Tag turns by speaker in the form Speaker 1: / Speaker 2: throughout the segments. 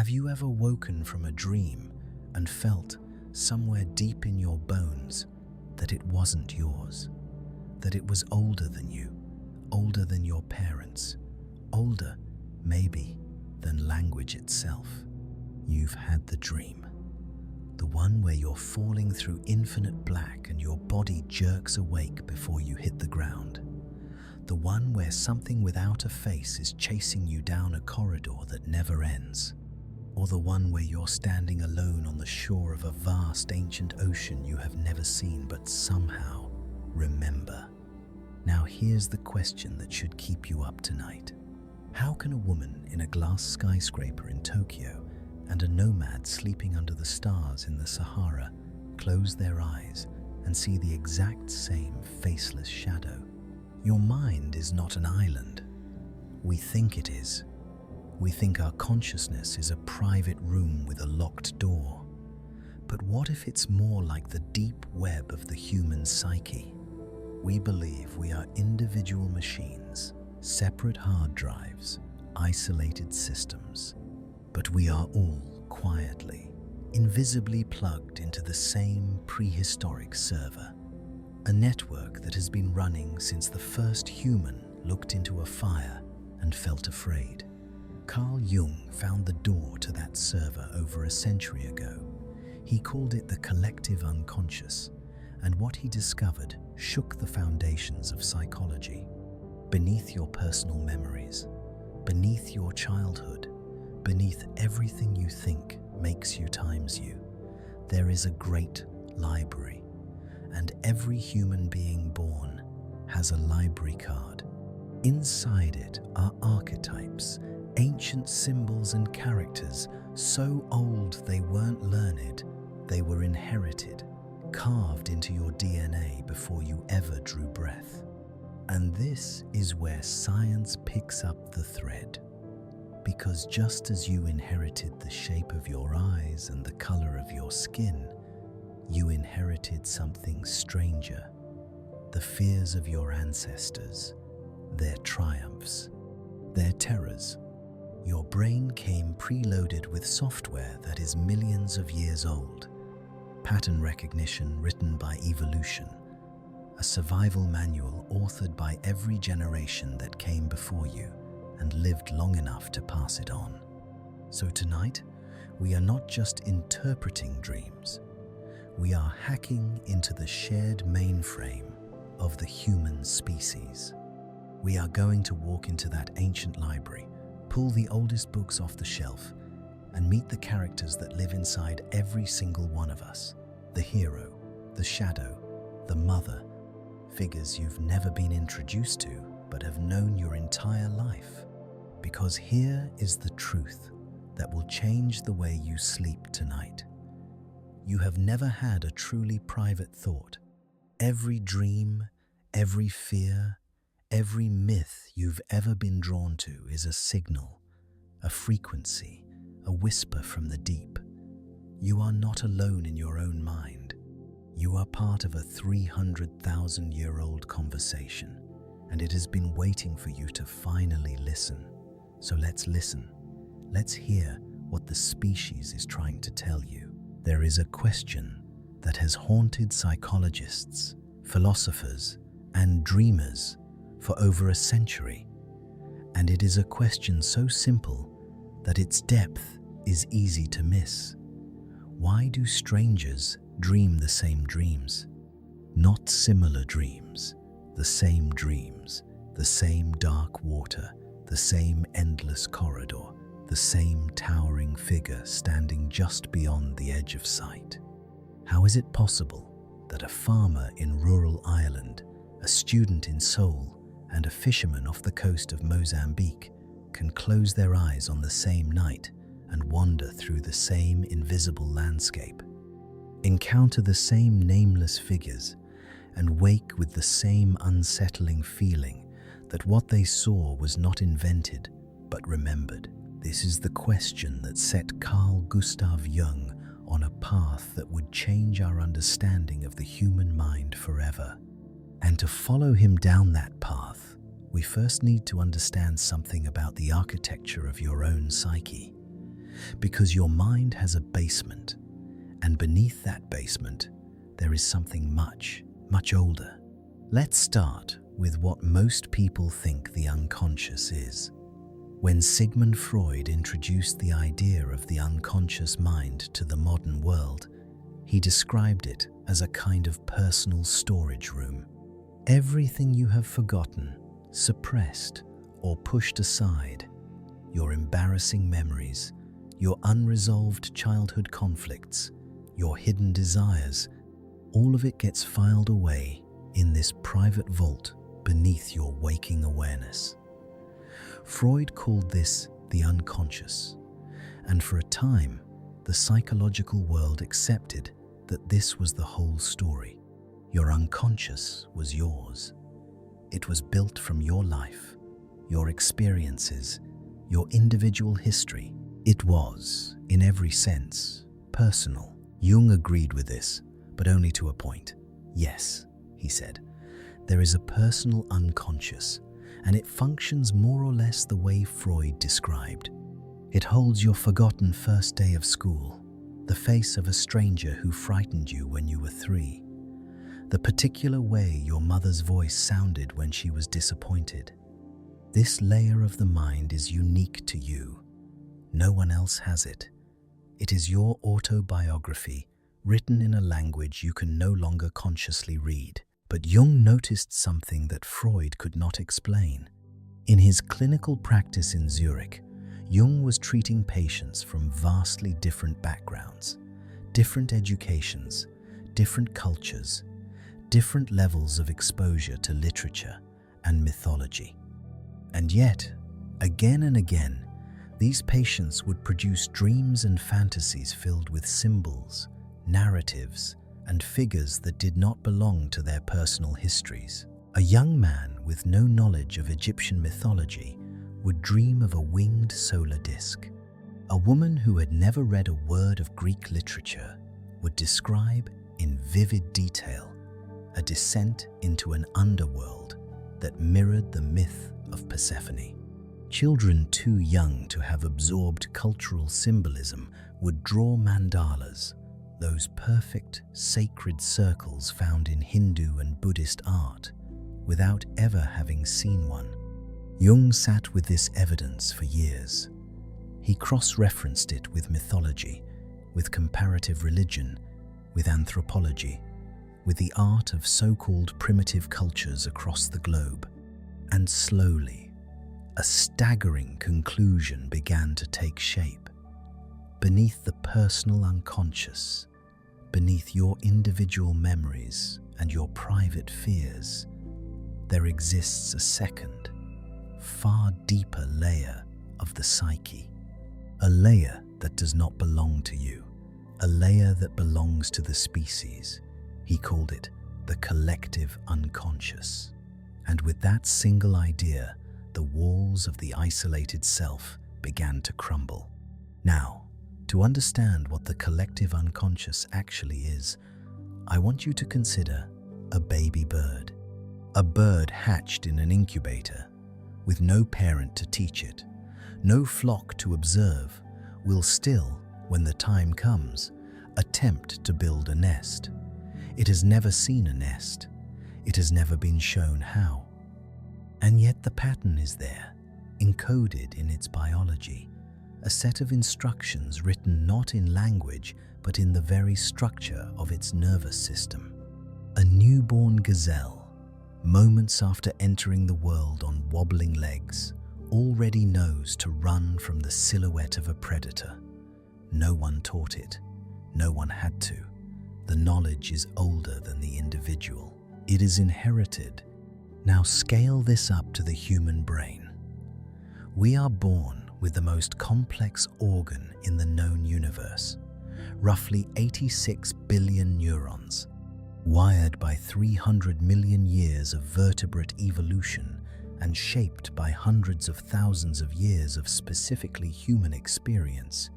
Speaker 1: Have you ever woken from a dream and felt somewhere deep in your bones that it wasn't yours, that it was older than you, older than your parents, older, maybe, than language itself? You've had the dream. The one where you're falling through infinite black and your body jerks awake before you hit the ground. The one where something without a face is chasing you down a corridor that never ends. Or the one where you're standing alone on the shore of a vast ancient ocean you have never seen but somehow remember. Now here's the question that should keep you up tonight. How can a woman in a glass skyscraper in Tokyo and a nomad sleeping under the stars in the Sahara close their eyes and see the exact same faceless shadow? Your mind is not an island. We think it is. We think our consciousness is a private room with a locked door. But what if it's more like the deep web of the human psyche? We believe we are individual machines, separate hard drives, isolated systems. But we are all quietly, invisibly plugged into the same prehistoric server, a network that has been running since the first human looked into a fire and felt afraid. Carl Jung found the door to that server over a century ago. He called it the collective unconscious, and what he discovered shook the foundations of psychology. Beneath your personal memories, beneath your childhood, beneath everything you think makes you times you, there is a great library, and every human being born has a library card. Inside it are archetypes, ancient symbols and characters so old they weren't learned, they were inherited, carved into your DNA before you ever drew breath. And this is where science picks up the thread. Because just as you inherited the shape of your eyes and the color of your skin, you inherited something stranger, the fears of your ancestors, their triumphs, their terrors. Your brain came preloaded with software that is millions of years old, pattern recognition written by evolution, a survival manual authored by every generation that came before you and lived long enough to pass it on. So tonight, we are not just interpreting dreams, we are hacking into the shared mainframe of the human species. We are going to walk into that ancient library, pull the oldest books off the shelf, and meet the characters that live inside every single one of us. The hero, the shadow, the mother, figures you've never been introduced to but have known your entire life. Because here is the truth that will change the way you sleep tonight. You have never had a truly private thought. Every dream, every fear, every myth you've ever been drawn to is a signal, a frequency, a whisper from the deep. You are not alone in your own mind. You are part of a 300,000-year-old conversation, and it has been waiting for you to finally listen. So let's listen. Let's hear what the species is trying to tell you. There is a question that has haunted psychologists, philosophers, and dreamers for over a century, and it is a question so simple that its depth is easy to miss. Why do strangers dream the same dreams? Not similar dreams, the same dreams, the same dark water, the same endless corridor, the same towering figure standing just beyond the edge of sight. How is it possible that a farmer in rural Ireland, a student in Seoul, and a fisherman off the coast of Mozambique can close their eyes on the same night and wander through the same invisible landscape, encounter the same nameless figures, and wake with the same unsettling feeling that what they saw was not invented but remembered? This is the question that set Carl Gustav Jung on a path that would change our understanding of the human mind forever. And to follow him down that path, we first need to understand something about the architecture of your own psyche. Because your mind has a basement, and beneath that basement, there is something much, much older. Let's start with what most people think the unconscious is. When Sigmund Freud introduced the idea of the unconscious mind to the modern world, he described it as a kind of personal storage room. Everything you have forgotten, suppressed, or pushed aside, your embarrassing memories, your unresolved childhood conflicts, your hidden desires, all of it gets filed away in this private vault beneath your waking awareness. Freud called this the unconscious, and for a time, the psychological world accepted that this was the whole story. Your unconscious was yours. It was built from your life, your experiences, your individual history. It was, in every sense, personal. Jung agreed with this, but only to a point. Yes, he said, there is a personal unconscious, and it functions more or less the way Freud described. It holds your forgotten first day of school, the face of a stranger who frightened you when you were 3, the particular way your mother's voice sounded when she was disappointed. This layer of the mind is unique to you. No one else has it. It is your autobiography, written in a language you can no longer consciously read. But Jung noticed something that Freud could not explain. In his clinical practice in Zurich, Jung was treating patients from vastly different backgrounds, different educations, different cultures, different levels of exposure to literature and mythology. And yet, again and again, these patients would produce dreams and fantasies filled with symbols, narratives, and figures that did not belong to their personal histories. A young man with no knowledge of Egyptian mythology would dream of a winged solar disk. A woman who had never read a word of Greek literature would describe in vivid detail a descent into an underworld that mirrored the myth of Persephone. Children too young to have absorbed cultural symbolism would draw mandalas, those perfect, sacred circles found in Hindu and Buddhist art, without ever having seen one. Jung sat with this evidence for years. He cross-referenced it with mythology, with comparative religion, with anthropology, with the art of so-called primitive cultures across the globe. And slowly, a staggering conclusion began to take shape. Beneath the personal unconscious, beneath your individual memories and your private fears, there exists a second, far deeper layer of the psyche. A layer that does not belong to you, a layer that belongs to the species. He called it the collective unconscious. And with that single idea, the walls of the isolated self began to crumble. Now, to understand what the collective unconscious actually is, I want you to consider a baby bird. A bird hatched in an incubator, with no parent to teach it, no flock to observe, will still, when the time comes, attempt to build a nest. It has never seen a nest. It has never been shown how. And yet the pattern is there, encoded in its biology, a set of instructions written not in language but in the very structure of its nervous system. A newborn gazelle, moments after entering the world on wobbling legs, already knows to run from the silhouette of a predator. No one taught it. No one had to. The knowledge is older than the individual. It is inherited. Now scale this up to the human brain. We are born with the most complex organ in the known universe, roughly 86 billion neurons, wired by 300 million years of vertebrate evolution and shaped by hundreds of thousands of years of specifically human experience.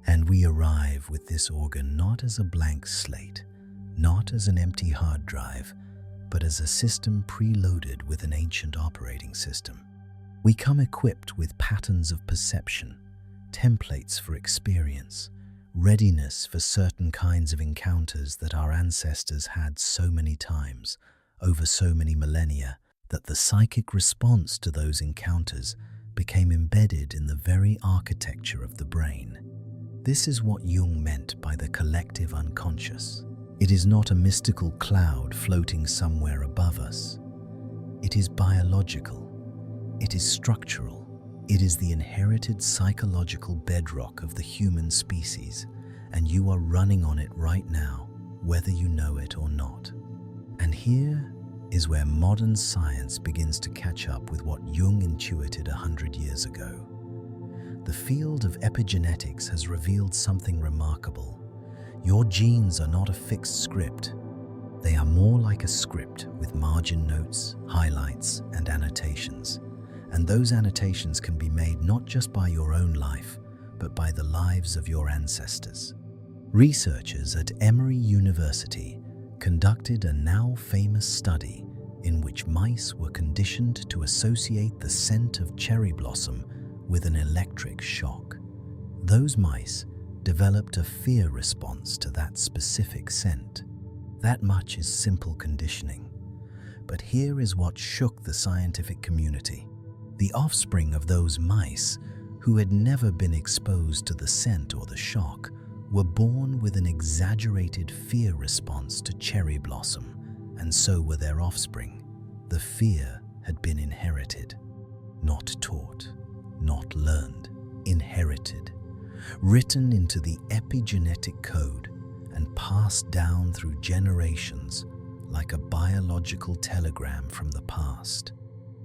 Speaker 1: And we arrive with this organ not as a blank slate, not as an empty hard drive, but as a system preloaded with an ancient operating system. We come equipped with patterns of perception, templates for experience, readiness for certain kinds of encounters that our ancestors had so many times, over so many millennia, that the psychic response to those encounters became embedded in the very architecture of the brain. This is what Jung meant by the collective unconscious. It is not a mystical cloud floating somewhere above us. It is biological. It is structural. It is the inherited psychological bedrock of the human species, and you are running on it right now, whether you know it or not. And here is where modern science begins to catch up with what Jung intuited 100 years ago. The field of epigenetics has revealed something remarkable. Your genes are not a fixed script. They are more like a script with margin notes, highlights, and annotations. And those annotations can be made not just by your own life, but by the lives of your ancestors. Researchers at Emory University conducted a now famous study in which mice were conditioned to associate the scent of cherry blossom with an electric shock. Those mice developed a fear response to that specific scent. That much is simple conditioning. But here is what shook the scientific community. The offspring of those mice, who had never been exposed to the scent or the shock, were born with an exaggerated fear response to cherry blossom, and so were their offspring. The fear had been inherited, not taught, not learned, inherited, written into the epigenetic code and passed down through generations like a biological telegram from the past.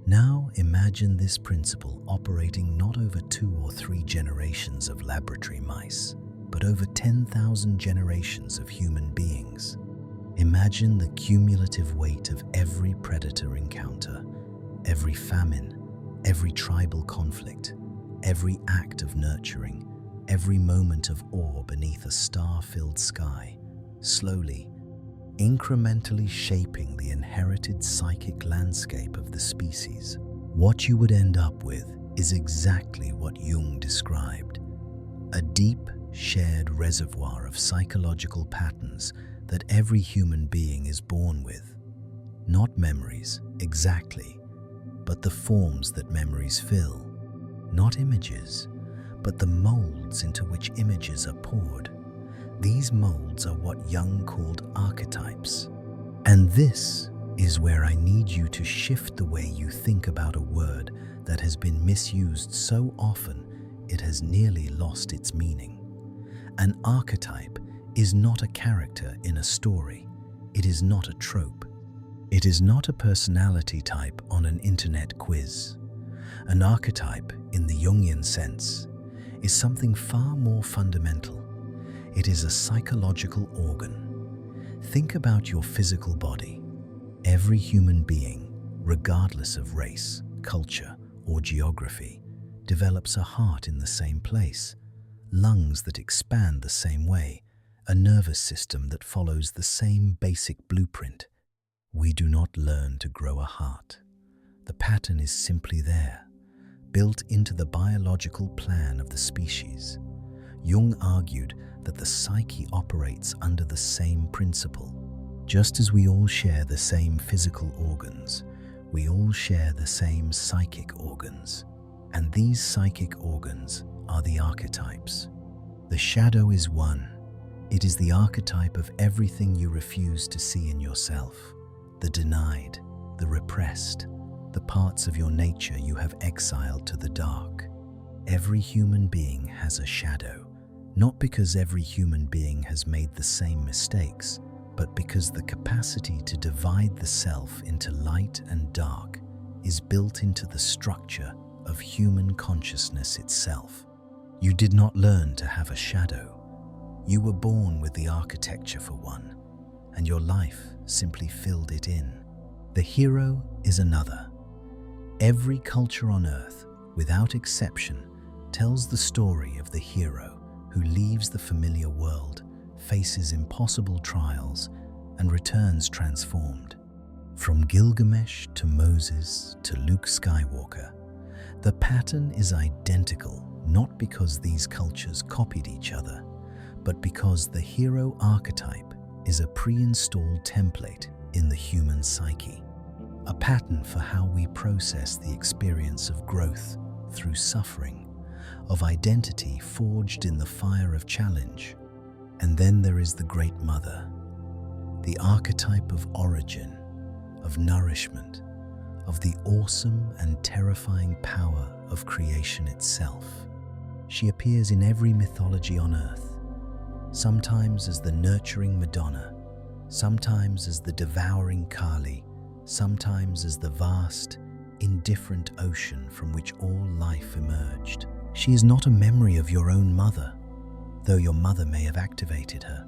Speaker 1: Now imagine this principle operating not over 2 or 3 generations of laboratory mice, but over 10,000 generations of human beings. Imagine the cumulative weight of every predator encounter, every famine, every tribal conflict, every act of nurturing, every moment of awe beneath a star-filled sky, slowly, incrementally shaping the inherited psychic landscape of the species. What you would end up with is exactly what Jung described: a deep, shared reservoir of psychological patterns that every human being is born with. Not memories, exactly, but the forms that memories fill. Not images, but the molds into which images are poured. These molds are what Jung called archetypes. And this is where I need you to shift the way you think about a word that has been misused so often it has nearly lost its meaning. An archetype is not a character in a story. It is not a trope. It is not a personality type on an internet quiz. An archetype, in the Jungian sense, is something far more fundamental. It is a psychological organ. Think about your physical body. Every human being, regardless of race, culture, or geography, develops a heart in the same place, lungs that expand the same way, a nervous system that follows the same basic blueprint. We do not learn to grow a heart. The pattern is simply there, built into the biological plan of the species. Jung argued that the psyche operates under the same principle. Just as we all share the same physical organs, we all share the same psychic organs. And these psychic organs are the archetypes. The shadow is one. It is the archetype of everything you refuse to see in yourself, the denied, the repressed, the parts of your nature you have exiled to the dark. Every human being has a shadow, not because every human being has made the same mistakes, but because the capacity to divide the self into light and dark is built into the structure of human consciousness itself. You did not learn to have a shadow. You were born with the architecture for one, and your life simply filled it in. The hero is another. Every culture on earth, without exception, tells the story of the hero who leaves the familiar world, faces impossible trials, and returns transformed. From Gilgamesh to Moses to Luke Skywalker, the pattern is identical, not because these cultures copied each other, but because the hero archetype is a pre-installed template in the human psyche, a pattern for how we process the experience of growth through suffering, of identity forged in the fire of challenge. And then there is the Great Mother, the archetype of origin, of nourishment, of the awesome and terrifying power of creation itself. She appears in every mythology on earth, sometimes as the nurturing Madonna, sometimes as the devouring Kali, sometimes as the vast, indifferent ocean from which all life emerged. She is not a memory of your own mother, though your mother may have activated her.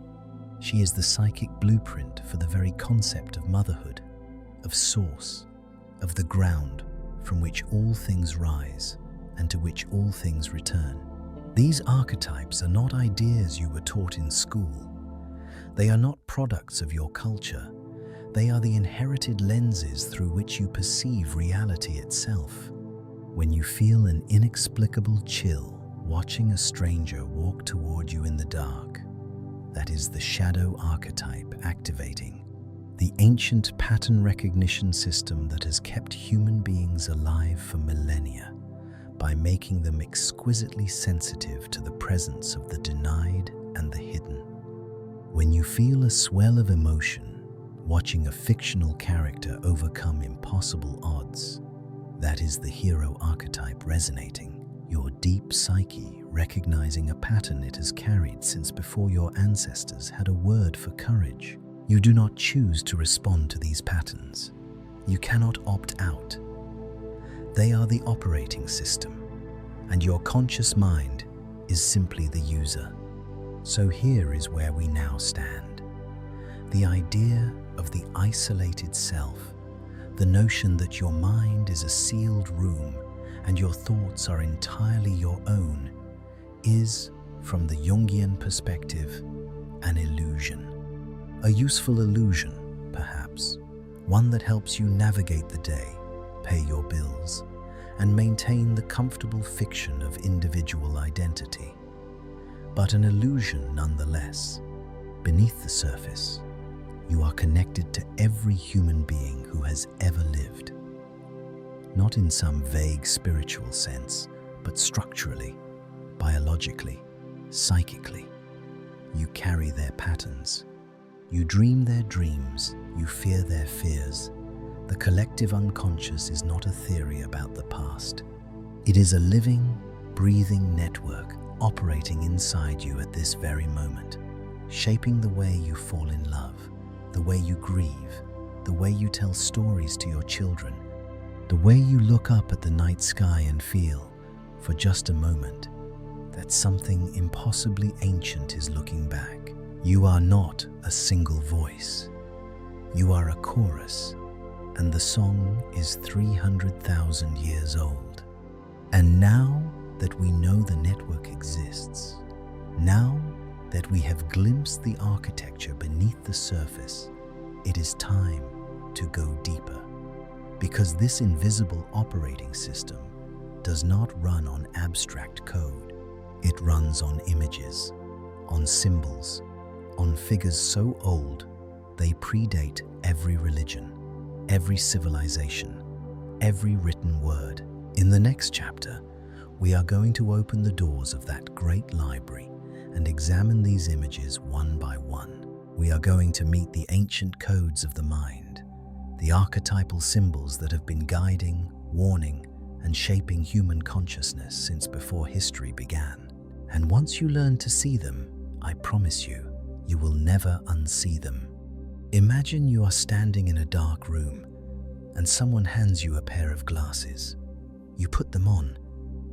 Speaker 1: She is the psychic blueprint for the very concept of motherhood, of source, of the ground from which all things rise and to which all things return. These archetypes are not ideas you were taught in school. They are not products of your culture. They are the inherited lenses through which you perceive reality itself. When you feel an inexplicable chill watching a stranger walk toward you in the dark, that is the shadow archetype activating, the ancient pattern recognition system that has kept human beings alive for millennia by making them exquisitely sensitive to the presence of the denied and the hidden. When you feel a swell of emotion watching a fictional character overcome impossible odds, that is the hero archetype resonating, your deep psyche recognizing a pattern it has carried since before your ancestors had a word for courage. You do not choose to respond to these patterns. You cannot opt out. They are the operating system, and your conscious mind is simply the user. So here is where we now stand. The idea of the isolated self, the notion that your mind is a sealed room and your thoughts are entirely your own, is, from the Jungian perspective, an illusion. A useful illusion, perhaps, one that helps you navigate the day, pay your bills, and maintain the comfortable fiction of individual identity. But an illusion nonetheless. Beneath the surface, you are connected to every human being who has ever lived. Not in some vague spiritual sense, but structurally, biologically, psychically. You carry their patterns. You dream their dreams, you fear their fears. The collective unconscious is not a theory about the past. It is a living, breathing network operating inside you at this very moment, shaping the way you fall in love, the way you grieve, the way you tell stories to your children, the way you look up at the night sky and feel, for just a moment, that something impossibly ancient is looking back. You are not a single voice. You are a chorus, and the song is 300,000 years old. And now that we know the network exists, now that we have glimpsed the architecture beneath the surface, it is time to go deeper. Because this invisible operating system does not run on abstract code. It runs on images, on symbols, on figures so old they predate every religion, every civilization, every written word. In the next chapter, we are going to open the doors of that great library and examine these images one by one. We are going to meet the ancient codes of the mind, the archetypal symbols that have been guiding, warning, and shaping human consciousness since before history began. And once you learn to see them, I promise you, you will never unsee them. Imagine you are standing in a dark room and someone hands you a pair of glasses. You put them on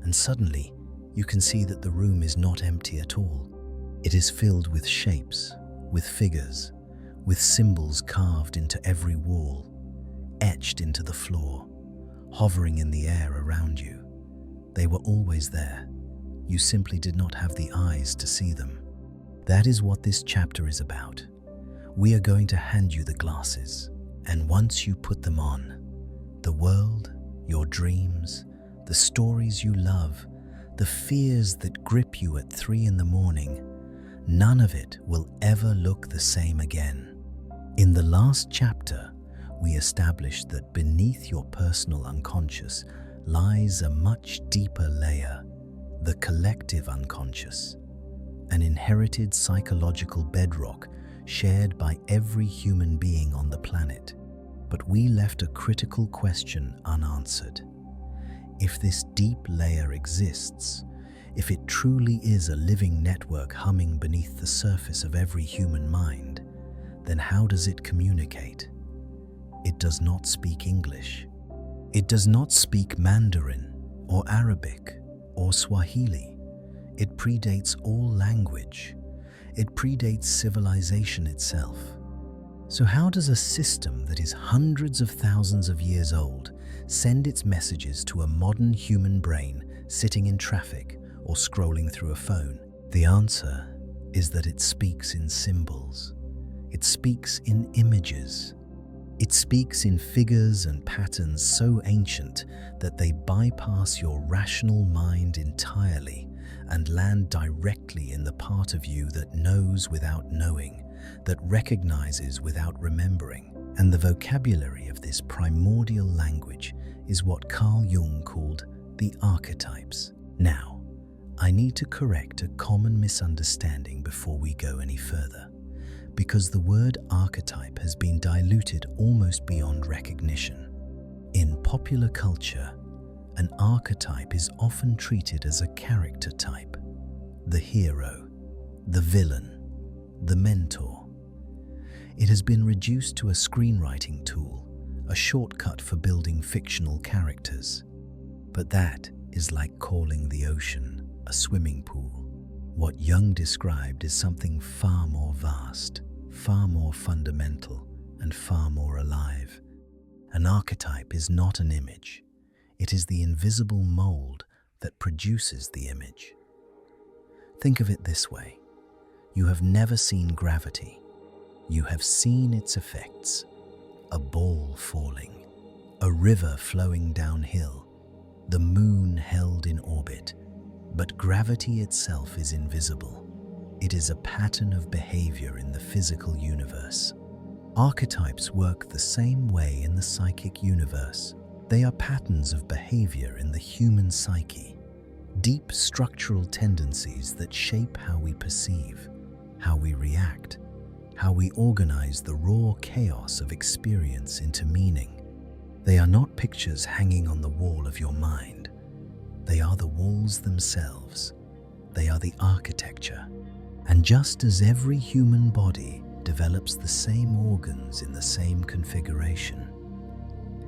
Speaker 1: and suddenly you can see that the room is not empty at all. It is filled with shapes, with figures, with symbols carved into every wall, etched into the floor, hovering in the air around you. They were always there. You simply did not have the eyes to see them. That is what this chapter is about. We are going to hand you the glasses, and once you put them on, the world, your dreams, the stories you love, the fears that grip you at 3 in the morning, none of it will ever look the same again. In the last chapter, we established that beneath your personal unconscious lies a much deeper layer, the collective unconscious, an inherited psychological bedrock shared by every human being on the planet. But we left a critical question unanswered. If this deep layer exists, if it truly is a living network humming beneath the surface of every human mind, then how does it communicate? It does not speak English. It does not speak Mandarin or Arabic or Swahili. It predates all language. It predates civilization itself. So how does a system that is hundreds of thousands of years old send its messages to a modern human brain sitting in traffic or scrolling through a phone? The answer is that it speaks in symbols. It speaks in images. It speaks in figures and patterns so ancient that they bypass your rational mind entirely and land directly in the part of you that knows without knowing, that recognizes without remembering. And the vocabulary of this primordial language is what Carl Jung called the archetypes. Now, I need to correct a common misunderstanding before we go any further, because the word archetype has been diluted almost beyond recognition. In popular culture, an archetype is often treated as a character type: the hero, the villain, the mentor. It has been reduced to a screenwriting tool, a shortcut for building fictional characters. But that is like calling the ocean a swimming pool. What Jung described is something far more vast, far more fundamental, and far more alive. An archetype is not an image. It is the invisible mold that produces the image. Think of it this way. You have never seen gravity. You have seen its effects: a ball falling, a river flowing downhill, the moon held in orbit. But gravity itself is invisible. It is a pattern of behavior in the physical universe. Archetypes work the same way in the psychic universe. They are patterns of behavior in the human psyche, deep structural tendencies that shape how we perceive, how we react, how we organize the raw chaos of experience into meaning. They are not pictures hanging on the wall of your mind. They are the walls themselves. They are the architecture. And just as every human body develops the same organs in the same configuration,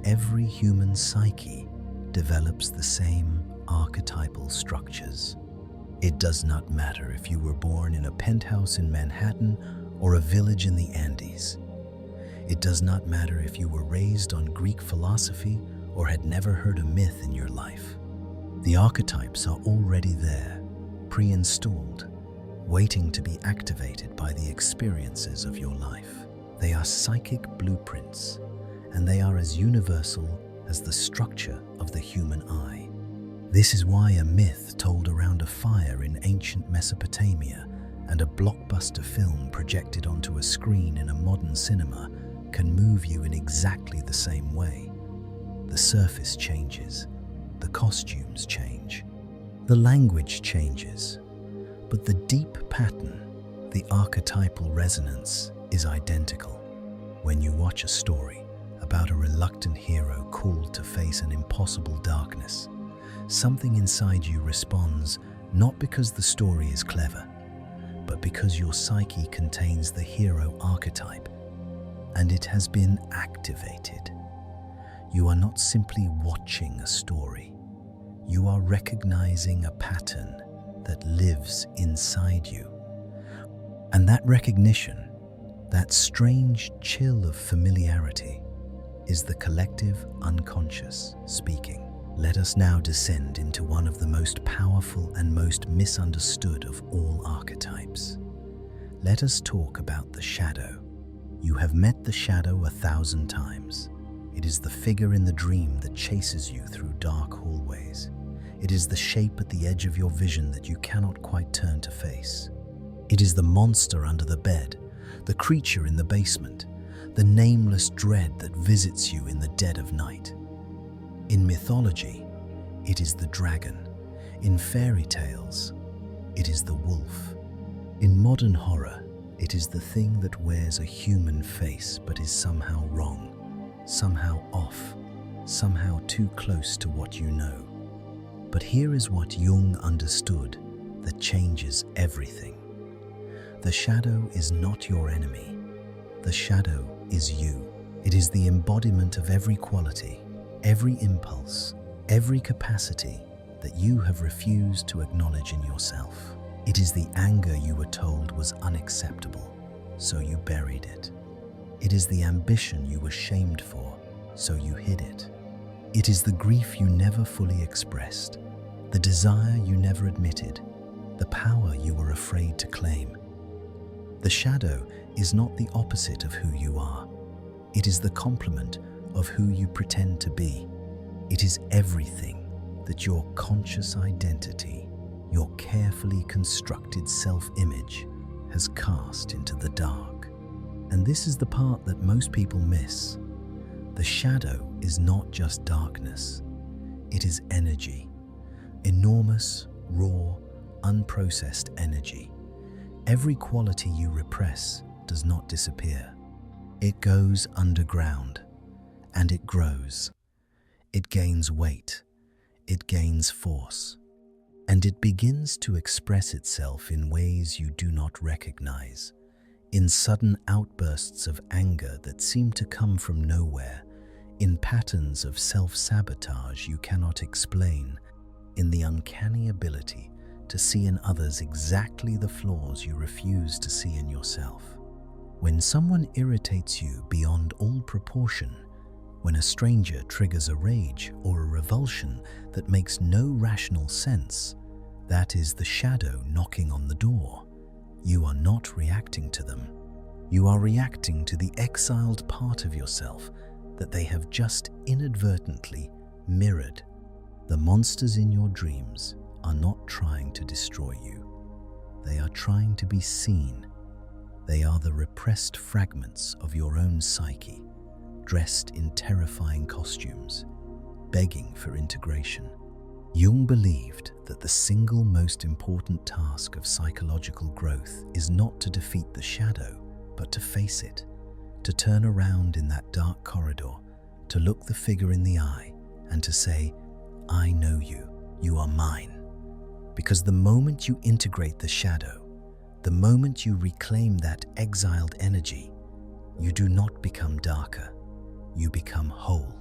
Speaker 1: every human psyche develops the same archetypal structures. It does not matter if you were born in a penthouse in Manhattan or a village in the Andes. It does not matter if you were raised on Greek philosophy or had never heard a myth in your life. The archetypes are already there, pre-installed, waiting to be activated by the experiences of your life. They are psychic blueprints, and they are as universal as the structure of the human eye. This is why a myth told around a fire in ancient Mesopotamia and a blockbuster film projected onto a screen in a modern cinema can move you in exactly the same way. The surface changes, the costumes change, the language changes, but the deep pattern, the archetypal resonance, is identical. When you watch a story about a reluctant hero called to face an impossible darkness, something inside you responds not because the story is clever, but because your psyche contains the hero archetype, and it has been activated. You are not simply watching a story. You are recognizing a pattern that lives inside you. And that recognition, that strange chill of familiarity, is the collective unconscious speaking. Let us now descend into one of the most powerful and most misunderstood of all archetypes. Let us talk about the shadow. You have met the shadow 1,000 times. It is the figure in the dream that chases you through dark hallways. It is the shape at the edge of your vision that you cannot quite turn to face. It is the monster under the bed, the creature in the basement, the nameless dread that visits you in the dead of night. In mythology, it is the dragon. In fairy tales, it is the wolf. In modern horror, it is the thing that wears a human face but is somehow wrong, somehow off, somehow too close to what you know. But here is what Jung understood that changes everything. The shadow is not your enemy. The shadow is you. It is the embodiment of every quality, every impulse, every capacity that you have refused to acknowledge in yourself. It is the anger you were told was unacceptable, so you buried it. It is the ambition you were shamed for, so you hid it. It is the grief you never fully expressed, the desire you never admitted, the power you were afraid to claim. The shadow is not the opposite of who you are. It is the complement of who you pretend to be. It is everything that your conscious identity, your carefully constructed self-image, has cast into the dark. And this is the part that most people miss. The shadow is not just darkness. It is energy. Enormous, raw, unprocessed energy. Every quality you repress does not disappear. It goes underground, and it grows. It gains weight. It gains force. And it begins to express itself in ways you do not recognize, in sudden outbursts of anger that seem to come from nowhere, in patterns of self-sabotage you cannot explain, in the uncanny ability to see in others exactly the flaws you refuse to see in yourself. When someone irritates you beyond all proportion, when a stranger triggers a rage or a revulsion that makes no rational sense, that is the shadow knocking on the door. You are not reacting to them. You are reacting to the exiled part of yourself that they have just inadvertently mirrored. The monsters in your dreams are not trying to destroy you. They are trying to be seen. They are the repressed fragments of your own psyche, dressed in terrifying costumes, begging for integration. Jung believed that the single most important task of psychological growth is not to defeat the shadow, but to face it, to turn around in that dark corridor, to look the figure in the eye and to say, "I know you, you are mine." Because the moment you integrate the shadow, the moment you reclaim that exiled energy, you do not become darker, you become whole.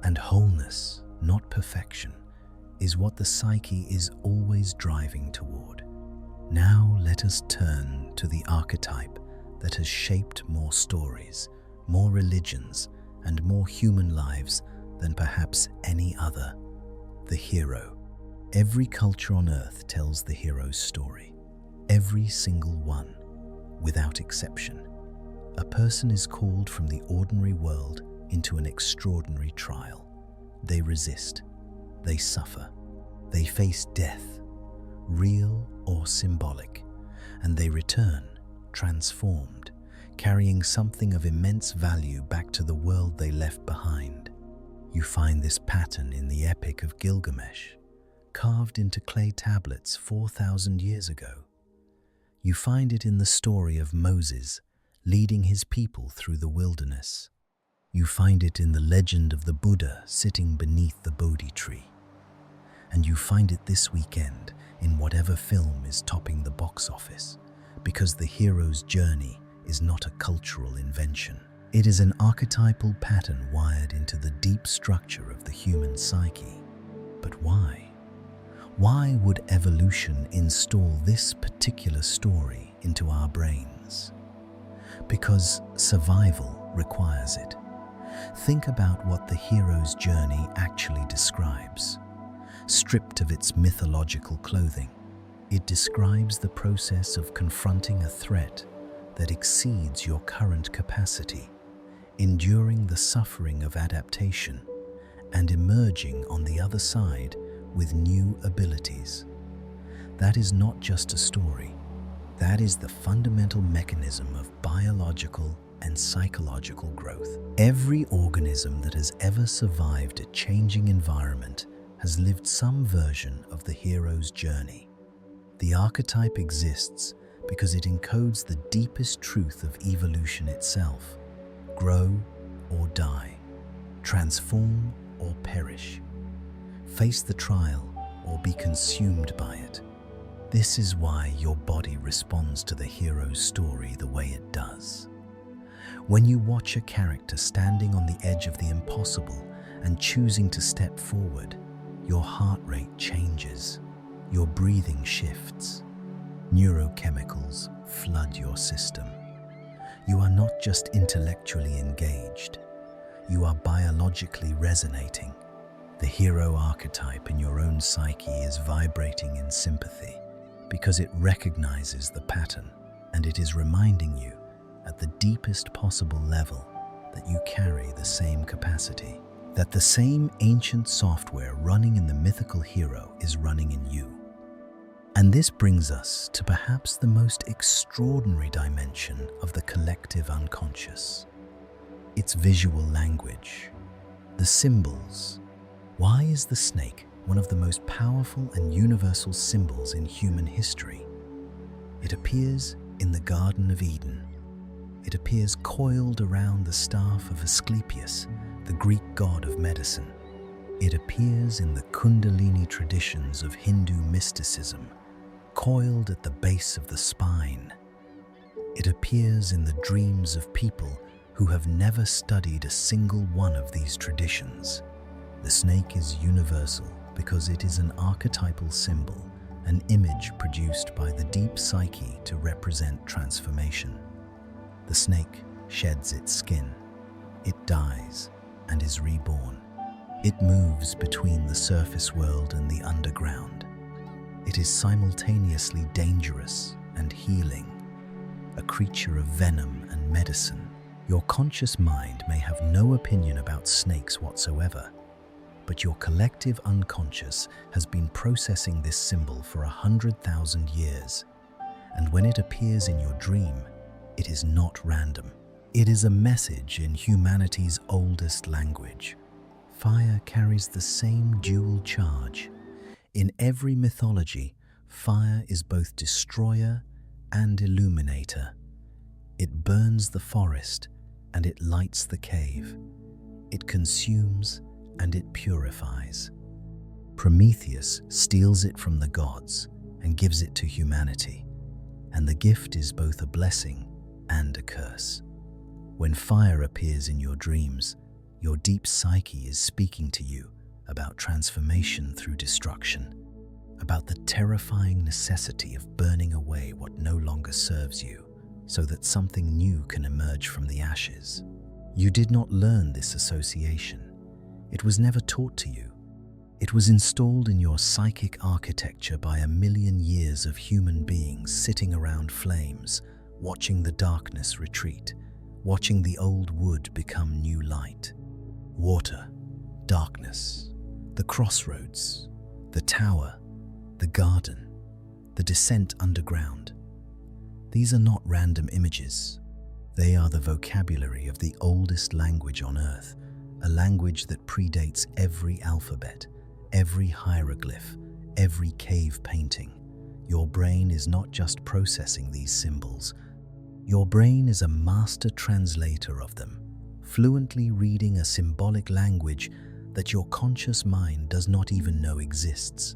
Speaker 1: And wholeness, not perfection, is what the psyche is always driving toward. Now let us turn to the archetype that has shaped more stories, more religions, and more human lives than perhaps any other: the hero. Every culture on earth tells the hero's story. Every single one, without exception. A person is called from the ordinary world into an extraordinary trial. They resist. They suffer. They face death, real or symbolic, and they return, transformed, carrying something of immense value back to the world they left behind. You find this pattern in the Epic of Gilgamesh, carved into clay tablets 4,000 years ago. You find it in the story of Moses leading his people through the wilderness. You find it in the legend of the Buddha sitting beneath the Bodhi tree. And you find it this weekend in whatever film is topping the box office, because the hero's journey is not a cultural invention. It is an archetypal pattern wired into the deep structure of the human psyche. But why? Why would evolution install this particular story into our brains? Because survival requires it. Think about what the hero's journey actually describes. Stripped of its mythological clothing, it describes the process of confronting a threat that exceeds your current capacity, enduring the suffering of adaptation, and emerging on the other side with new abilities. That is not just a story. That is the fundamental mechanism of biological and psychological growth. Every organism that has ever survived a changing environment has lived some version of the hero's journey. The archetype exists because it encodes the deepest truth of evolution itself: grow or die, transform or perish, face the trial or be consumed by it. This is why your body responds to the hero's story the way it does. When you watch a character standing on the edge of the impossible and choosing to step forward, your heart rate changes, your breathing shifts, neurochemicals flood your system. You are not just intellectually engaged, you are biologically resonating. The hero archetype in your own psyche is vibrating in sympathy because it recognizes the pattern, and it is reminding you at the deepest possible level that you carry the same capacity, that the same ancient software running in the mythical hero is running in you. And this brings us to perhaps the most extraordinary dimension of the collective unconscious: its visual language, the symbols. Why is the snake one of the most powerful and universal symbols in human history? It appears in the Garden of Eden. It appears coiled around the staff of Asclepius, the Greek god of medicine. It appears in the Kundalini traditions of Hindu mysticism, coiled at the base of the spine. It appears in the dreams of people who have never studied a single one of these traditions. The snake is universal because it is an archetypal symbol, an image produced by the deep psyche to represent transformation. The snake sheds its skin, it dies and is reborn. It moves between the surface world and the underground. It is simultaneously dangerous and healing, a creature of venom and medicine. Your conscious mind may have no opinion about snakes whatsoever, but your collective unconscious has been processing this symbol for 100,000 years. And when it appears in your dream, it is not random. It is a message in humanity's oldest language. Fire carries the same dual charge. In every mythology, fire is both destroyer and illuminator. It burns the forest and it lights the cave. It consumes and it purifies. Prometheus steals it from the gods and gives it to humanity, and the gift is both a blessing and a curse. When fire appears in your dreams, your deep psyche is speaking to you about transformation through destruction, about the terrifying necessity of burning away what no longer serves you, so that something new can emerge from the ashes. You did not learn this association. It was never taught to you. It was installed in your psychic architecture by 1,000,000 years of human beings sitting around flames, watching the darkness retreat, watching the old wood become new light. Water, darkness, the crossroads, the tower, the garden, the descent underground. These are not random images. They are the vocabulary of the oldest language on earth, a language that predates every alphabet, every hieroglyph, every cave painting. Your brain is not just processing these symbols. Your brain is a master translator of them, fluently reading a symbolic language that your conscious mind does not even know exists.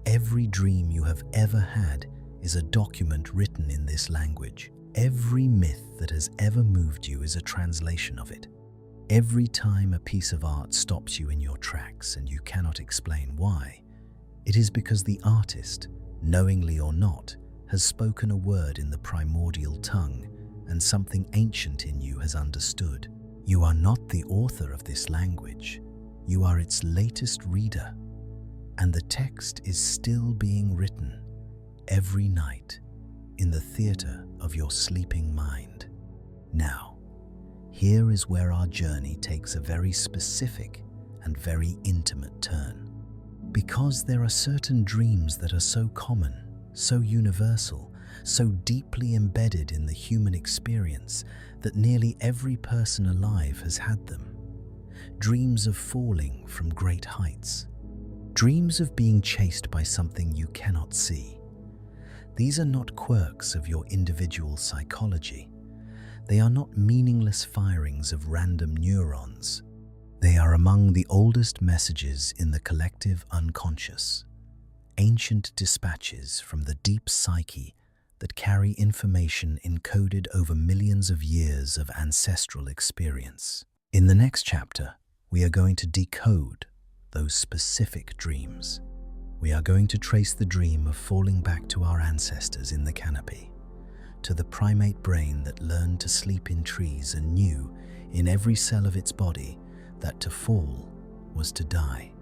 Speaker 1: Every dream you have ever had is a document written in this language. Every myth that has ever moved you is a translation of it. Every time a piece of art stops you in your tracks and you cannot explain why, it is because the artist, knowingly or not, has spoken a word in the primordial tongue, and something ancient in you has understood. You are not the author of this language. You are its latest reader, and the text is still being written every night in the theater of your sleeping mind. Now, here is where our journey takes a very specific and very intimate turn. Because there are certain dreams that are so common, so universal, so deeply embedded in the human experience that nearly every person alive has had them. Dreams of falling from great heights. Dreams of being chased by something you cannot see. These are not quirks of your individual psychology. They are not meaningless firings of random neurons. They are among the oldest messages in the collective unconscious, ancient dispatches from the deep psyche that carry information encoded over millions of years of ancestral experience. In the next chapter, we are going to decode those specific dreams. We are going to trace the dream of falling back to our ancestors in the canopy, to the primate brain that learned to sleep in trees and knew in every cell of its body that to fall was to die.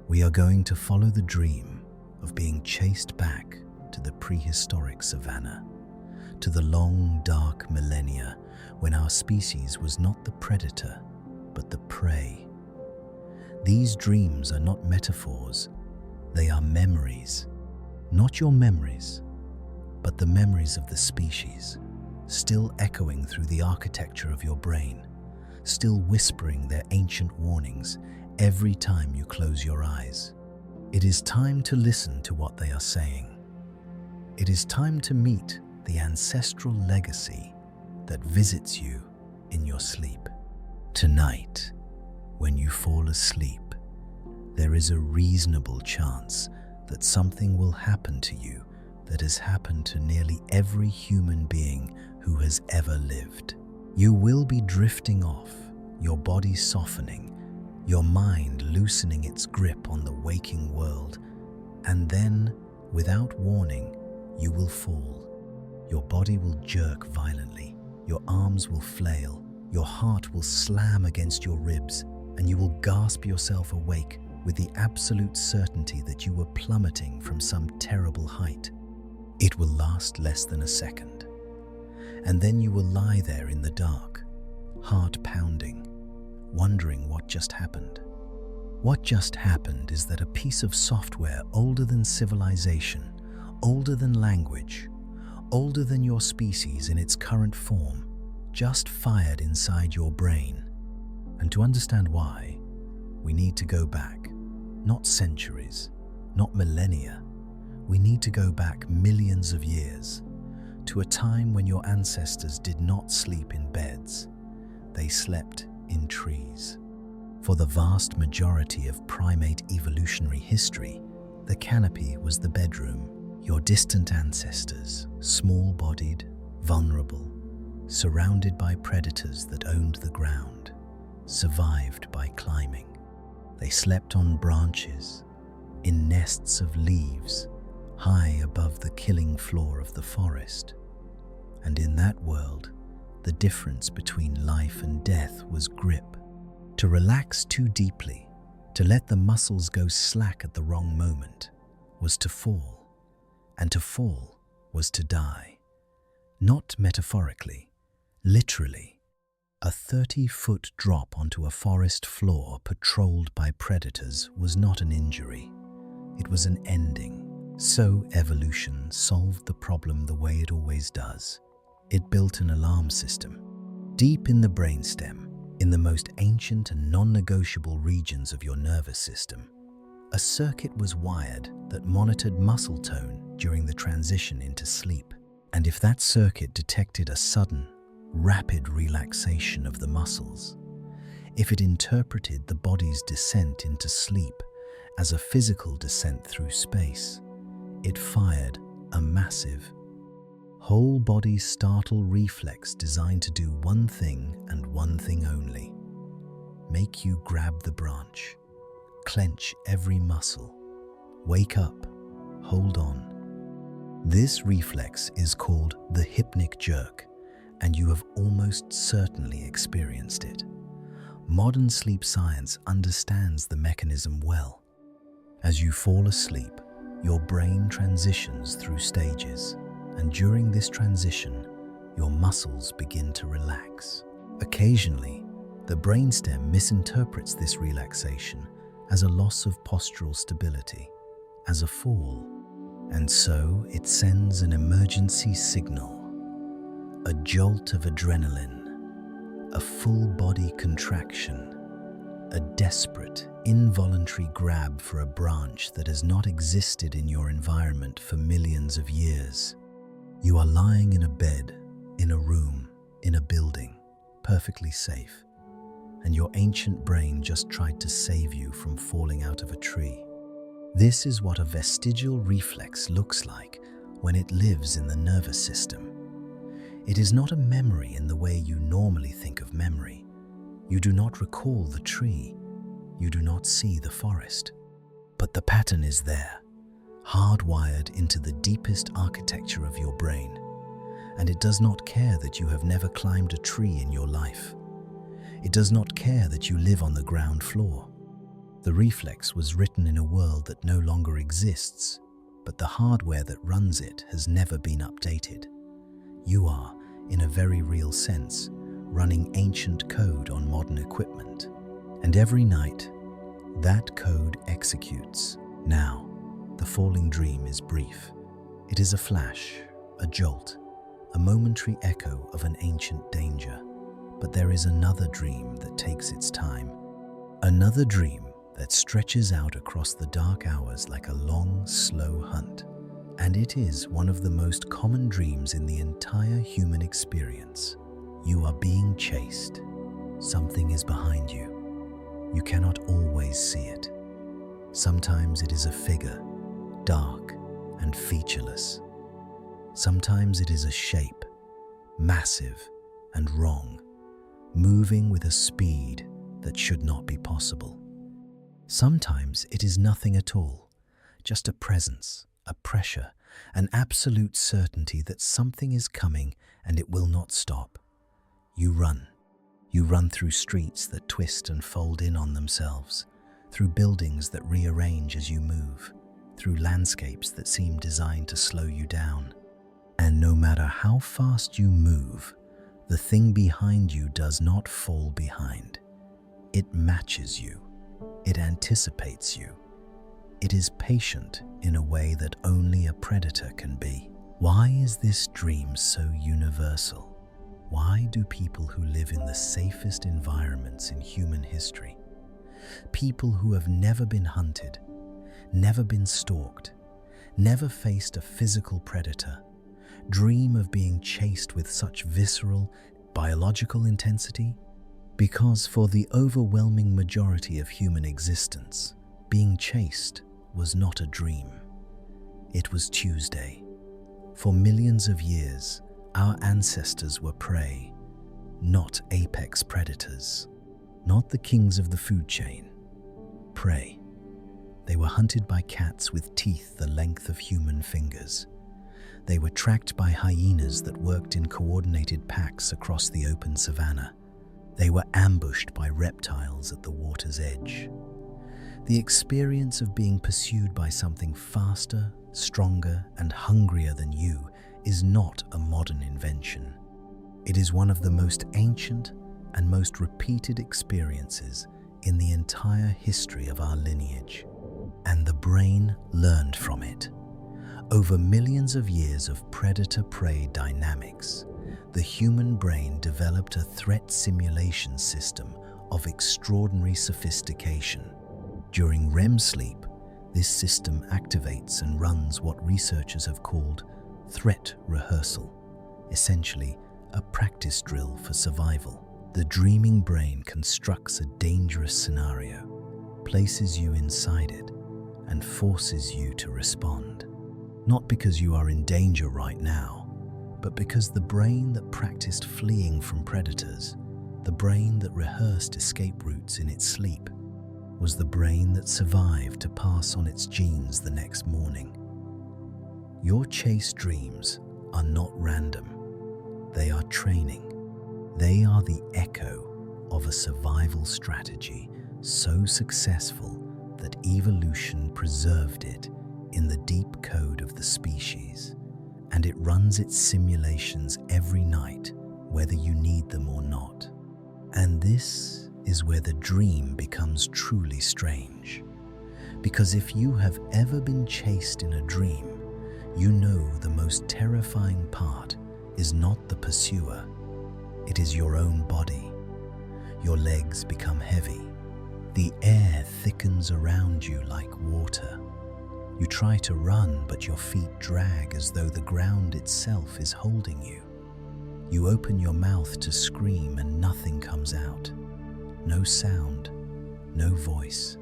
Speaker 1: We are going to follow the dream of being chased back to the prehistoric savanna, to the long, dark millennia when our species was not the predator, but the prey. These dreams are not metaphors, they are memories. Not your memories, but the memories of the species, still echoing through the architecture of your brain, still whispering their ancient warnings every time you close your eyes. It is time to listen to what they are saying. It is time to meet the ancestral legacy that visits you in your sleep. Tonight, when you fall asleep, there is a reasonable chance that something will happen to you that has happened to nearly every human being who has ever lived. You will be drifting off, your body softening, your mind loosening its grip on the waking world, and then, without warning, you will fall. Your body will jerk violently, your arms will flail, your heart will slam against your ribs, and you will gasp yourself awake with the absolute certainty that you were plummeting from some terrible height. It will last less than a second, and then you will lie there in the dark, heart pounding, wondering what just happened. What just happened is that a piece of software older than civilization, older than language, older than your species in its current form, just fired inside your brain. And to understand why, we need to go back, not centuries, not millennia. We need to go back millions of years, to a time when your ancestors did not sleep in beds. They slept in trees. For the vast majority of primate evolutionary history, the canopy was the bedroom. Your distant ancestors, small-bodied, vulnerable, surrounded by predators that owned the ground, survived by climbing. They slept on branches, in nests of leaves, high above the killing floor of the forest. And in that world, the difference between life and death was grip. To relax too deeply, to let the muscles go slack at the wrong moment, was to fall. And to fall was to die. Not metaphorically, literally. A 30-foot drop onto a forest floor patrolled by predators was not an injury. It was an ending. So evolution solved the problem the way it always does. It built an alarm system. Deep in the brainstem, in the most ancient and non-negotiable regions of your nervous system, a circuit was wired that monitored muscle tone during the transition into sleep. And if that circuit detected a sudden, rapid relaxation of the muscles, if it interpreted the body's descent into sleep as a physical descent through space, it fired a massive, whole-body startle reflex designed to do one thing and one thing only: make you grab the branch, clench every muscle, wake up, hold on. This reflex is called the hypnic jerk, and you have almost certainly experienced it. Modern sleep science understands the mechanism well. As you fall asleep, your brain transitions through stages, and during this transition, your muscles begin to relax. Occasionally, the brainstem misinterprets this relaxation as a loss of postural stability, as a fall. And so it sends an emergency signal, a jolt of adrenaline, a full body contraction, a desperate, involuntary grab for a branch that has not existed in your environment for millions of years. You are lying in a bed, in a room, in a building, perfectly safe, and your ancient brain just tried to save you from falling out of a tree. This is what a vestigial reflex looks like when it lives in the nervous system. It is not a memory in the way you normally think of memory. You do not recall the tree. You do not see the forest. But the pattern is there, hardwired into the deepest architecture of your brain. And it does not care that you have never climbed a tree in your life. It does not care that you live on the ground floor. The reflex was written in a world that no longer exists, but the hardware that runs it has never been updated. You are, in a very real sense, running ancient code on modern equipment. And every night, that code executes. Now, the falling dream is brief. It is a flash, a jolt, a momentary echo of an ancient danger. But there is another dream that takes its time. Another dream that stretches out across the dark hours like a long, slow hunt. And it is one of the most common dreams in the entire human experience. You are being chased. Something is behind you. You cannot always see it. Sometimes it is a figure, dark and featureless. Sometimes it is a shape, massive and wrong, moving with a speed that should not be possible. Sometimes it is nothing at all, just a presence, a pressure, an absolute certainty that something is coming and it will not stop. You run. You run through streets that twist and fold in on themselves, through buildings that rearrange as you move, through landscapes that seem designed to slow you down. And no matter how fast you move, the thing behind you does not fall behind. It matches you. It anticipates you. It is patient in a way that only a predator can be. Why is this dream so universal? Why do people who live in the safest environments in human history, people who have never been hunted, never been stalked, never faced a physical predator, dream of being chased with such visceral, biological intensity? Because for the overwhelming majority of human existence, being chased was not a dream. It was Tuesday. For millions of years, our ancestors were prey, not apex predators, not the kings of the food chain. Prey. They were hunted by cats with teeth the length of human fingers. They were tracked by hyenas that worked in coordinated packs across the open savanna. They were ambushed by reptiles at the water's edge. The experience of being pursued by something faster, stronger, and hungrier than you is not a modern invention. It is one of the most ancient and most repeated experiences in the entire history of our lineage. And the brain learned from it. Over millions of years of predator-prey dynamics, the human brain developed a threat simulation system of extraordinary sophistication. During REM sleep, this system activates and runs what researchers have called threat rehearsal, essentially a practice drill for survival. The dreaming brain constructs a dangerous scenario, places you inside it, and forces you to respond. Not because you are in danger right now, but because the brain that practiced fleeing from predators, the brain that rehearsed escape routes in its sleep, was the brain that survived to pass on its genes the next morning. Your chase dreams are not random. They are training. They are the echo of a survival strategy so successful that evolution preserved it in the deep code of the species, and it runs its simulations every night, whether you need them or not. And this is where the dream becomes truly strange. Because if you have ever been chased in a dream, you know the most terrifying part is not the pursuer, it is your own body. Your legs become heavy. The air thickens around you like water. You try to run, but your feet drag as though the ground itself is holding you. You open your mouth to scream and nothing comes out. No sound, no voice.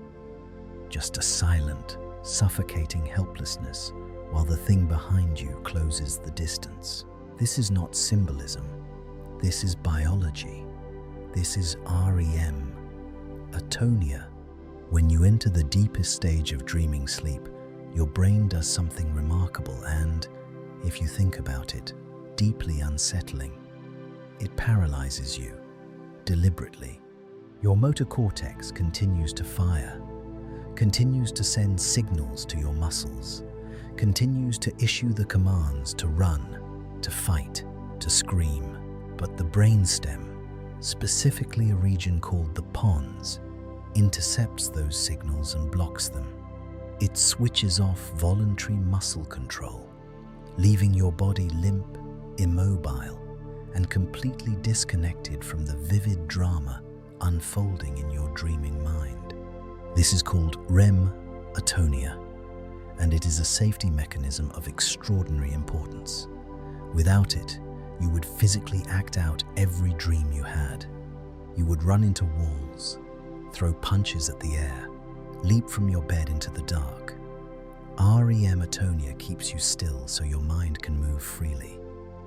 Speaker 1: Just a silent, suffocating helplessness while the thing behind you closes the distance. This is not symbolism. This is biology. This is REM, atonia. When you enter the deepest stage of dreaming sleep, your brain does something remarkable and, if you think about it, deeply unsettling. It paralyzes you, deliberately. Your motor cortex continues to fire, continues to send signals to your muscles, continues to issue the commands to run, to fight, to scream. But the brainstem, specifically a region called the pons, intercepts those signals and blocks them. It switches off voluntary muscle control, leaving your body limp, immobile, and completely disconnected from the vivid drama unfolding in your dreaming mind. This is called REM atonia, and it is a safety mechanism of extraordinary importance. Without it, you would physically act out every dream you had. You would run into walls, throw punches at the air, leap from your bed into the dark. REM atonia keeps you still so your mind can move freely.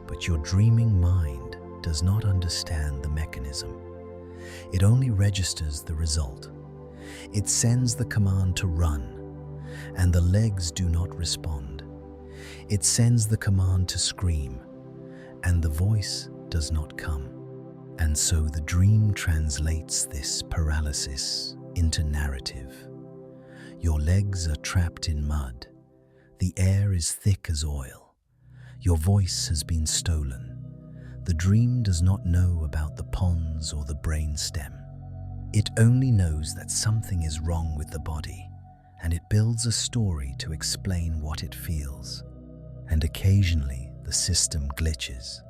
Speaker 1: But your dreaming mind does not understand the mechanism. It only registers the result. It sends the command to run, and the legs do not respond. It sends the command to scream, and the voice does not come. And so the dream translates this paralysis into narrative. Your legs are trapped in mud. The air is thick as oil. Your voice has been stolen. The dream does not know about the pons or the brain stem. It only knows that something is wrong with the body, and it builds a story to explain what it feels. And occasionally, the system glitches.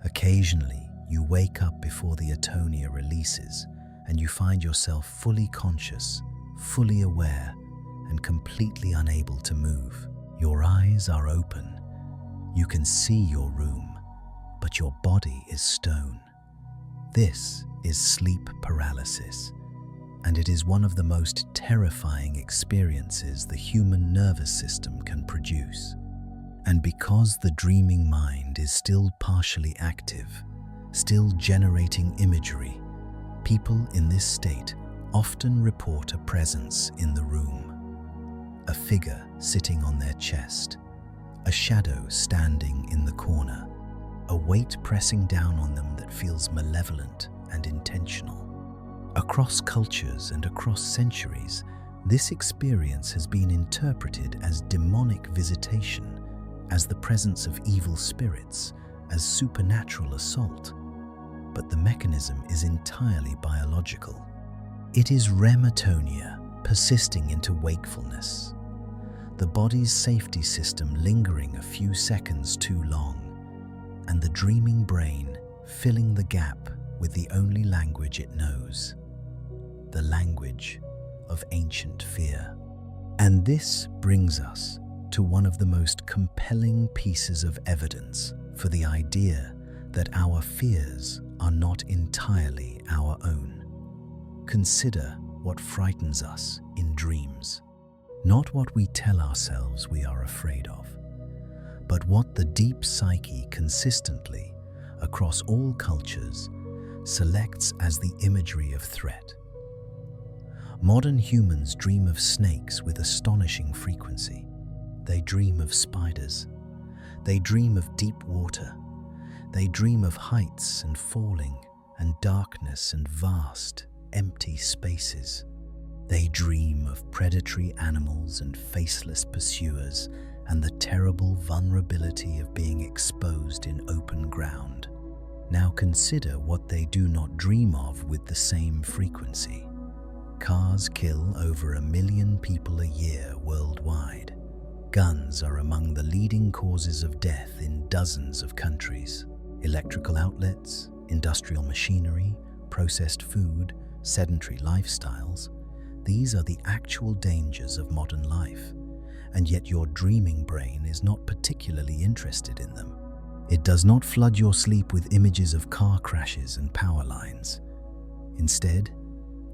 Speaker 1: Occasionally, you wake up before the atonia releases, and you find yourself fully conscious, fully aware, and completely unable to move. Your eyes are open. You can see your room, but your body is stone. This is sleep paralysis, and it is one of the most terrifying experiences the human nervous system can produce. And because the dreaming mind is still partially active, still generating imagery, people in this state often report a presence in the room. A figure sitting on their chest, a shadow standing in the corner, a weight pressing down on them that feels malevolent and intentional. Across cultures and across centuries, this experience has been interpreted as demonic visitation, as the presence of evil spirits, as supernatural assault. But the mechanism is entirely biological. It is REM atonia persisting into wakefulness, the body's safety system lingering a few seconds too long, and the dreaming brain filling the gap with the only language it knows, the language of ancient fear. And this brings us to one of the most compelling pieces of evidence for the idea that our fears are not entirely our own. Consider what frightens us in dreams. Not what we tell ourselves we are afraid of, but what the deep psyche consistently, across all cultures, selects as the imagery of threat. Modern humans dream of snakes with astonishing frequency. They dream of spiders. They dream of deep water. They dream of heights and falling, and darkness and vast, empty spaces. They dream of predatory animals and faceless pursuers, and the terrible vulnerability of being exposed in open ground. Now consider what they do not dream of with the same frequency. Cars kill over 1 million people a year worldwide. Guns are among the leading causes of death in dozens of countries. Electrical outlets, industrial machinery, processed food, sedentary lifestyles, these are the actual dangers of modern life, and yet your dreaming brain is not particularly interested in them. It does not flood your sleep with images of car crashes and power lines. Instead,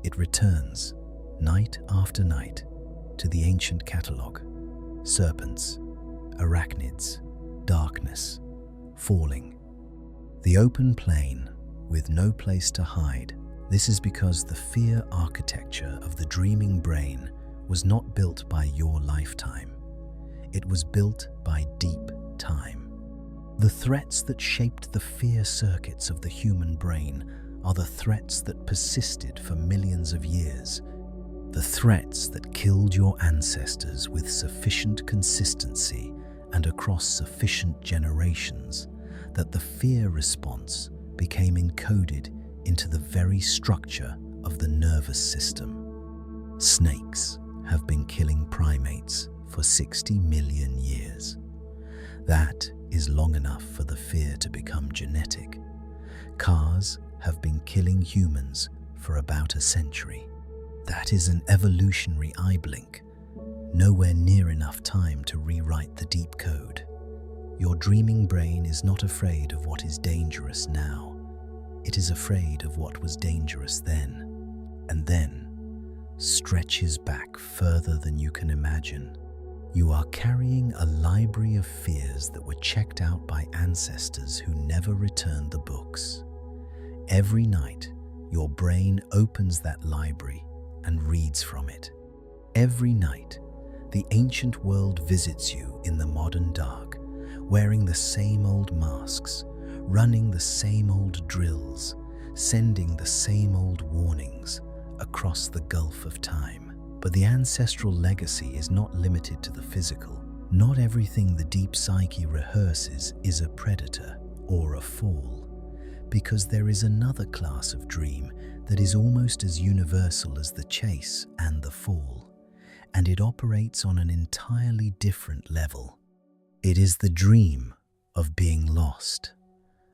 Speaker 1: it returns, night after night, to the ancient catalogue: serpents, arachnids, darkness, falling. The open plain, with no place to hide. This is because the fear architecture of the dreaming brain was not built by your lifetime. It was built by deep time. The threats that shaped the fear circuits of the human brain are the threats that persisted for millions of years, the threats that killed your ancestors with sufficient consistency and across sufficient generations that the fear response became encoded into the very structure of the nervous system. Snakes have been killing primates for 60 million years. That is long enough for the fear to become genetic. Cars have been killing humans for about a century. That is an evolutionary eye blink, nowhere near enough time to rewrite the deep code. Your dreaming brain is not afraid of what is dangerous now. It is afraid of what was dangerous then, and then stretches back further than you can imagine. You are carrying a library of fears that were checked out by ancestors who never returned the books. Every night, your brain opens that library and reads from it. Every night, the ancient world visits you in the modern dark, wearing the same old masks, running the same old drills, sending the same old warnings across the gulf of time. But the ancestral legacy is not limited to the physical. Not everything the deep psyche rehearses is a predator or a fall, because there is another class of dream that is almost as universal as the chase and the fall, and it operates on an entirely different level. It is the dream of being lost,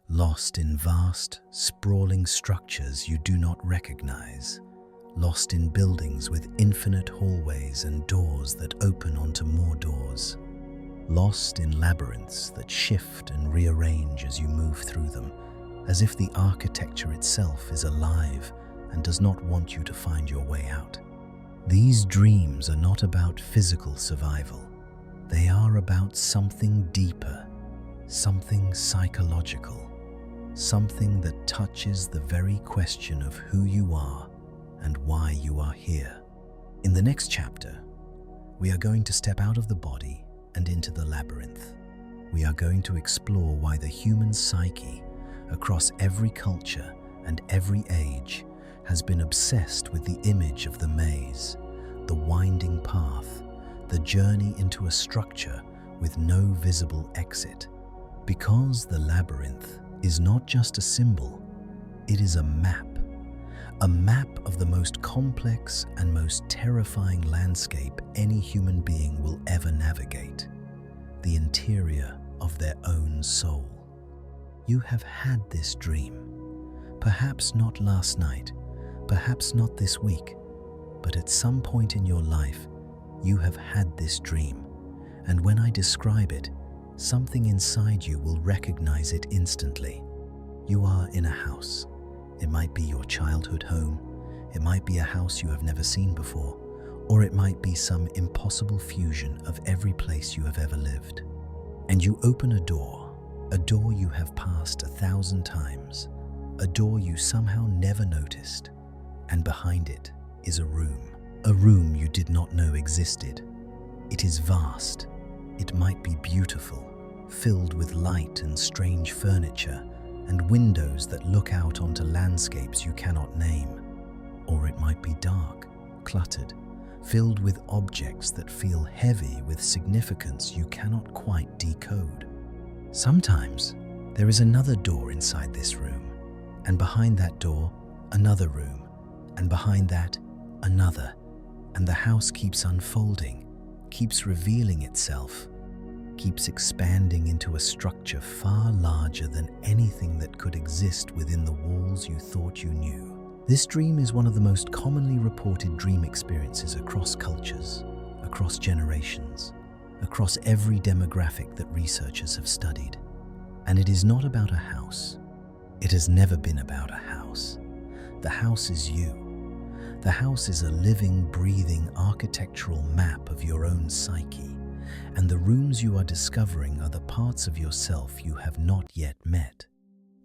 Speaker 1: lost in vast, sprawling structures you do not recognize, lost in buildings with infinite hallways and doors that open onto more doors, lost in labyrinths that shift and rearrange as you move through them, as if the architecture itself is alive and does not want you to find your way out. These dreams are not about physical survival. They are about something deeper, something psychological, something that touches the very question of who you are and why you are here. In the next chapter, we are going to step out of the body and into the labyrinth. We are going to explore why the human psyche, across every culture and every age, has been obsessed with the image of the maze, the winding path, the journey into a structure with no visible exit. Because the labyrinth is not just a symbol, it is a map of the most complex and most terrifying landscape any human being will ever navigate, the interior of their own soul. You have had this dream, perhaps not last night, perhaps not this week, but at some point in your life, you have had this dream, and when I describe it, something inside you will recognize it instantly. You are in a house. It might be your childhood home, it might be a house you have never seen before, or it might be some impossible fusion of every place you have ever lived. And you open a door you have passed 1,000 times, a door you somehow never noticed, and behind it is a room you did not know existed. It is vast, it might be beautiful, filled with light and strange furniture, and windows that look out onto landscapes you cannot name. Or it might be dark, cluttered, filled with objects that feel heavy with significance you cannot quite decode. Sometimes There is another door inside this room, and behind that door, another room, and behind that, another. And the house keeps unfolding, keeps revealing itself, keeps expanding into a structure far larger than anything that could exist within the walls you thought you knew. This dream is one of the most commonly reported dream experiences across cultures, across generations, across every demographic that researchers have studied. And it is not about a house. It has never been about a house. The house is you. The house is a living, breathing architectural map of your own psyche, and the rooms you are discovering are the parts of yourself you have not yet met.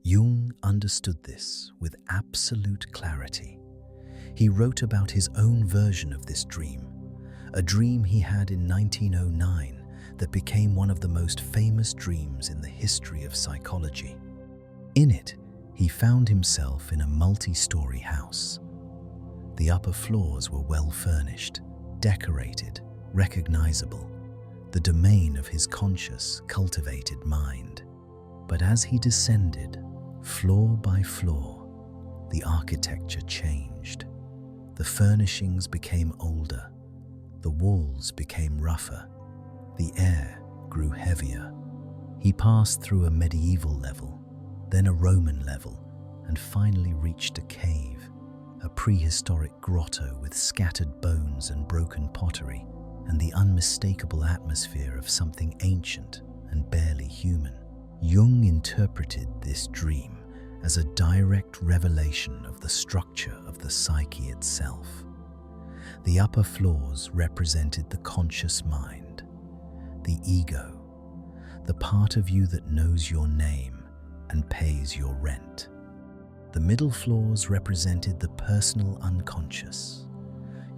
Speaker 1: Jung understood this with absolute clarity. He wrote about his own version of this dream, a dream he had in 1909 that became one of the most famous dreams in the history of psychology. In it, he found himself in a multi-story house. The upper floors were well furnished, decorated, recognizable, the domain of his conscious, cultivated mind. But as he descended, floor by floor, the architecture changed. The furnishings became older, the walls became rougher, the air grew heavier. He passed through a medieval level, then a Roman level, and finally reached a cave, a prehistoric grotto with scattered bones and broken pottery, and the unmistakable atmosphere of something ancient and barely human. Jung interpreted this dream as a direct revelation of the structure of the psyche itself. The upper floors represented the conscious mind, the ego, the part of you that knows your name and pays your rent. The middle floors represented the personal unconscious,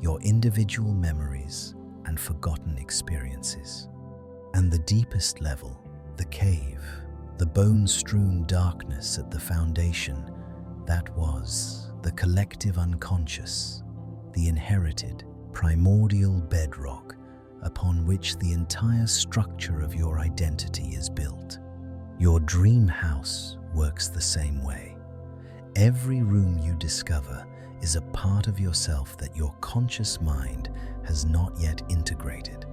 Speaker 1: your individual memories and forgotten experiences. And the deepest level, the cave, the bone-strewn darkness at the foundation, that was the collective unconscious, the inherited, primordial bedrock upon which the entire structure of your identity is built. Your dream house works the same way. Every room you discover is a part of yourself that your conscious mind has not yet integrated.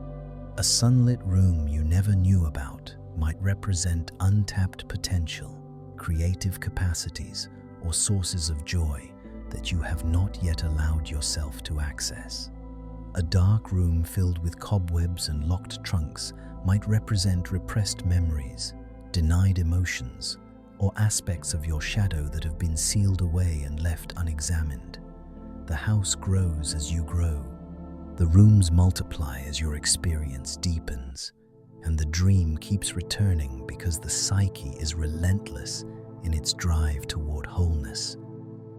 Speaker 1: A sunlit room you never knew about might represent untapped potential, creative capacities, or sources of joy that you have not yet allowed yourself to access. A dark room filled with cobwebs and locked trunks might represent repressed memories, denied emotions, or aspects of your shadow that have been sealed away and left unexamined. The house grows as you grow. The rooms multiply as your experience deepens, and the dream keeps returning because the psyche is relentless in its drive toward wholeness.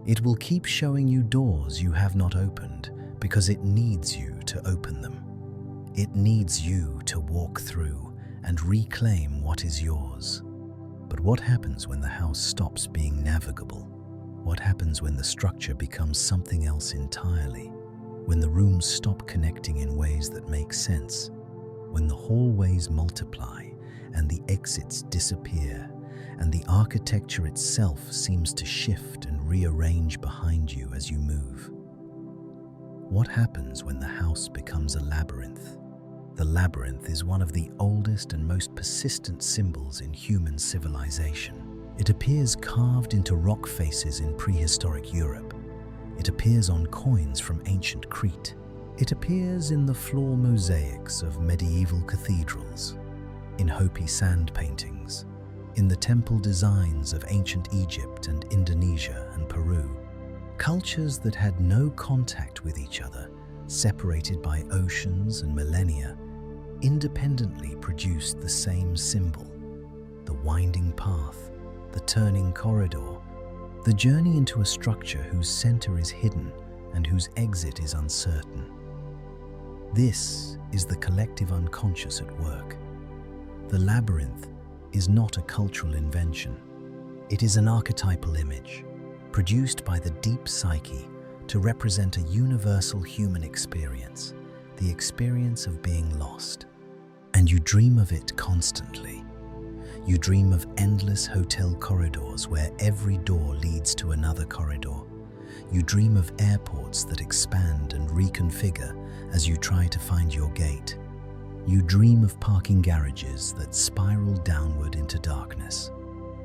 Speaker 1: It will keep showing you doors you have not opened because it needs you to open them. It needs you to walk through and reclaim what is yours. But what happens when the house stops being navigable? What happens when the structure becomes something else entirely? When the rooms stop connecting in ways that make sense? When the hallways multiply and the exits disappear, and the architecture itself seems to shift and rearrange behind you as you move? What happens when the house becomes a labyrinth? The labyrinth is one of the oldest and most persistent symbols in human civilization. It appears carved into rock faces in prehistoric Europe. It appears on coins from ancient Crete. It appears in the floor mosaics of medieval cathedrals, in Hopi sand paintings, in the temple designs of ancient Egypt and Indonesia and Peru. Cultures that had no contact with each other, separated by oceans and millennia, independently produced the same symbol: the winding path, the turning corridor, the journey into a structure whose center is hidden and whose exit is uncertain. This is the collective unconscious at work. The labyrinth is not a cultural invention. It is an archetypal image, produced by the deep psyche to represent a universal human experience, the experience of being lost. And you dream of it constantly. You dream of endless hotel corridors where every door leads to another corridor. You dream of airports that expand and reconfigure as you try to find your gate. You dream of parking garages that spiral downward into darkness,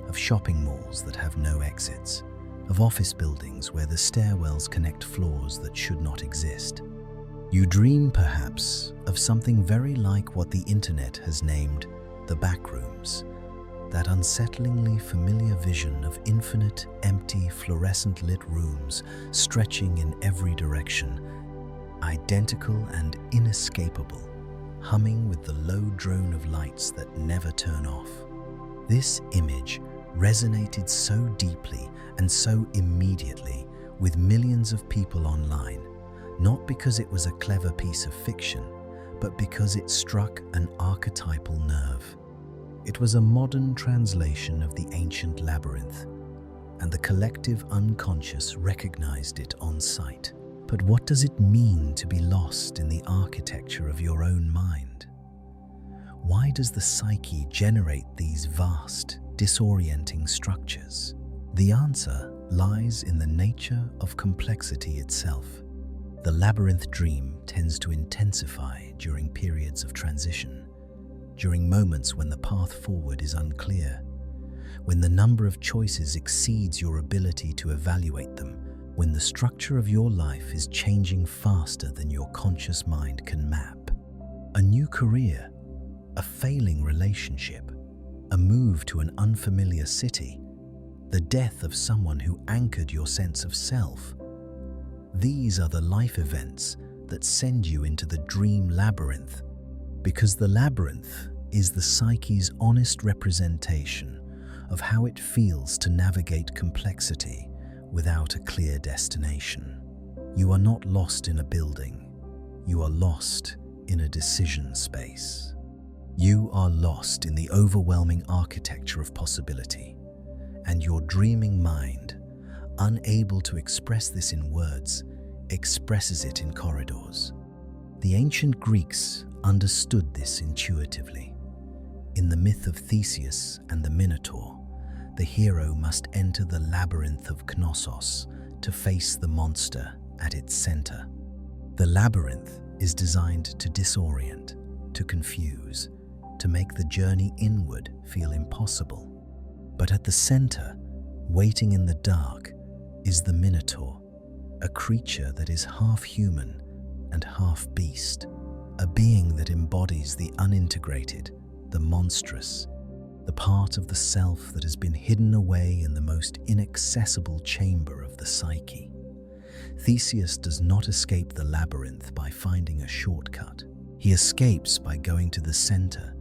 Speaker 1: of shopping malls that have no exits, of office buildings where the stairwells connect floors that should not exist. You dream, perhaps, of something very like what the internet has named the backrooms, that unsettlingly familiar vision of infinite, empty, fluorescent-lit rooms stretching in every direction, identical and inescapable, humming with the low drone of lights that never turn off. This image resonated so deeply and so immediately with millions of people online, not because it was a clever piece of fiction, but because it struck an archetypal nerve. It was a modern translation of the ancient labyrinth, and the collective unconscious recognized it on sight. But what does it mean to be lost in the architecture of your own mind? Why does the psyche generate these vast, disorienting structures? The answer lies in the nature of complexity itself. The labyrinth dream tends to intensify during periods of transition, during moments when the path forward is unclear, when the number of choices exceeds your ability to evaluate them, when the structure of your life is changing faster than your conscious mind can map. A new career, a failing relationship, a move to an unfamiliar city, the death of someone who anchored your sense of self. These are the life events that send you into the dream labyrinth, because the labyrinth is the psyche's honest representation of how it feels to navigate complexity without a clear destination. You are not lost in a building. You are lost in a decision space. You are lost in the overwhelming architecture of possibility, and your dreaming mind, unable to express this in words, expresses it in corridors. The ancient Greeks understood this intuitively. In the myth of Theseus and the Minotaur, the hero must enter the labyrinth of Knossos to face the monster at its center. The labyrinth is designed to disorient, to confuse, to make the journey inward feel impossible. But at the center, waiting in the dark, is the Minotaur, a creature that is half human and half beast, a being that embodies the unintegrated, the monstrous, the part of the self that has been hidden away in the most inaccessible chamber of the psyche. Theseus does not escape the labyrinth by finding a shortcut. He escapes by going to the center,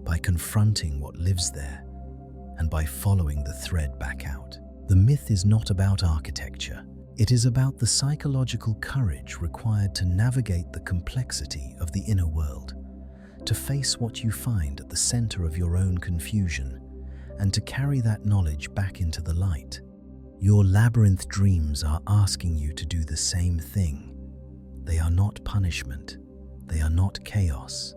Speaker 1: by confronting what lives there, and by following the thread back out. The myth is not about architecture. It is about the psychological courage required to navigate the complexity of the inner world, to face what you find at the center of your own confusion, and to carry that knowledge back into the light. Your labyrinth dreams are asking you to do the same thing. They are not punishment. They are not chaos.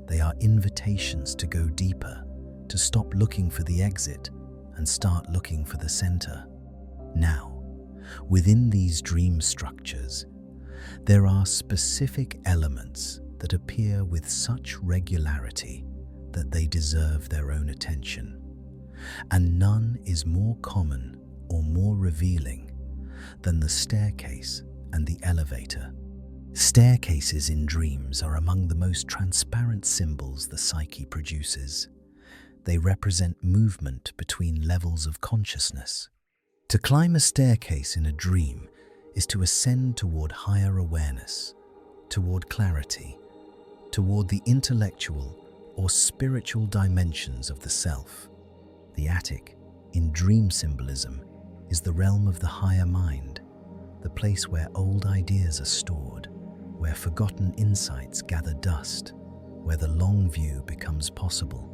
Speaker 1: They are invitations to go deeper, to stop looking for the exit and start looking for the center. Now, within these dream structures, there are specific elements that appear with such regularity that they deserve their own attention. And none is more common or more revealing than the staircase and the elevator. Staircases in dreams are among the most transparent symbols the psyche produces. They represent movement between levels of consciousness. To climb a staircase in a dream is to ascend toward higher awareness, toward clarity, toward the intellectual or spiritual dimensions of the self. The attic, in dream symbolism, is the realm of the higher mind, the place where old ideas are stored, where forgotten insights gather dust, where the long view becomes possible.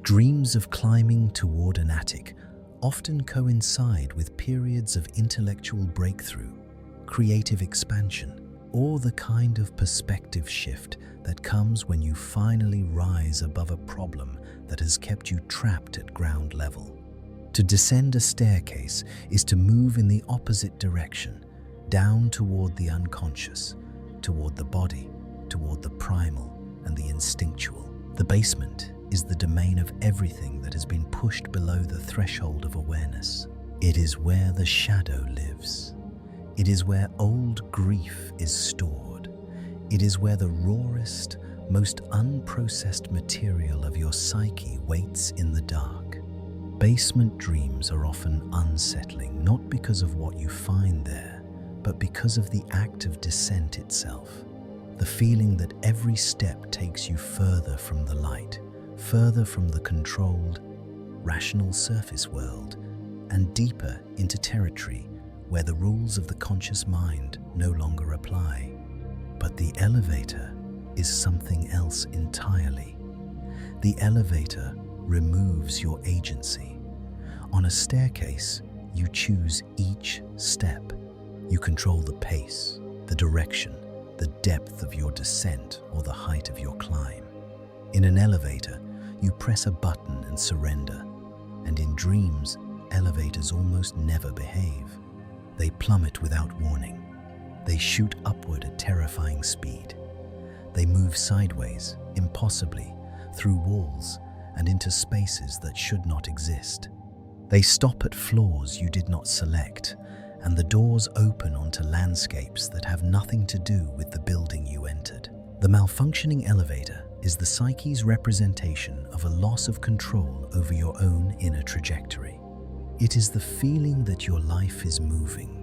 Speaker 1: Dreams of climbing toward an attic often coincide with periods of intellectual breakthrough, creative expansion, or the kind of perspective shift that comes when you finally rise above a problem that has kept you trapped at ground level. To descend a staircase is to move in the opposite direction, down toward the unconscious, toward the body, toward the primal and the instinctual. The basement is the domain of everything that has been pushed below the threshold of awareness. It is where the shadow lives. It is where old grief is stored. It is where the rawest, most unprocessed material of your psyche waits in the dark. Basement dreams are often unsettling, not because of what you find there, but because of the act of descent itself. The feeling that every step takes you further from the light, further from the controlled, rational surface world, and deeper into territory where the rules of the conscious mind no longer apply. But the elevator is something else entirely. The elevator removes your agency. On a staircase, you choose each step. You control the pace, the direction, the depth of your descent or the height of your climb. In an elevator, you press a button and surrender. And in dreams, elevators almost never behave. They plummet without warning. They shoot upward at terrifying speed. They move sideways, impossibly, through walls and into spaces that should not exist. They stop at floors you did not select, and the doors open onto landscapes that have nothing to do with the building you entered. The malfunctioning elevator is the psyche's representation of a loss of control over your own inner trajectory. It is the feeling that your life is moving,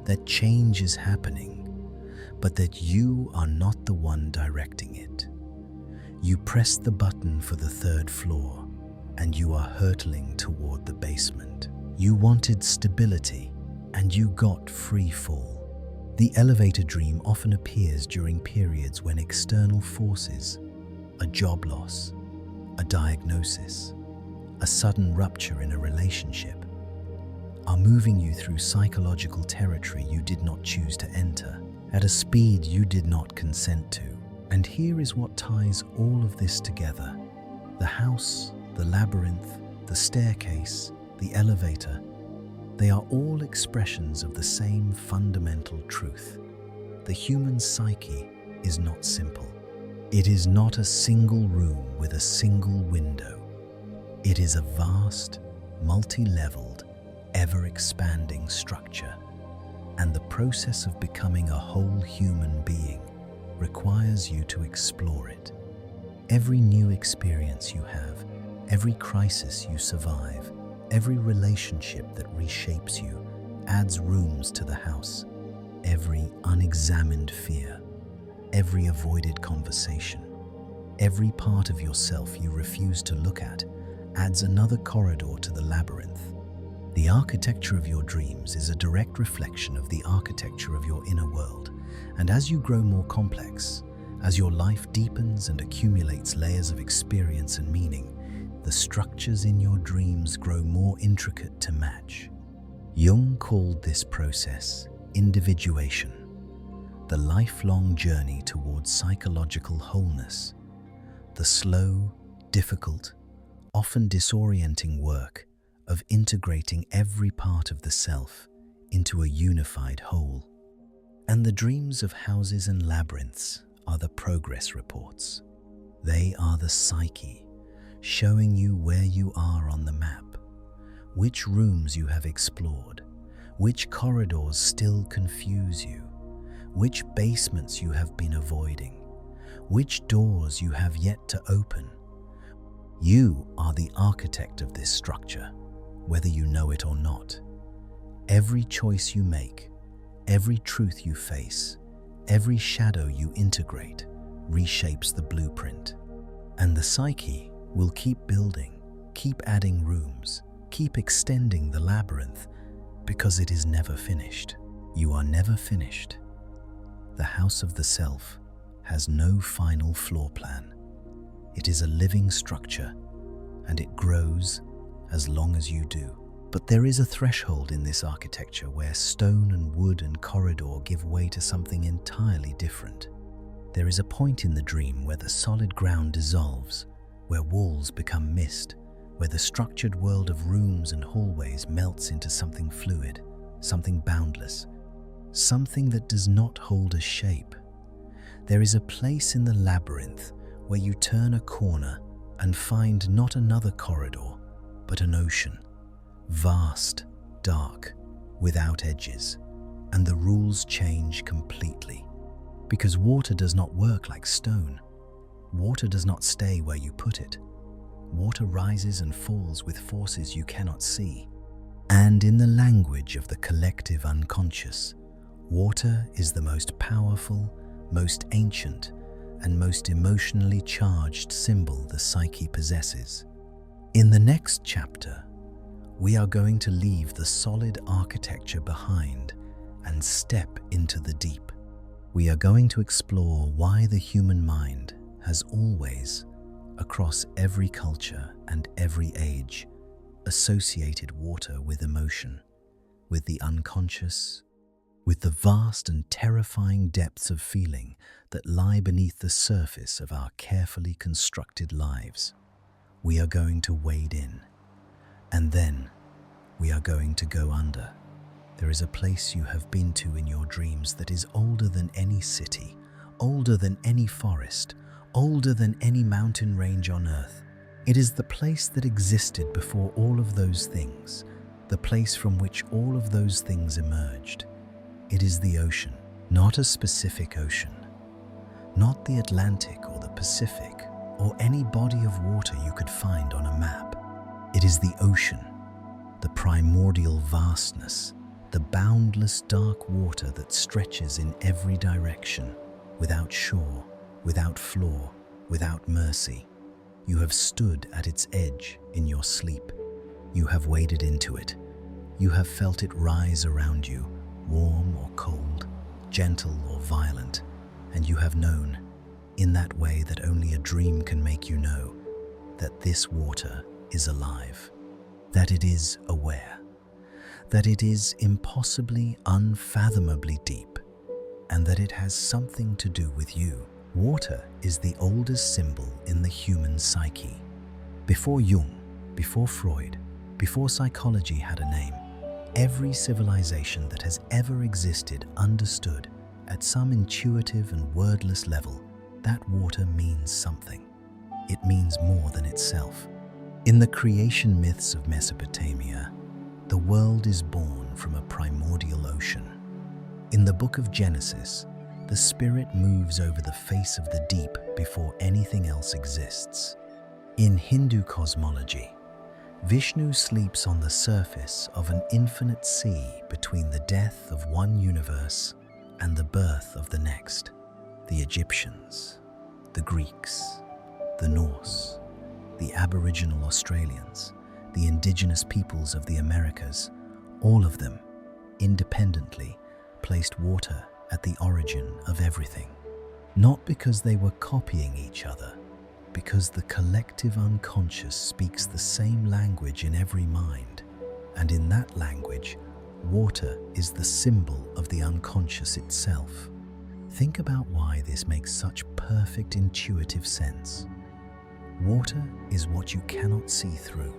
Speaker 1: that change is happening, but that you are not the one directing it. You press the button for the third floor, and you are hurtling toward the basement. You wanted stability, and you got free fall. The elevator dream often appears during periods when external forces, a job loss, a diagnosis, a sudden rupture in a relationship, are moving you through psychological territory you did not choose to enter, at a speed you did not consent to. And here is what ties all of this together. The house, the labyrinth, the staircase, the elevator, they are all expressions of the same fundamental truth. The human psyche is not simple. It is not a single room with a single window. It is a vast, multi-leveled, ever-expanding structure. And the process of becoming a whole human being requires you to explore it. Every new experience you have, every crisis you survive, every relationship that reshapes you adds rooms to the house. Every unexamined fear, every avoided conversation, every part of yourself you refuse to look at adds another corridor to the labyrinth. The architecture of your dreams is a direct reflection of the architecture of your inner world, and as you grow more complex, as your life deepens and accumulates layers of experience and meaning, the structures in your dreams grow more intricate to match. Jung called this process individuation, the lifelong journey towards psychological wholeness, the slow, difficult, often disorienting work of integrating every part of the self into a unified whole. And the dreams of houses and labyrinths are the progress reports. They are the psyche, showing you where you are on the map, which rooms you have explored, which corridors still confuse you, which basements you have been avoiding, which doors you have yet to open. You are the architect of this structure, whether you know it or not. Every choice you make, every truth you face, every shadow you integrate reshapes the blueprint. And the psyche will keep building, keep adding rooms, keep extending the labyrinth, because it is never finished. You are never finished. The house of the self has no final floor plan. It is a living structure, and it grows as long as you do. But there is a threshold in this architecture where stone and wood and corridor give way to something entirely different. There is a point in the dream where the solid ground dissolves, where walls become mist, where the structured world of rooms and hallways melts into something fluid, something boundless, something that does not hold a shape. There is a place in the labyrinth where you turn a corner and find not another corridor, but an ocean, vast, dark, without edges, and the rules change completely. Because water does not work like stone. Water does not stay where you put it. Water rises and falls with forces you cannot see. And in the language of the collective unconscious, water is the most powerful, most ancient, and most emotionally charged symbol the psyche possesses. In the next chapter, we are going to leave the solid architecture behind and step into the deep. We are going to explore why the human mind has always, across every culture and every age, associated water with emotion, with the unconscious, with the vast and terrifying depths of feeling that lie beneath the surface of our carefully constructed lives. We are going to wade in, and then we are going to go under. There is a place you have been to in your dreams that is older than any city, older than any forest, older than any mountain range on earth. It is the place that existed before all of those things, the place from which all of those things emerged. It is the ocean, not a specific ocean, not the Atlantic or the Pacific or any body of water you could find on a map. It is the ocean, the primordial vastness, the boundless dark water that stretches in every direction, without shore, without flaw, without mercy. You have stood at its edge in your sleep. You have waded into it. You have felt it rise around you, warm or cold, gentle or violent, and you have known, in that way that only a dream can make you know, that this water is alive, that it is aware, that it is impossibly, unfathomably deep, and that it has something to do with you. Water is the oldest symbol in the human psyche. Before Jung, before Freud, before psychology had a name, every civilization that has ever existed understood, at some intuitive and wordless level, that water means something. It means more than itself. In the creation myths of Mesopotamia, the world is born from a primordial ocean. In the book of Genesis, the spirit moves over the face of the deep before anything else exists. In Hindu cosmology, Vishnu sleeps on the surface of an infinite sea between the death of one universe and the birth of the next. The Egyptians, the Greeks, the Norse, the Aboriginal Australians, the indigenous peoples of the Americas, all of them, independently, placed water at the origin of everything. Not because they were copying each other, because the collective unconscious speaks the same language in every mind, and in that language, water is the symbol of the unconscious itself. Think about why this makes such perfect intuitive sense. Water is what you cannot see through.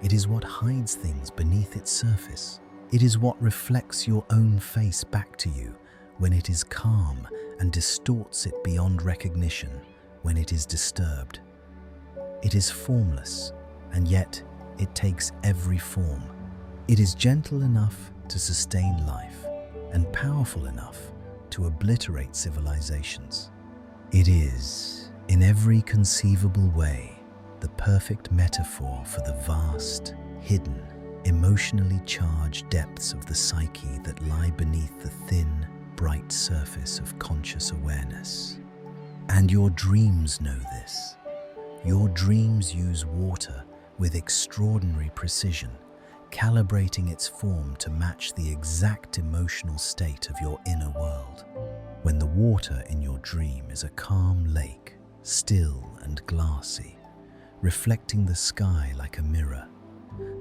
Speaker 1: It is what hides things beneath its surface. It is what reflects your own face back to you when it is calm and distorts it beyond recognition when it is disturbed. It is formless, and yet it takes every form. It is gentle enough to sustain life and powerful enough to obliterate civilizations. It is, in every conceivable way, the perfect metaphor for the vast, hidden, emotionally charged depths of the psyche that lie beneath the thin, bright surface of conscious awareness. And your dreams know this. Your dreams use water with extraordinary precision, calibrating its form to match the exact emotional state of your inner world. When the water in your dream is a calm lake, still and glassy, reflecting the sky like a mirror,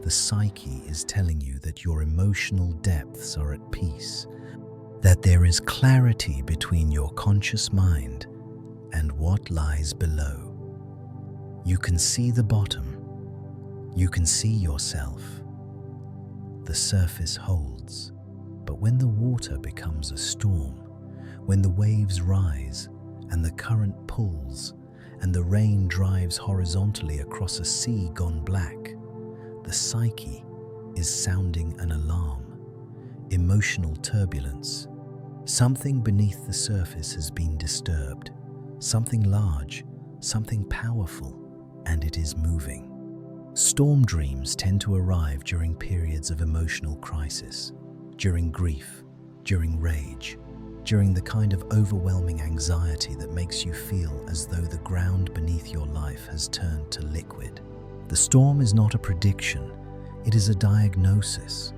Speaker 1: the psyche is telling you that your emotional depths are at peace, that there is clarity between your conscious mind and what lies below. You can see the bottom. You can see yourself. The surface holds, but when the water becomes a storm, when the waves rise and the current pulls and the rain drives horizontally across a sea gone black, the psyche is sounding an alarm. Emotional turbulence. Something beneath the surface has been disturbed. Something large, something powerful, and it is moving. Storm dreams tend to arrive during periods of emotional crisis, during grief, during rage, during the kind of overwhelming anxiety that makes you feel as though the ground beneath your life has turned to liquid. The storm is not a prediction, it is a diagnosis.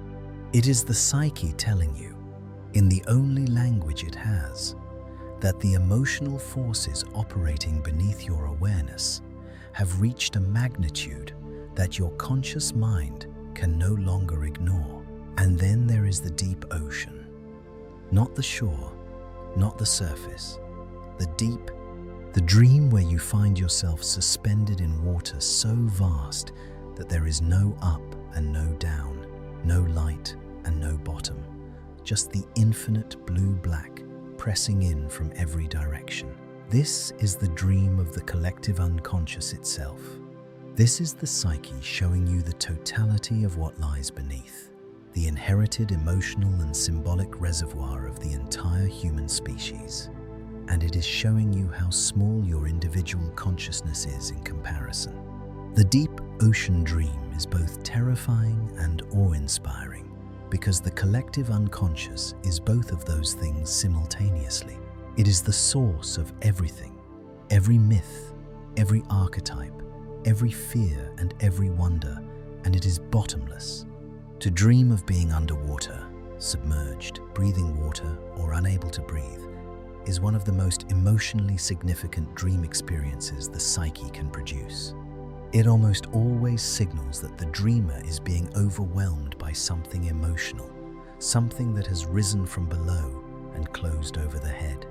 Speaker 1: It is the psyche telling you, in the only language it has, that the emotional forces operating beneath your awareness have reached a magnitude that your conscious mind can no longer ignore. And then there is the deep ocean. Not the shore, not the surface. The deep, the dream where you find yourself suspended in water so vast that there is no up and no down, no light and no bottom, just the infinite blue-black pressing in from every direction. This is the dream of the collective unconscious itself. This is the psyche showing you the totality of what lies beneath, the inherited emotional and symbolic reservoir of the entire human species. And it is showing you how small your individual consciousness is in comparison. The deep ocean dream is both terrifying and awe-inspiring because the collective unconscious is both of those things simultaneously. It is the source of everything, every myth, every archetype, every fear and every wonder, and it is bottomless. To dream of being underwater, submerged, breathing water, or unable to breathe is one of the most emotionally significant dream experiences the psyche can produce. It almost always signals that the dreamer is being overwhelmed by something emotional, something that has risen from below and closed over the head.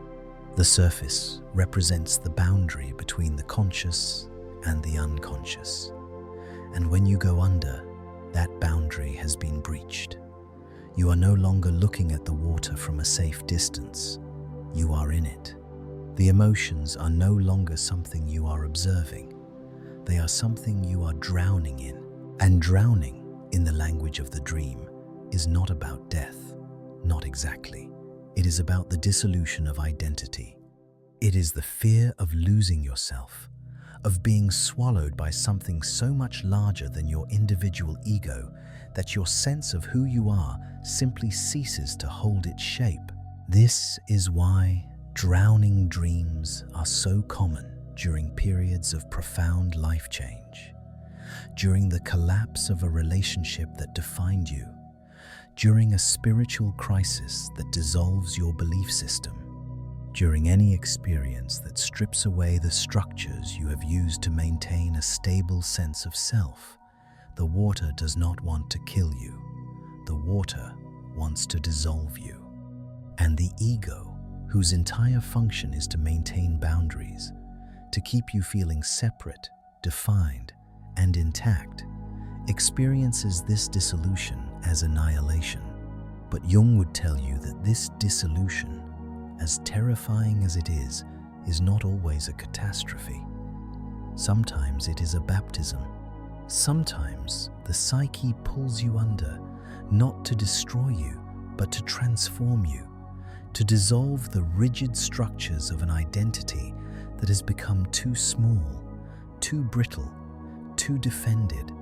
Speaker 1: The surface represents the boundary between the conscious and the unconscious. And when you go under, that boundary has been breached. You are no longer looking at the water from a safe distance. You are in it. The emotions are no longer something you are observing. They are something you are drowning in. And drowning, in the language of the dream, is not about death. Not exactly. It is about the dissolution of identity. It is the fear of losing yourself, of being swallowed by something so much larger than your individual ego that your sense of who you are simply ceases to hold its shape. This is why drowning dreams are so common during periods of profound life change, during the collapse of a relationship that defined you, during a spiritual crisis that dissolves your belief system, during any experience that strips away the structures you have used to maintain a stable sense of self. The water does not want to kill you. The water wants to dissolve you. And the ego, whose entire function is to maintain boundaries, to keep you feeling separate, defined, and intact, experiences this dissolution as annihilation. But Jung would tell you that this dissolution, as terrifying as it is not always a catastrophe. Sometimes it is a baptism. Sometimes the psyche pulls you under, not to destroy you, but to transform you, to dissolve the rigid structures of an identity that has become too small, too brittle, too defended,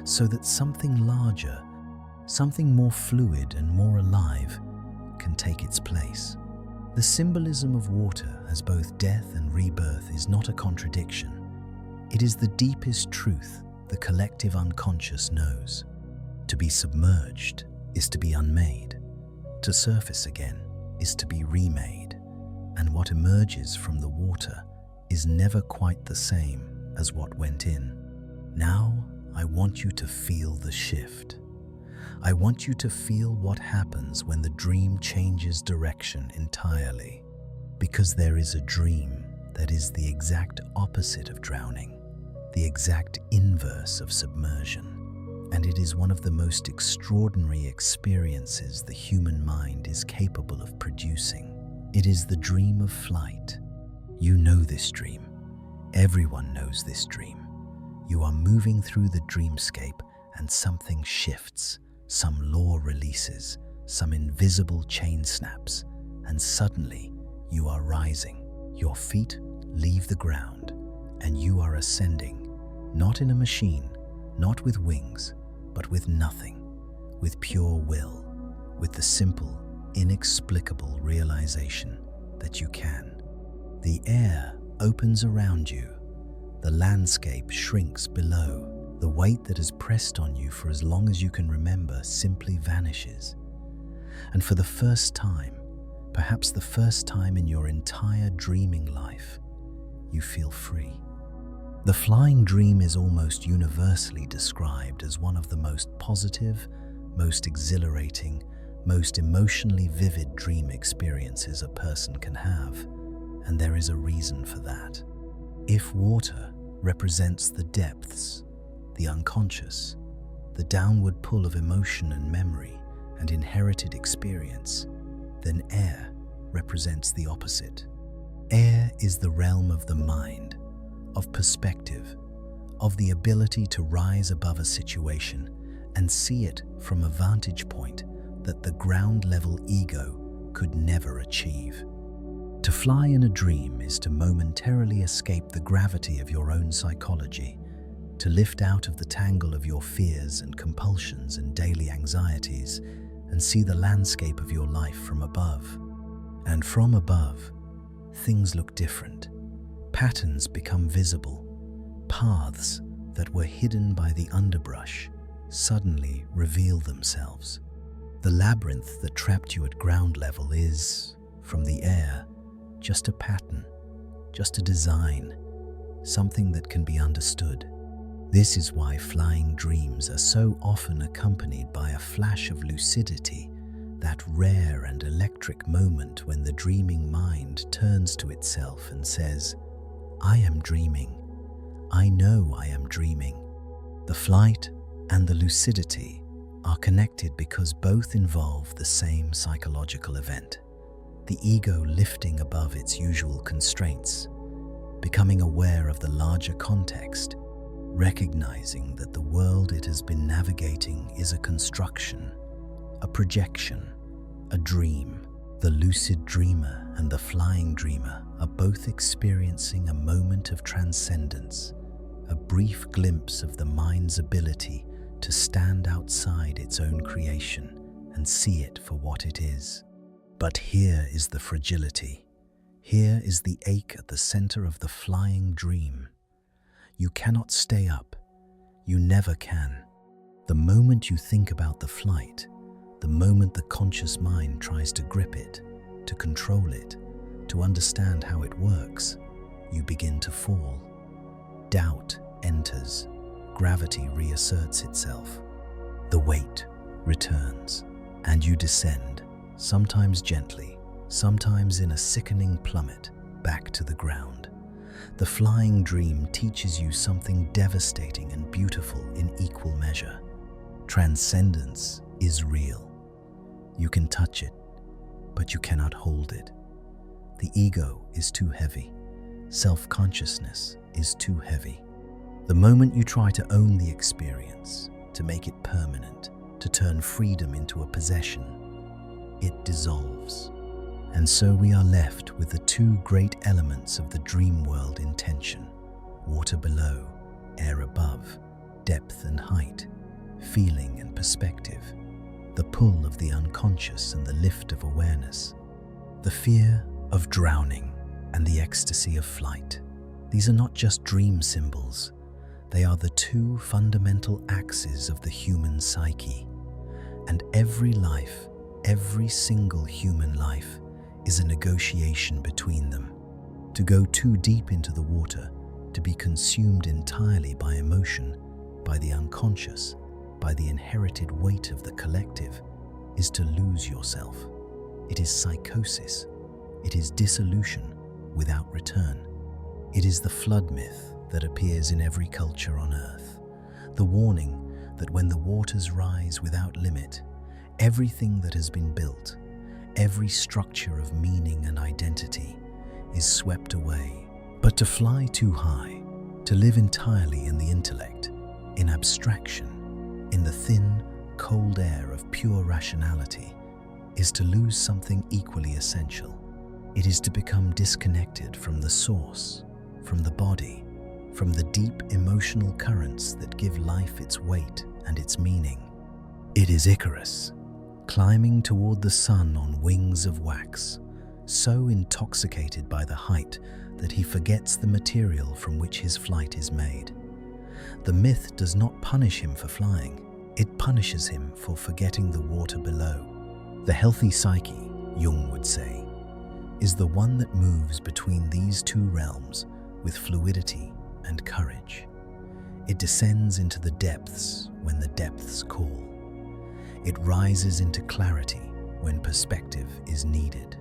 Speaker 1: so that something larger, something more fluid and more alive, can take its place. The symbolism of water as both death and rebirth is not a contradiction. It is the deepest truth the collective unconscious knows. To be submerged is to be unmade. To surface again is to be remade. And what emerges from the water is never quite the same as what went in. Now, I want you to feel the shift. I want you to feel what happens when the dream changes direction entirely. Because there is a dream that is the exact opposite of drowning, the exact inverse of submersion. And it is one of the most extraordinary experiences the human mind is capable of producing. It is the dream of flight. You know this dream. Everyone knows this dream. You are moving through the dreamscape and something shifts. Some law releases, some invisible chain snaps, and suddenly you are rising. Your feet leave the ground, and you are ascending, not in a machine, not with wings, but with nothing, with pure will, with the simple, inexplicable realization that you can. The air opens around you. The landscape shrinks below. The weight that has pressed on you for as long as you can remember simply vanishes. And for the first time, perhaps the first time in your entire dreaming life, you feel free. The flying dream is almost universally described as one of the most positive, most exhilarating, most emotionally vivid dream experiences a person can have, and there is a reason for that. If water represents the depths, the unconscious, the downward pull of emotion and memory and inherited experience, then air represents the opposite. Air is the realm of the mind, of perspective, of the ability to rise above a situation and see it from a vantage point that the ground-level ego could never achieve. To fly in a dream is to momentarily escape the gravity of your own psychology, to lift out of the tangle of your fears and compulsions and daily anxieties and see the landscape of your life from above. And from above, things look different. Patterns become visible. Paths that were hidden by the underbrush suddenly reveal themselves. The labyrinth that trapped you at ground level is, from the air, just a pattern, just a design, something that can be understood. This is why flying dreams are so often accompanied by a flash of lucidity, that rare and electric moment when the dreaming mind turns to itself and says, "I am dreaming. I know I am dreaming." The flight and the lucidity are connected because both involve the same psychological event. The ego lifting above its usual constraints, becoming aware of the larger context, recognizing that the world it has been navigating is a construction, a projection, a dream. The lucid dreamer and the flying dreamer are both experiencing a moment of transcendence, a brief glimpse of the mind's ability to stand outside its own creation and see it for what it is. But here is the fragility. Here is the ache at the center of the flying dream. You cannot stay up. You never can. The moment you think about the flight, the moment the conscious mind tries to grip it, to control it, to understand how it works, you begin to fall. Doubt enters. Gravity reasserts itself. The weight returns, and you descend, sometimes gently, sometimes in a sickening plummet, back to the ground. The flying dream teaches you something devastating and beautiful in equal measure. Transcendence is real. You can touch it, but you cannot hold it. The ego is too heavy. Self-consciousness is too heavy. The moment you try to own the experience, to make it permanent, to turn freedom into a possession, it dissolves. And so we are left with the two great elements of the dream world in tension: water below, air above, depth and height, feeling and perspective, the pull of the unconscious and the lift of awareness, the fear of drowning and the ecstasy of flight. These are not just dream symbols. They are the two fundamental axes of the human psyche. And every life, every single human life, is a negotiation between them. To go too deep into the water, to be consumed entirely by emotion, by the unconscious, by the inherited weight of the collective, is to lose yourself. It is psychosis. It is dissolution without return. It is the flood myth that appears in every culture on earth. The warning that when the waters rise without limit, everything that has been built, every structure of meaning and identity, is swept away. But to fly too high, to live entirely in the intellect, in abstraction, in the thin, cold air of pure rationality, is to lose something equally essential. It is to become disconnected from the source, from the body, from the deep emotional currents that give life its weight and its meaning. It is Icarus, climbing toward the sun on wings of wax, so intoxicated by the height that he forgets the material from which his flight is made. The myth does not punish him for flying, it punishes him for forgetting the water below. The healthy psyche, Jung would say, is the one that moves between these two realms with fluidity and courage. It descends into the depths when the depths call. It rises into clarity when perspective is needed.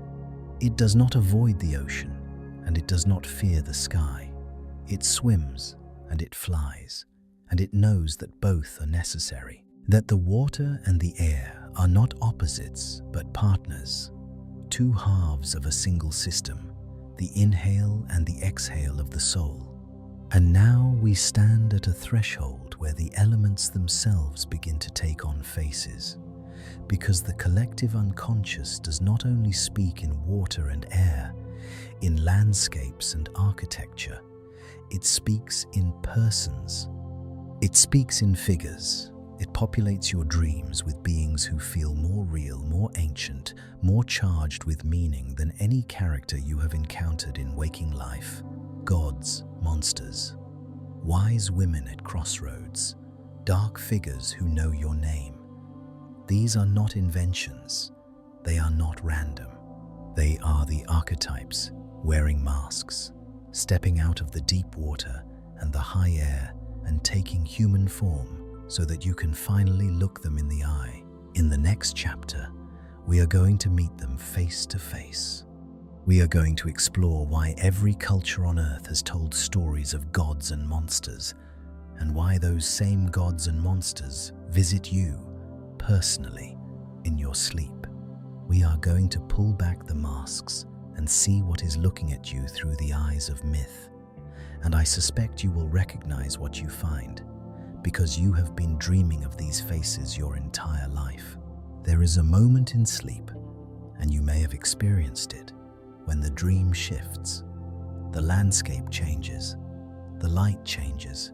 Speaker 1: It does not avoid the ocean, and it does not fear the sky. It swims and it flies, and it knows that both are necessary, that the water and the air are not opposites but partners, two halves of a single system, the inhale and the exhale of the soul. And now we stand at a threshold where the elements themselves begin to take on faces, because the collective unconscious does not only speak in water and air, in landscapes and architecture, it speaks in persons. It speaks in figures. It populates your dreams with beings who feel more real, more ancient, more charged with meaning than any character you have encountered in waking life. Gods, monsters, wise women at crossroads, dark figures who know your name. These are not inventions. They are not random. They are the archetypes wearing masks, stepping out of the deep water and the high air and taking human form so that you can finally look them in the eye. In the next chapter, we are going to meet them face to face. We are going to explore why every culture on earth has told stories of gods and monsters, and why those same gods and monsters visit you personally in your sleep. We are going to pull back the masks and see what is looking at you through the eyes of myth. And I suspect you will recognize what you find, because you have been dreaming of these faces your entire life. There is a moment in sleep, and you may have experienced it, when the dream shifts, the landscape changes, the light changes,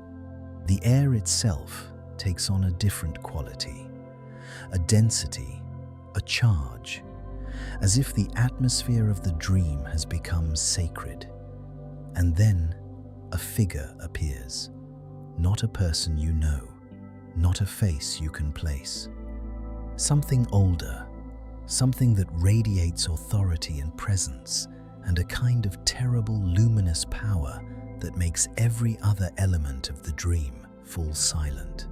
Speaker 1: the air itself takes on a different quality, a density, a charge, as if the atmosphere of the dream has become sacred. And then a figure appears, not a person you know, not a face you can place. Something older, something that radiates authority and presence, and a kind of terrible luminous power that makes every other element of the dream fall silent.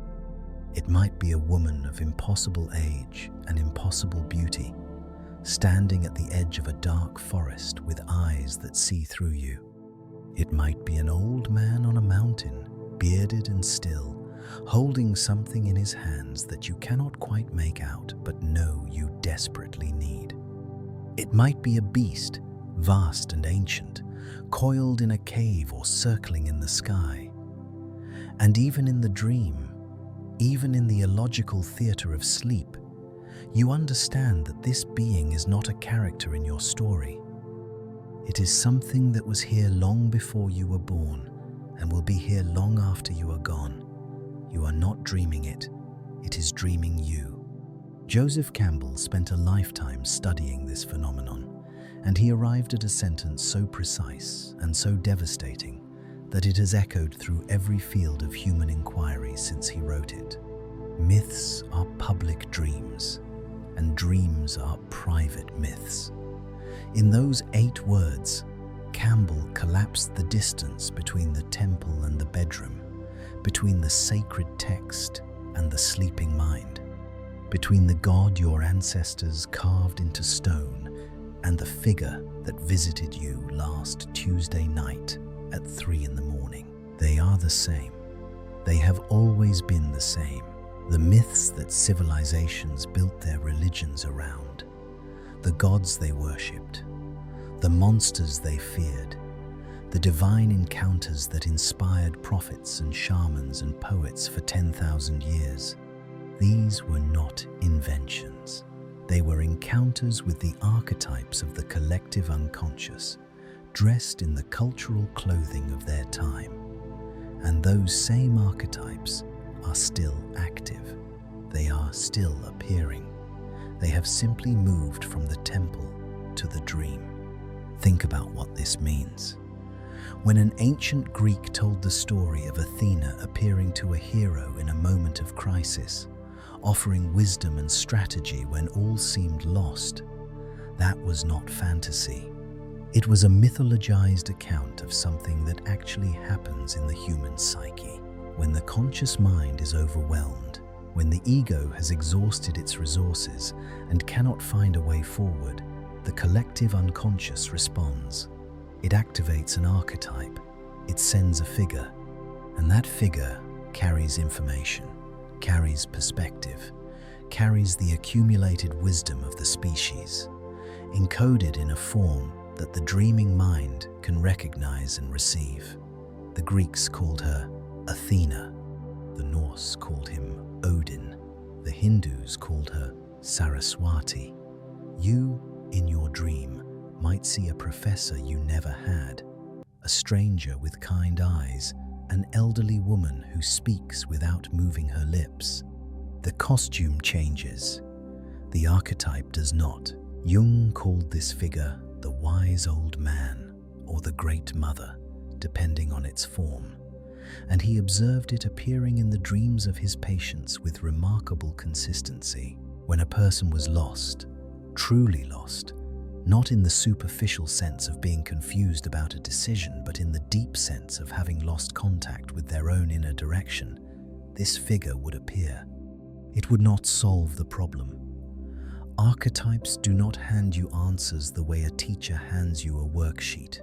Speaker 1: It might be a woman of impossible age and impossible beauty, standing at the edge of a dark forest with eyes that see through you. It might be an old man on a mountain, bearded and still, holding something in his hands that you cannot quite make out but know you desperately need. It might be a beast, vast and ancient, coiled in a cave or circling in the sky. And even in the dream, even in the illogical theater of sleep, you understand that this being is not a character in your story. It is something that was here long before you were born and will be here long after you are gone. You are not dreaming it, it is dreaming you. Joseph Campbell spent a lifetime studying this phenomenon, and he arrived at a sentence so precise and so devastating that it has echoed through every field of human inquiry since he wrote it. Myths are public dreams, and dreams are private myths. In those 8 words, Campbell collapsed the distance between the temple and the bedroom, between the sacred text and the sleeping mind, between the God your ancestors carved into stone and the figure that visited you last Tuesday night at 3 in the morning. They are the same. They have always been the same. The myths that civilizations built their religions around, the gods they worshipped, the monsters they feared, the divine encounters that inspired prophets and shamans and poets for 10,000 years. These were not inventions. They were encounters with the archetypes of the collective unconscious, dressed in the cultural clothing of their time. And those same archetypes are still active. They are still appearing. They have simply moved from the temple to the dream. Think about what this means. When an ancient Greek told the story of Athena appearing to a hero in a moment of crisis, offering wisdom and strategy when all seemed lost, that was not fantasy. It was a mythologized account of something that actually happens in the human psyche. When the conscious mind is overwhelmed, when the ego has exhausted its resources and cannot find a way forward, the collective unconscious responds. It activates an archetype, it sends a figure, and that figure carries information, carries perspective, carries the accumulated wisdom of the species, encoded in a form that the dreaming mind can recognize and receive. The Greeks called her Athena, the Norse called him Odin, the Hindus called her Saraswati. You, in your dream, might see a professor you never had, a stranger with kind eyes, an elderly woman who speaks without moving her lips. The costume changes. The archetype does not. Jung called this figure the wise old man or the great mother, depending on its form, and he observed it appearing in the dreams of his patients with remarkable consistency. When a person was lost, truly lost, not in the superficial sense of being confused about a decision, but in the deep sense of having lost contact with their own inner direction, this figure would appear. It would not solve the problem. Archetypes do not hand you answers the way a teacher hands you a worksheet.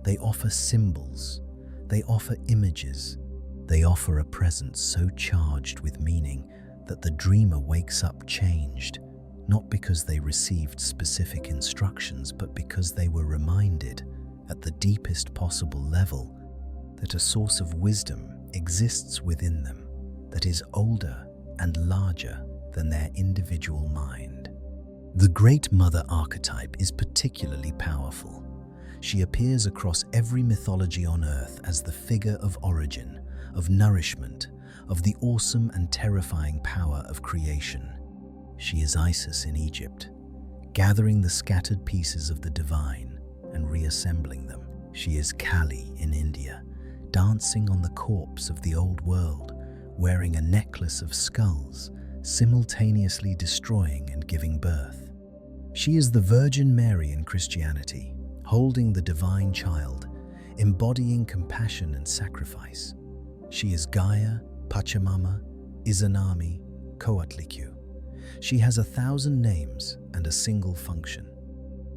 Speaker 1: They offer symbols. They offer images. They offer a presence so charged with meaning that the dreamer wakes up changed, not because they received specific instructions, but because they were reminded at the deepest possible level that a source of wisdom exists within them that is older and larger than their individual mind. The Great Mother archetype is particularly powerful. She appears across every mythology on earth as the figure of origin, of nourishment, of the awesome and terrifying power of creation. She is Isis in Egypt, gathering the scattered pieces of the divine and reassembling them. She is Kali in India, dancing on the corpse of the old world, wearing a necklace of skulls, simultaneously destroying and giving birth. She is the Virgin Mary in Christianity, holding the divine child, embodying compassion and sacrifice. She is Gaia, Pachamama, Izanami, Coatlicue. She has 1,000 names and a single function.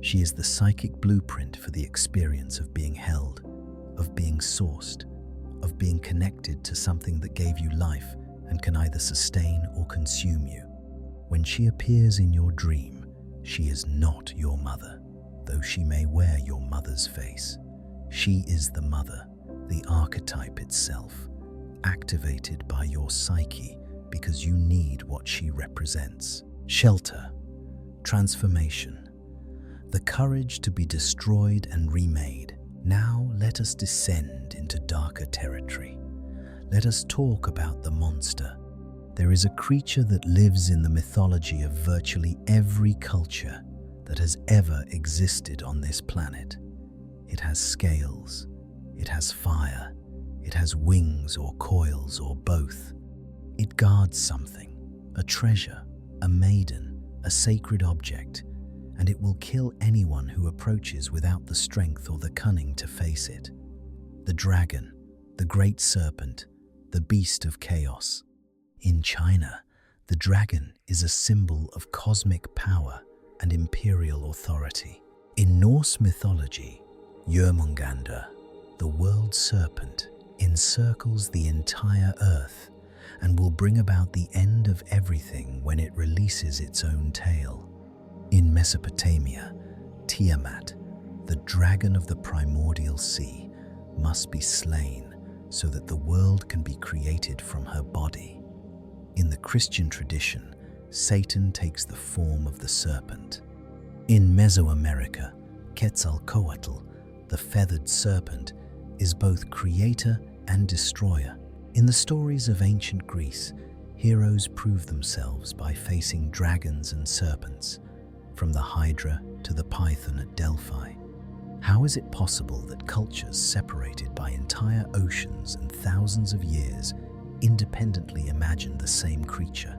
Speaker 1: She is the psychic blueprint for the experience of being held, of being sourced, of being connected to something that gave you life and can either sustain or consume you. When she appears in your dream, she is not your mother, though she may wear your mother's face. She is the mother, the archetype itself, activated by your psyche because you need what she represents. Shelter, transformation, the courage to be destroyed and remade. Now let us descend into darker territory. Let us talk about the monster. There is a creature that lives in the mythology of virtually every culture that has ever existed on this planet. It has scales, it has fire, it has wings or coils or both. It guards something, a treasure, a maiden, a sacred object, and it will kill anyone who approaches without the strength or the cunning to face it. The dragon, the great serpent, the beast of chaos. In China, the dragon is a symbol of cosmic power and imperial authority. In Norse mythology, Jörmungandr, the world serpent, encircles the entire earth and will bring about the end of everything when it releases its own tail. In Mesopotamia, Tiamat, the dragon of the primordial sea, must be slain so that the world can be created from her body. In the Christian tradition, Satan takes the form of the serpent. In Mesoamerica, Quetzalcoatl, the feathered serpent, is both creator and destroyer. In the stories of ancient Greece, heroes prove themselves by facing dragons and serpents, from the Hydra to the Python at Delphi. How is it possible that cultures separated by entire oceans and thousands of years independently imagined the same creature?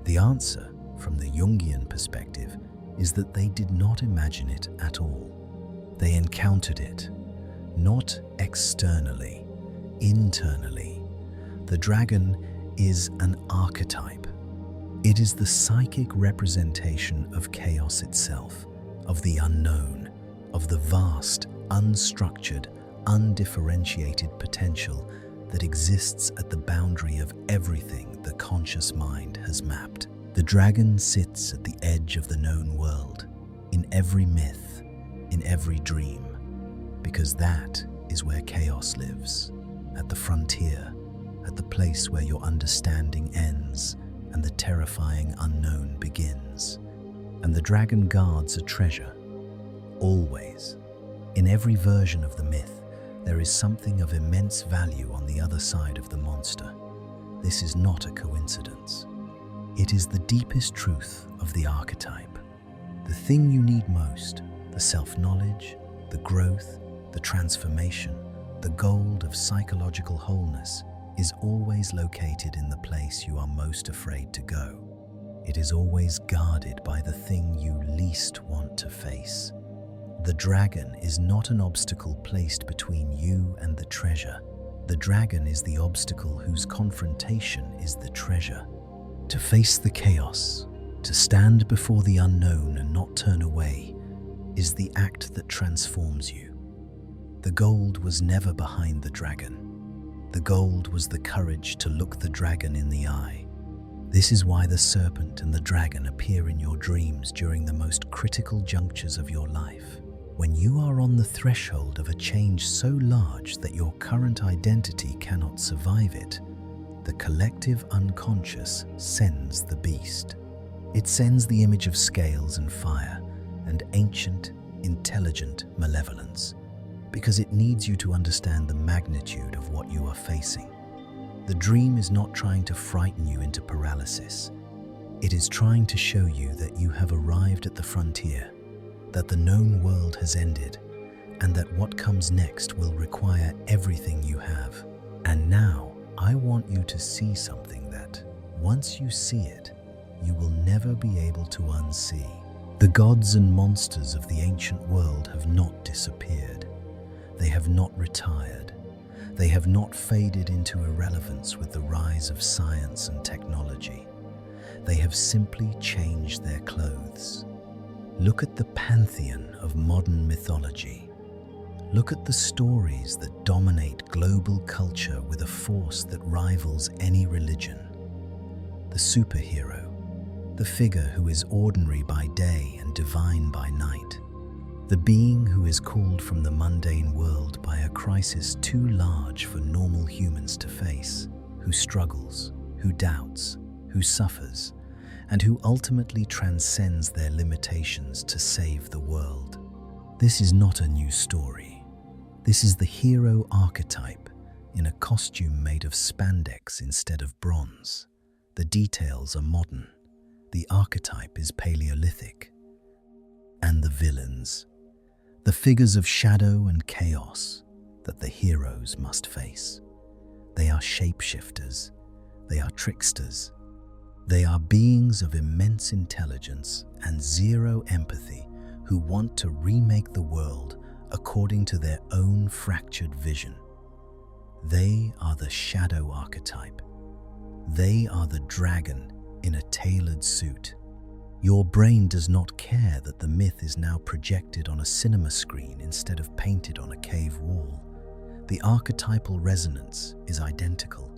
Speaker 1: The answer, from the Jungian perspective, is that they did not imagine it at all. They encountered it, not externally, internally. The dragon is an archetype. It is the psychic representation of chaos itself, of the unknown, of the vast, unstructured, undifferentiated potential that exists at the boundary of everything the conscious mind has mapped. The dragon sits at the edge of the known world, in every myth, in every dream, because that is where chaos lives, at the frontier, at the place where your understanding ends and the terrifying unknown begins. And the dragon guards a treasure, always. In every version of the myth, there is something of immense value on the other side of the monster. This is not a coincidence. It is the deepest truth of the archetype. The thing you need most, the self-knowledge, the growth, the transformation, the gold of psychological wholeness, is always located in the place you are most afraid to go. It is always guarded by the thing you least want to face. The dragon is not an obstacle placed between you and the treasure. The dragon is the obstacle whose confrontation is the treasure. To face the chaos, to stand before the unknown and not turn away, is the act that transforms you. The gold was never behind the dragon. The gold was the courage to look the dragon in the eye. This is why the serpent and the dragon appear in your dreams during the most critical junctures of your life. When you are on the threshold of a change so large that your current identity cannot survive it, the collective unconscious sends the beast. It sends the image of scales and fire and ancient, intelligent malevolence, because it needs you to understand the magnitude of what you are facing. The dream is not trying to frighten you into paralysis. It is trying to show you that you have arrived at the frontier, that the known world has ended, and that what comes next will require everything you have. And now, I want you to see something that, once you see it, you will never be able to unsee. The gods and monsters of the ancient world have not disappeared. They have not retired. They have not faded into irrelevance with the rise of science and technology. They have simply changed their clothes. Look at the pantheon of modern mythology. Look at the stories that dominate global culture with a force that rivals any religion. The superhero, the figure who is ordinary by day and divine by night. The being who is called from the mundane world by a crisis too large for normal humans to face, who struggles, who doubts, who suffers, and who ultimately transcends their limitations to save the world. This is not a new story. This is the hero archetype in a costume made of spandex instead of bronze. The details are modern. The archetype is Paleolithic. And the villains, the figures of shadow and chaos that the heroes must face. They are shapeshifters. They are tricksters. They are beings of immense intelligence and zero empathy who want to remake the world according to their own fractured vision. They are the shadow archetype. They are the dragon in a tailored suit. Your brain does not care that the myth is now projected on a cinema screen instead of painted on a cave wall. The archetypal resonance is identical.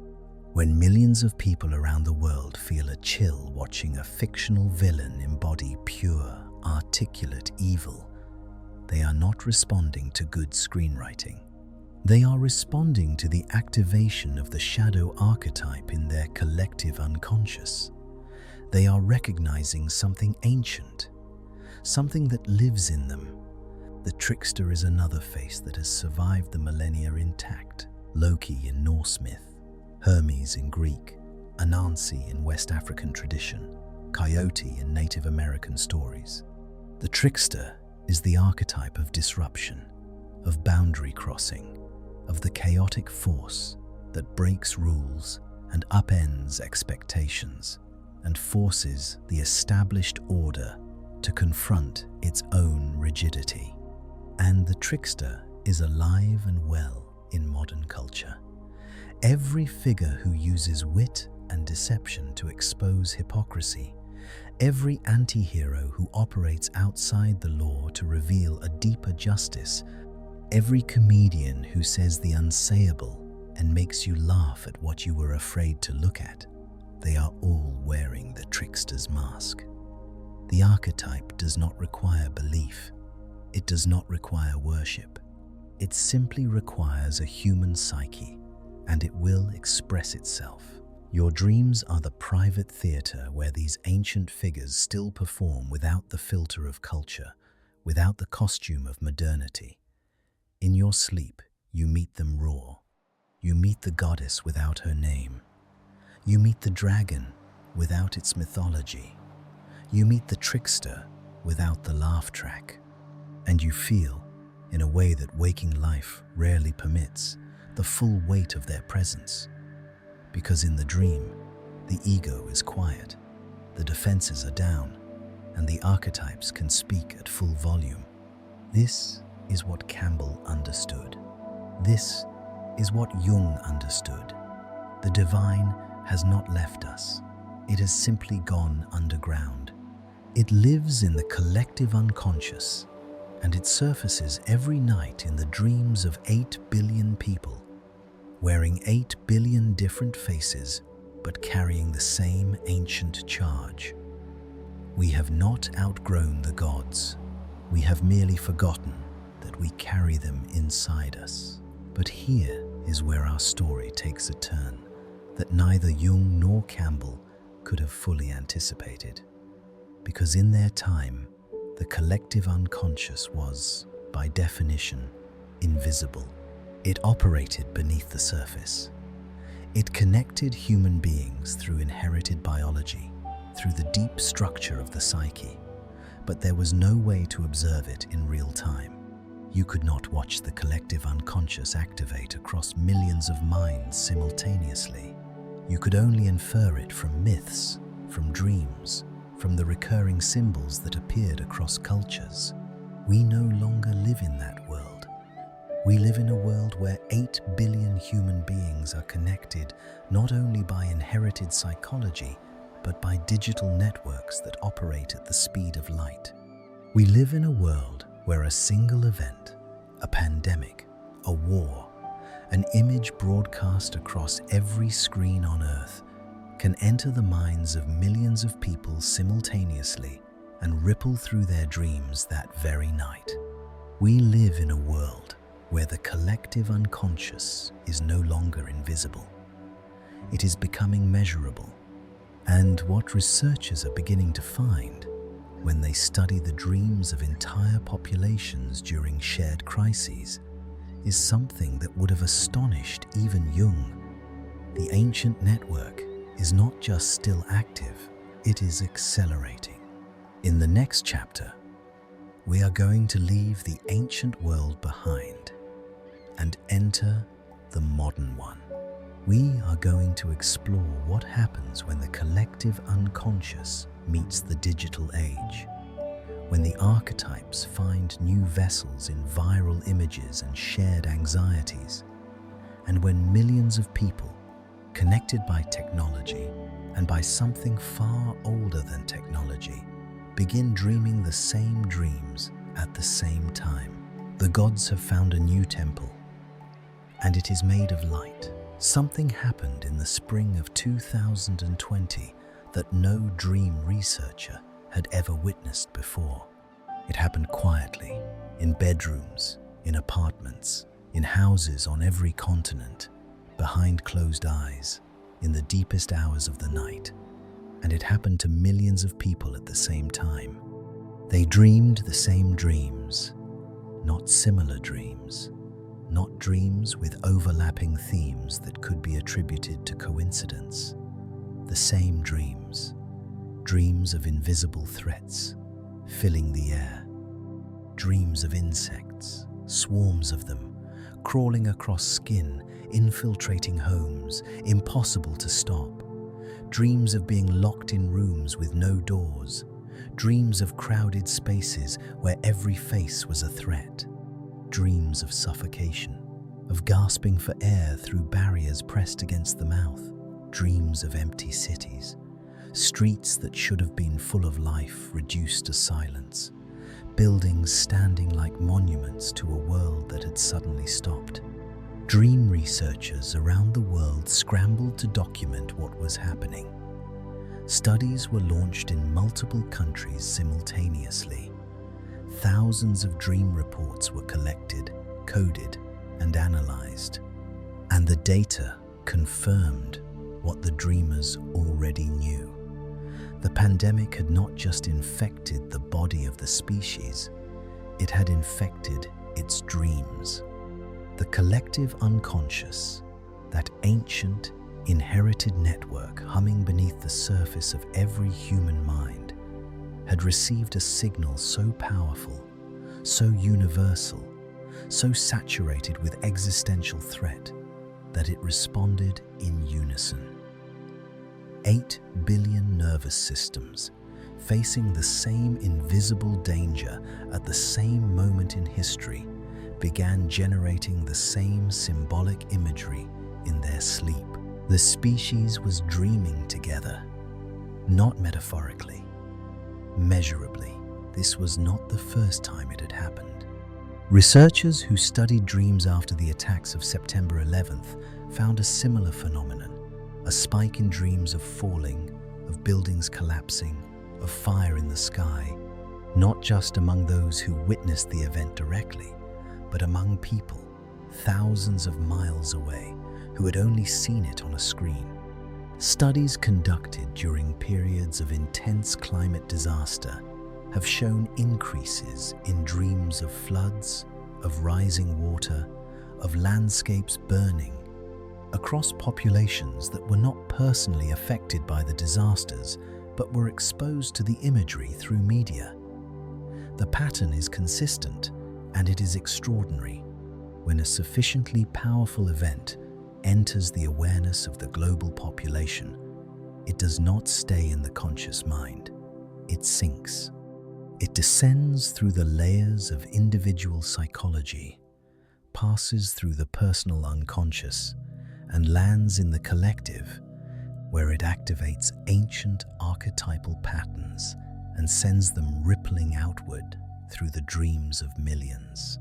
Speaker 1: When millions of people around the world feel a chill watching a fictional villain embody pure, articulate evil, they are not responding to good screenwriting. They are responding to the activation of the shadow archetype in their collective unconscious. They are recognizing something ancient, something that lives in them. The trickster is another face that has survived the millennia intact. Loki in Norse myth, Hermes in Greek, Anansi in West African tradition, Coyote in Native American stories. The trickster is the archetype of disruption, of boundary crossing, of the chaotic force that breaks rules and upends expectations and forces the established order to confront its own rigidity. And the trickster is alive and well in modern culture. Every figure who uses wit and deception to expose hypocrisy, every anti-hero who operates outside the law to reveal a deeper justice, every comedian who says the unsayable and makes you laugh at what you were afraid to look at, they are all wearing the trickster's mask. The archetype does not require belief. It does not require worship. It simply requires a human psyche, and it will express itself. Your dreams are the private theater where these ancient figures still perform without the filter of culture, without the costume of modernity. In your sleep, you meet them raw. You meet the goddess without her name. You meet the dragon without its mythology. You meet the trickster without the laugh track. And you feel, in a way that waking life rarely permits, the full weight of their presence. Because in the dream, the ego is quiet, the defenses are down, and the archetypes can speak at full volume. This is what Campbell understood. This is what Jung understood. The divine has not left us. It has simply gone underground. It lives in the collective unconscious, and it surfaces every night in the dreams of 8 billion people, wearing 8 billion different faces, but carrying the same ancient charge. We have not outgrown the gods. We have merely forgotten that we carry them inside us. But here is where our story takes a turn that neither Jung nor Campbell could have fully anticipated. Because in their time, the collective unconscious was, by definition, invisible. It operated beneath the surface. It connected human beings through inherited biology, through the deep structure of the psyche, but there was no way to observe it in real time. You could not watch the collective unconscious activate across millions of minds simultaneously. You could only infer it from myths, from dreams, from the recurring symbols that appeared across cultures. We no longer live in that world. We live in a world where 8 billion human beings are connected not only by inherited psychology, but by digital networks that operate at the speed of light. We live in a world where a single event, a pandemic, a war, an image broadcast across every screen on Earth can enter the minds of millions of people simultaneously and ripple through their dreams that very night. We live in a world where the collective unconscious is no longer invisible. It is becoming measurable. And what researchers are beginning to find when they study the dreams of entire populations during shared crises is something that would have astonished even Jung. The ancient network is not just still active, it is accelerating. In the next chapter, we are going to leave the ancient world behind and enter the modern one. We are going to explore what happens when the collective unconscious meets the digital age, when the archetypes find new vessels in viral images and shared anxieties, And when millions of people, connected by technology and by something far older than technology, begin dreaming the same dreams at the same time, the gods have found a new temple, and it is made of light. Something happened in the spring of 2020 that no dream researcher had ever witnessed before. It happened quietly, in bedrooms, in apartments, in houses on every continent, behind closed eyes, in the deepest hours of the night. And it happened to millions of people at the same time. They dreamed the same dreams, not similar dreams, not dreams with overlapping themes that could be attributed to coincidence. The same dreams, dreams of invisible threats filling the air, dreams of insects, swarms of them, crawling across skin, infiltrating homes, impossible to stop. Dreams of being locked in rooms with no doors. Dreams of crowded spaces where every face was a threat. Dreams of suffocation, of gasping for air through barriers pressed against the mouth. Dreams of empty cities, streets that should have been full of life reduced to silence. Buildings standing like monuments to a world that had suddenly stopped. Dream researchers around the world scrambled to document what was happening. Studies were launched in multiple countries simultaneously. Thousands of dream reports were collected, coded, and analyzed. And the data confirmed what the dreamers already knew. The pandemic had not just infected the body of the species, it had infected its dreams. The collective unconscious, that ancient, inherited network humming beneath the surface of every human mind, had received a signal so powerful, so universal, so saturated with existential threat, that it responded in unison. 8 billion nervous systems, facing the same invisible danger at the same moment in history, began generating the same symbolic imagery in their sleep. The species was dreaming together, not metaphorically, measurably. This was not the first time it had happened. Researchers who studied dreams after the attacks of September 11th found a similar phenomenon, a spike in dreams of falling, of buildings collapsing, of fire in the sky, not just among those who witnessed the event directly, but among people thousands of miles away who had only seen it on a screen. Studies conducted during periods of intense climate disaster have shown increases in dreams of floods, of rising water, of landscapes burning, across populations that were not personally affected by the disasters but were exposed to the imagery through media. The pattern is consistent, and it is extraordinary. When a sufficiently powerful event enters the awareness of the global population, it does not stay in the conscious mind. It sinks. It descends through the layers of individual psychology, passes through the personal unconscious, and lands in the collective, where it activates ancient archetypal patterns and sends them rippling outward through the dreams of millions.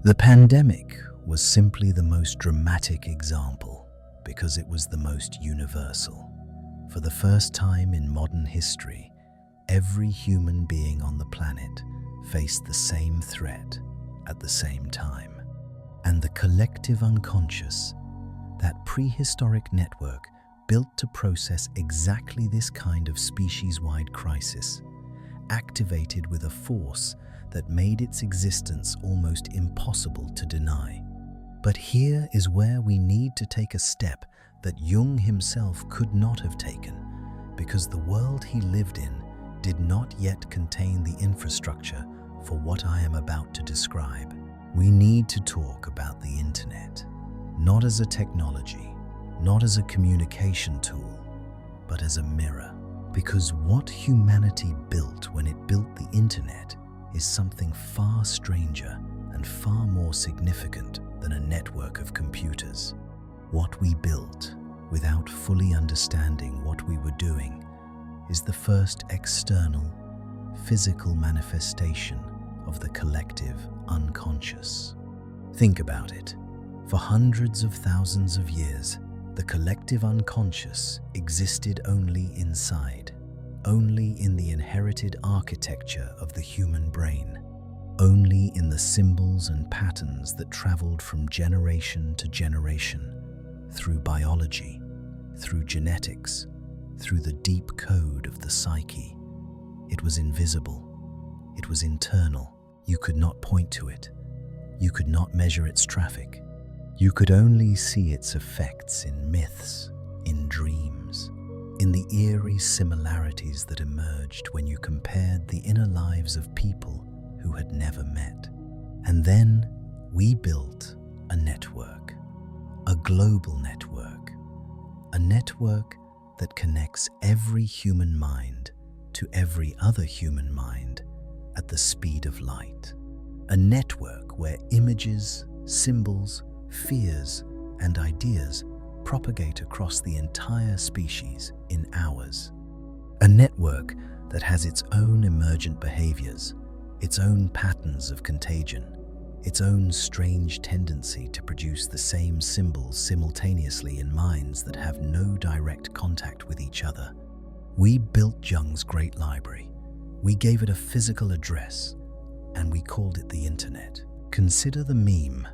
Speaker 1: The pandemic was simply the most dramatic example because it was the most universal. For the first time in modern history, every human being on the planet faced the same threat at the same time. And the collective unconscious, that prehistoric network built to process exactly this kind of species-wide crisis, activated with a force that made its existence almost impossible to deny. But here is where we need to take a step that Jung himself could not have taken, because the world he lived in did not yet contain the infrastructure for what I am about to describe. We need to talk about the internet, not as a technology, not as a communication tool, but as a mirror. Because what humanity built when it built the internet is something far stranger and far more significant than a network of computers. What we built, without fully understanding what we were doing, is the first external, physical manifestation of the collective unconscious. Think about it. For hundreds of thousands of years, the collective unconscious existed only inside, only in the inherited architecture of the human brain, only in the symbols and patterns that traveled from generation to generation, through biology, through genetics, through the deep code of the psyche. It was invisible. It was internal. You could not point to it. You could not measure its traffic. You could only see its effects in myths, in dreams, in the eerie similarities that emerged when you compared the inner lives of people who had never met. And then we built a network, a global network, a network that connects every human mind to every other human mind at the speed of light. A network where images, symbols, fears, and ideas propagate across the entire species in hours. A network that has its own emergent behaviors, its own patterns of contagion, its own strange tendency to produce the same symbols simultaneously in minds that have no direct contact with each other. We built Jung's great library. We gave it a physical address, and we called it the Internet. Consider the meme,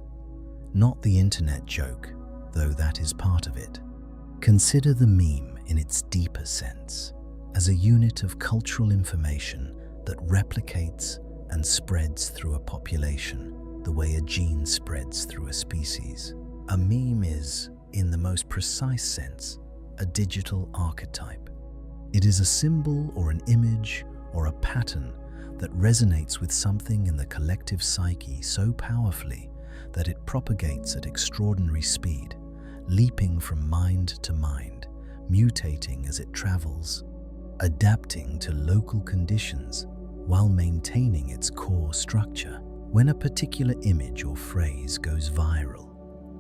Speaker 1: not the internet joke, though that is part of it. Consider the meme in its deeper sense, as a unit of cultural information that replicates and spreads through a population the way a gene spreads through a species. A meme is, in the most precise sense, a digital archetype. It is a symbol or an image or a pattern that resonates with something in the collective psyche so powerfully that it propagates at extraordinary speed, leaping from mind to mind, mutating as it travels, adapting to local conditions while maintaining its core structure. When a particular image or phrase goes viral,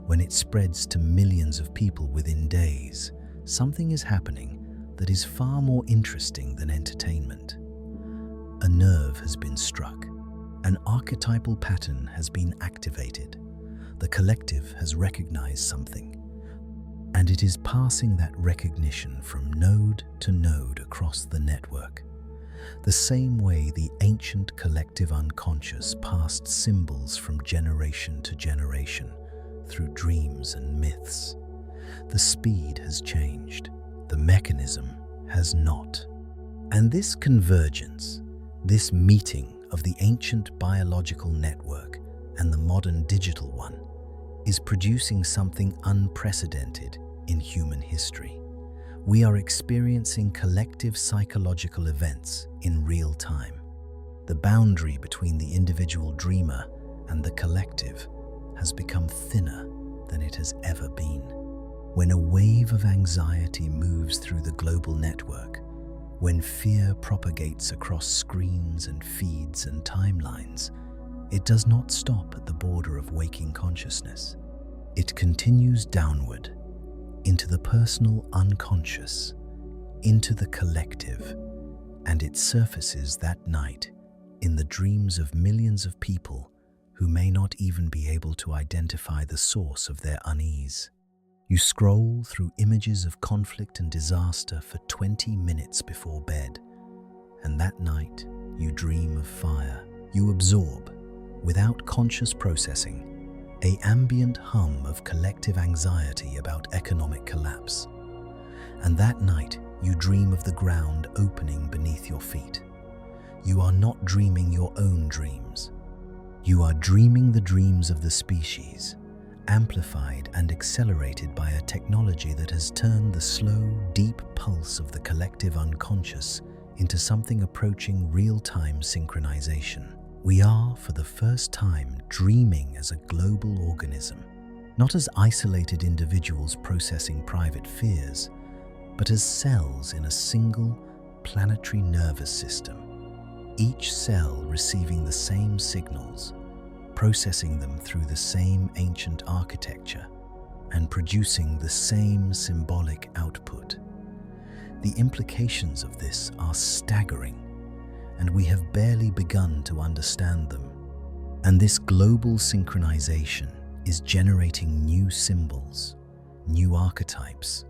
Speaker 1: when it spreads to millions of people within days, something is happening that is far more interesting than entertainment. A nerve has been struck. An archetypal pattern has been activated. The collective has recognized something, and it is passing that recognition from node to node across the network. The same way the ancient collective unconscious passed symbols from generation to generation through dreams and myths. The speed has changed. The mechanism has not. And this convergence, this meeting of the ancient biological network and the modern digital one, is producing something unprecedented in human history. We are experiencing collective psychological events in real time. The boundary between the individual dreamer and the collective has become thinner than it has ever been. When a wave of anxiety moves through the global network, when fear propagates across screens and feeds and timelines, it does not stop at the border of waking consciousness. It continues downward, into the personal unconscious, into the collective, and it surfaces that night in the dreams of millions of people who may not even be able to identify the source of their unease. You scroll through images of conflict and disaster for 20 minutes before bed, and that night you dream of fire. You absorb, without conscious processing, an ambient hum of collective anxiety about economic collapse. And that night you dream of the ground opening beneath your feet. You are not dreaming your own dreams. You are dreaming the dreams of the species, amplified and accelerated by a technology that has turned the slow, deep pulse of the collective unconscious into something approaching real-time synchronization. We are, for the first time, dreaming as a global organism, not as isolated individuals processing private fears, but as cells in a single planetary nervous system, each cell receiving the same signals, processing them through the same ancient architecture, and producing the same symbolic output. The implications of this are staggering, and we have barely begun to understand them. And this global synchronization is generating new symbols, new archetypes,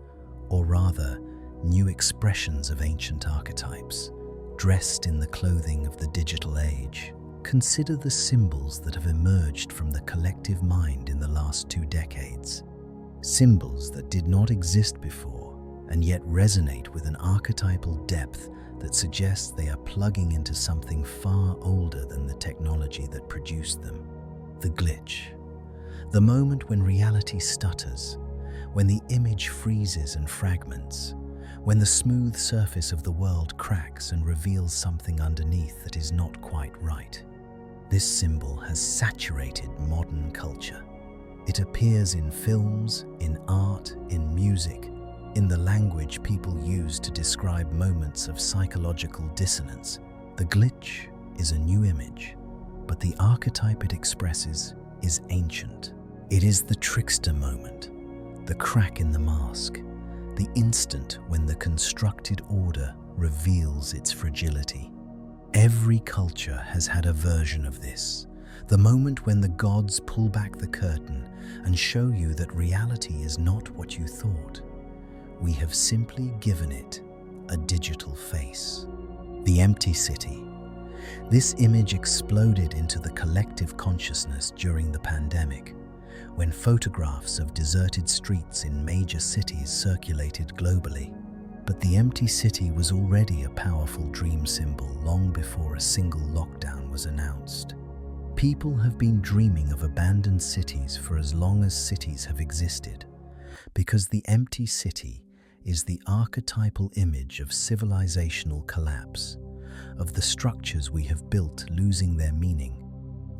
Speaker 1: or rather, new expressions of ancient archetypes, dressed in the clothing of the digital age. Consider the symbols that have emerged from the collective mind in the last 2 decades. Symbols that did not exist before, and yet resonate with an archetypal depth that suggests they are plugging into something far older than the technology that produced them. The glitch. The moment when reality stutters, when the image freezes and fragments, when the smooth surface of the world cracks and reveals something underneath that is not quite right. This symbol has saturated modern culture. It appears in films, in art, in music, in the language people use to describe moments of psychological dissonance. The glitch is a new image, but the archetype it expresses is ancient. It is the trickster moment, the crack in the mask, the instant when the constructed order reveals its fragility. Every culture has had a version of this, the moment when the gods pull back the curtain and show you that reality is not what you thought. We have simply given it a digital face. The empty city. This image exploded into the collective consciousness during the pandemic, when photographs of deserted streets in major cities circulated globally. But the empty city was already a powerful dream symbol long before a single lockdown was announced. People have been dreaming of abandoned cities for as long as cities have existed, because the empty city is the archetypal image of civilizational collapse, of the structures we have built losing their meaning,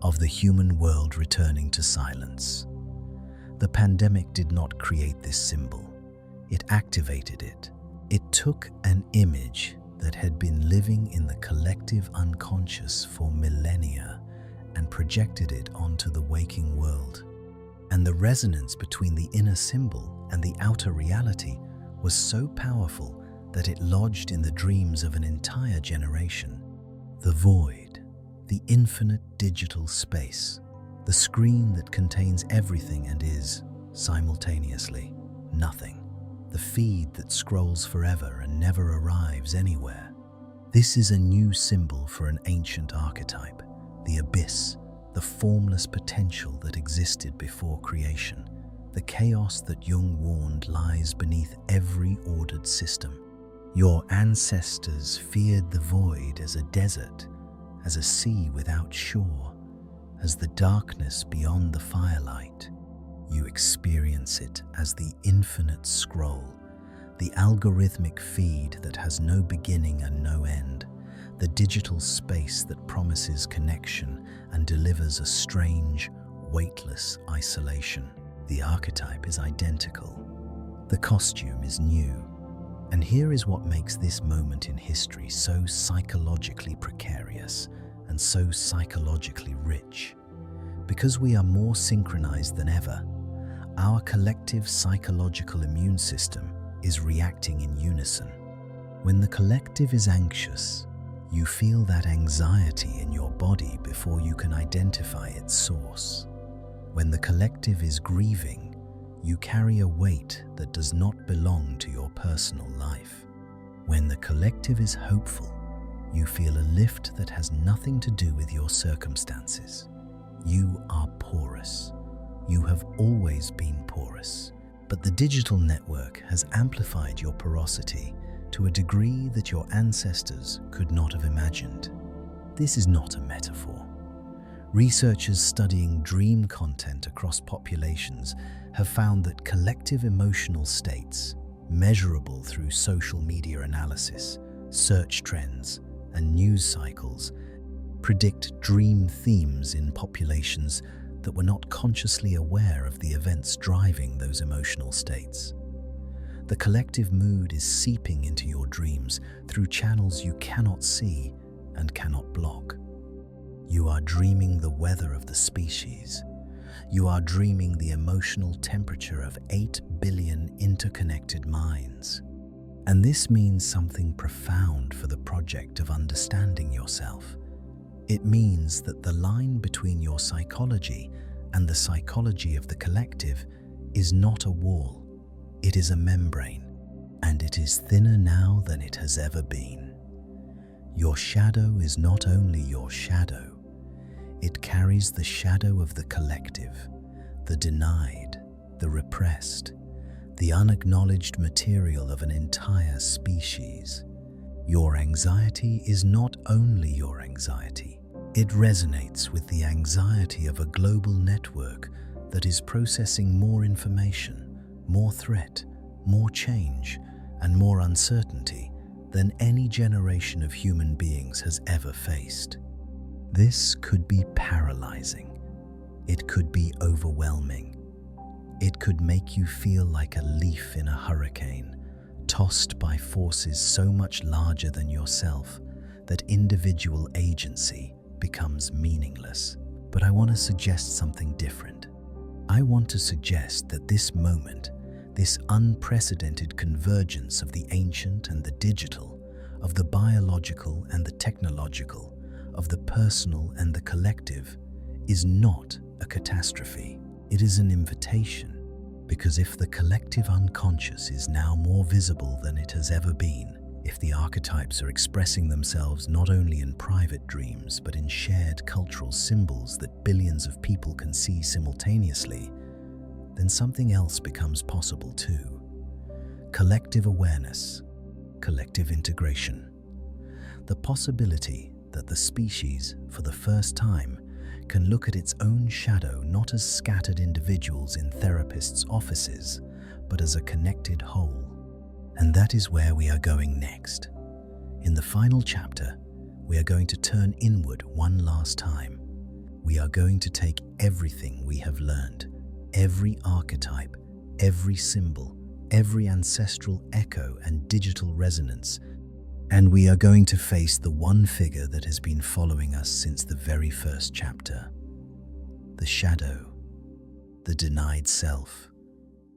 Speaker 1: of the human world returning to silence. The pandemic did not create this symbol, it activated it. It took an image that had been living in the collective unconscious for millennia and projected it onto the waking world. And the resonance between the inner symbol and the outer reality was so powerful that it lodged in the dreams of an entire generation. The void, the infinite digital space, the screen that contains everything and is, simultaneously, nothing. The feed that scrolls forever and never arrives anywhere. This is a new symbol for an ancient archetype, the abyss, the formless potential that existed before creation, the chaos that Jung warned lies beneath every ordered system. Your ancestors feared the void as a desert, as a sea without shore, as the darkness beyond the firelight. You experience it as the infinite scroll, the algorithmic feed that has no beginning and no end, the digital space that promises connection and delivers a strange, weightless isolation. The archetype is identical. The costume is new. And here is what makes this moment in history so psychologically precarious and so psychologically rich. Because we are more synchronized than ever, our collective psychological immune system is reacting in unison. When the collective is anxious, you feel that anxiety in your body before you can identify its source. When the collective is grieving, you carry a weight that does not belong to your personal life. When the collective is hopeful, you feel a lift that has nothing to do with your circumstances. You are porous. You have always been porous, but the digital network has amplified your porosity to a degree that your ancestors could not have imagined. This is not a metaphor. Researchers studying dream content across populations have found that collective emotional states, measurable through social media analysis, search trends, and news cycles, predict dream themes in populations that were not consciously aware of the events driving those emotional states. The collective mood is seeping into your dreams through channels you cannot see and cannot block. You are dreaming the weather of the species, You are dreaming the emotional temperature of 8 billion interconnected minds. And this means something profound for the project of understanding yourself. It means that the line between your psychology and the psychology of the collective is not a wall, it is a membrane, and it is thinner now than it has ever been. Your shadow is not only your shadow, it carries the shadow of the collective, the denied, the repressed, the unacknowledged material of an entire species. Your anxiety is not only your anxiety, it resonates with the anxiety of a global network that is processing more information, more threat, more change, and more uncertainty than any generation of human beings has ever faced. This could be paralyzing. It could be overwhelming. It could make you feel like a leaf in a hurricane, tossed by forces so much larger than yourself that individual agency becomes meaningless. But I want to suggest something different. I want to suggest that this moment, this unprecedented convergence of the ancient and the digital, of the biological and the technological, of the personal and the collective, is not a catastrophe. It is an invitation, because if the collective unconscious is now more visible than it has ever been, if the archetypes are expressing themselves not only in private dreams but in shared cultural symbols that billions of people can see simultaneously, then something else becomes possible too. Collective awareness, collective integration. The possibility that the species, for the first time, can look at its own shadow not as scattered individuals in therapists' offices, but as a connected whole. And that is where we are going next. In the final chapter, we are going to turn inward one last time. We are going to take everything we have learned, every archetype, every symbol, every ancestral echo and digital resonance, and we are going to face the one figure that has been following us since the very first chapter. The shadow, the denied self,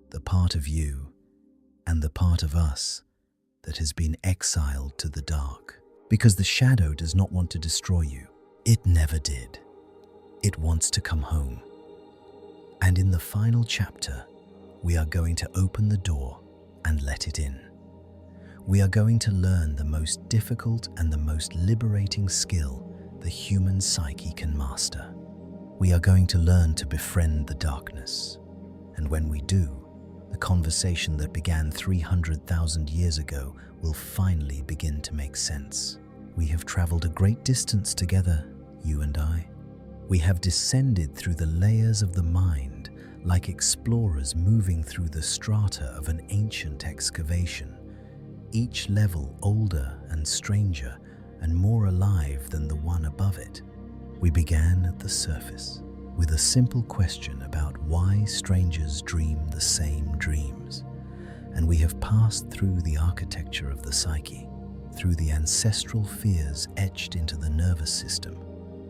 Speaker 1: the part of you and the part of us that has been exiled to the dark. Because the shadow does not want to destroy you. It never did. It wants to come home. And in the final chapter, we are going to open the door and let it in. We are going to learn the most difficult and the most liberating skill the human psyche can master. We are going to learn to befriend the darkness. And when we do, the conversation that began 300,000 years ago will finally begin to make sense. We have traveled a great distance together, you and I. We have descended through the layers of the mind like explorers moving through the strata of an ancient excavation, each level older and stranger and more alive than the one above it. We began at the surface with a simple question about why strangers dream the same dreams, and we have passed through the architecture of the psyche, through the ancestral fears etched into the nervous system,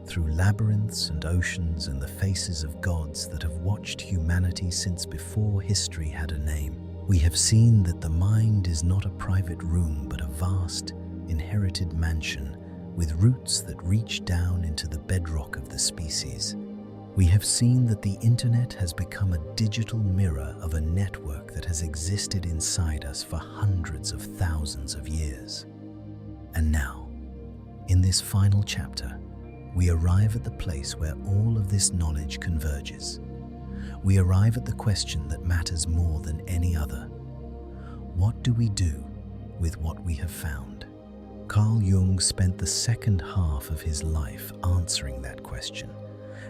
Speaker 1: through labyrinths and oceans and the faces of gods that have watched humanity since before history had a name. We have seen that the mind is not a private room but a vast, inherited mansion with roots that reach down into the bedrock of the species. We have seen that the internet has become a digital mirror of a network that has existed inside us for hundreds of thousands of years. And now, in this final chapter, we arrive at the place where all of this knowledge converges. We arrive at the question that matters more than any other. What do we do with what we have found? Carl Jung spent the second half of his life answering that question,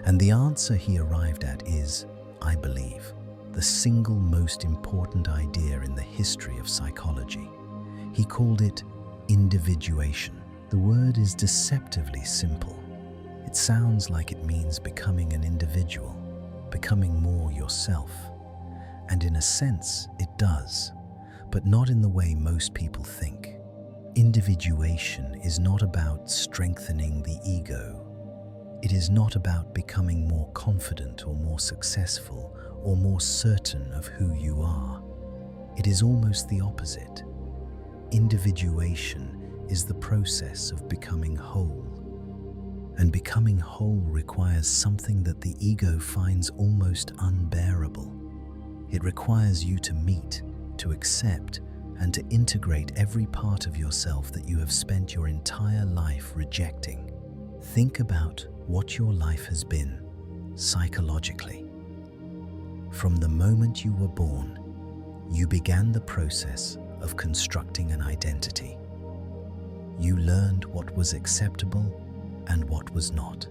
Speaker 1: and the answer he arrived at is, I believe, the single most important idea in the history of psychology. He called it individuation. The word is deceptively simple. It sounds like it means becoming an individual, becoming more yourself. And in a sense, it does, but not in the way most people think. Individuation is not about strengthening the ego. It is not about becoming more confident or more successful or more certain of who you are. It is almost the opposite. Individuation is the process of becoming whole. And becoming whole requires something that the ego finds almost unbearable. It requires you to meet, to accept, and to integrate every part of yourself that you have spent your entire life rejecting. Think about what your life has been, psychologically. From the moment you were born, you began the process of constructing an identity. You learned what was acceptable and what was not.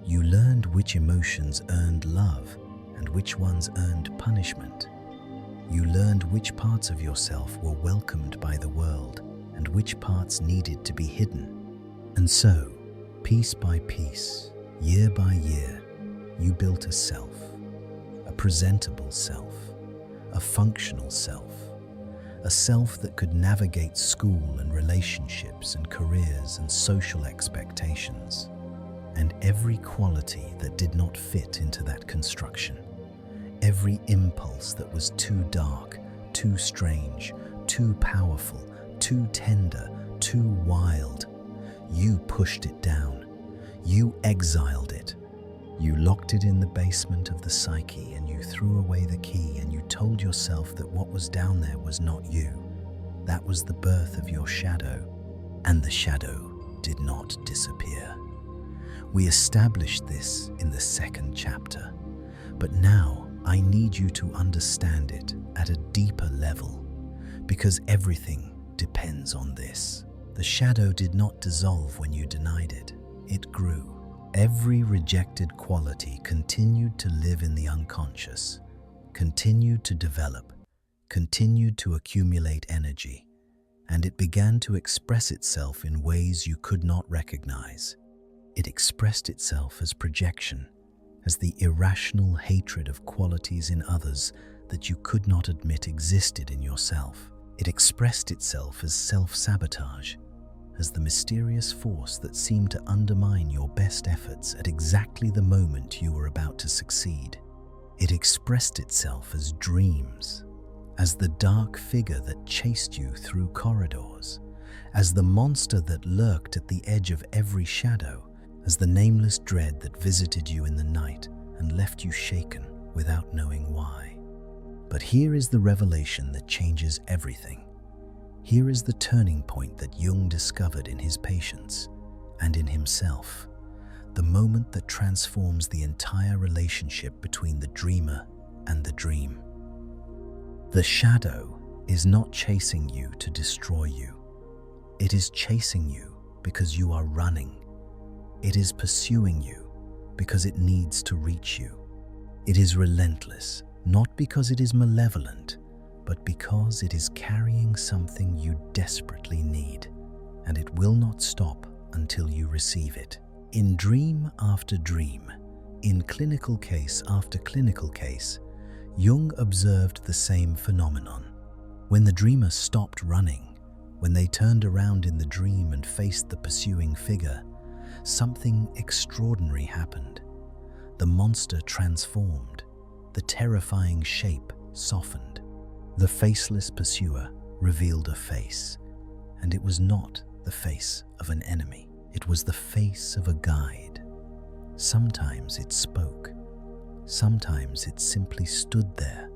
Speaker 1: You learned which emotions earned love and which ones earned punishment. You learned which parts of yourself were welcomed by the world and which parts needed to be hidden. And so, piece by piece, year by year, you built a self, a presentable self, a functional self, a self that could navigate school and relationships and careers and social expectations, and every quality that did not fit into that construction. Every impulse that was too dark, too strange, too powerful, too tender, too wild, you pushed it down. You exiled it. You locked it in the basement of the psyche and you threw away the key and you told yourself that what was down there was not you. That was the birth of your shadow, and the shadow did not disappear. We established this in the second chapter, but now I need you to understand it at a deeper level, because everything depends on this. The shadow did not dissolve when you denied it. It grew. Every rejected quality continued to live in the unconscious, continued to develop, continued to accumulate energy, and it began to express itself in ways you could not recognize. It expressed itself as projection, as the irrational hatred of qualities in others that you could not admit existed in yourself. It expressed itself as self-sabotage, as the mysterious force that seemed to undermine your best efforts at exactly the moment you were about to succeed. It expressed itself as dreams, as the dark figure that chased you through corridors, as the monster that lurked at the edge of every shadow, as the nameless dread that visited you in the night and left you shaken without knowing why. But here is the revelation that changes everything. Here is the turning point that Jung discovered in his patients and in himself, the moment that transforms the entire relationship between the dreamer and the dream. The shadow is not chasing you to destroy you. It is chasing you because you are running. It is pursuing you because it needs to reach you. It is relentless, not because it is malevolent, but because it is carrying something you desperately need, and it will not stop until you receive it. In dream after dream, in clinical case after clinical case, Jung observed the same phenomenon. When the dreamer stopped running, when they turned around in the dream and faced the pursuing figure, something extraordinary happened. The monster transformed. The terrifying shape softened. The faceless pursuer revealed a face, and it was not the face of an enemy. It was the face of a guide. Sometimes it spoke. Sometimes it simply stood there,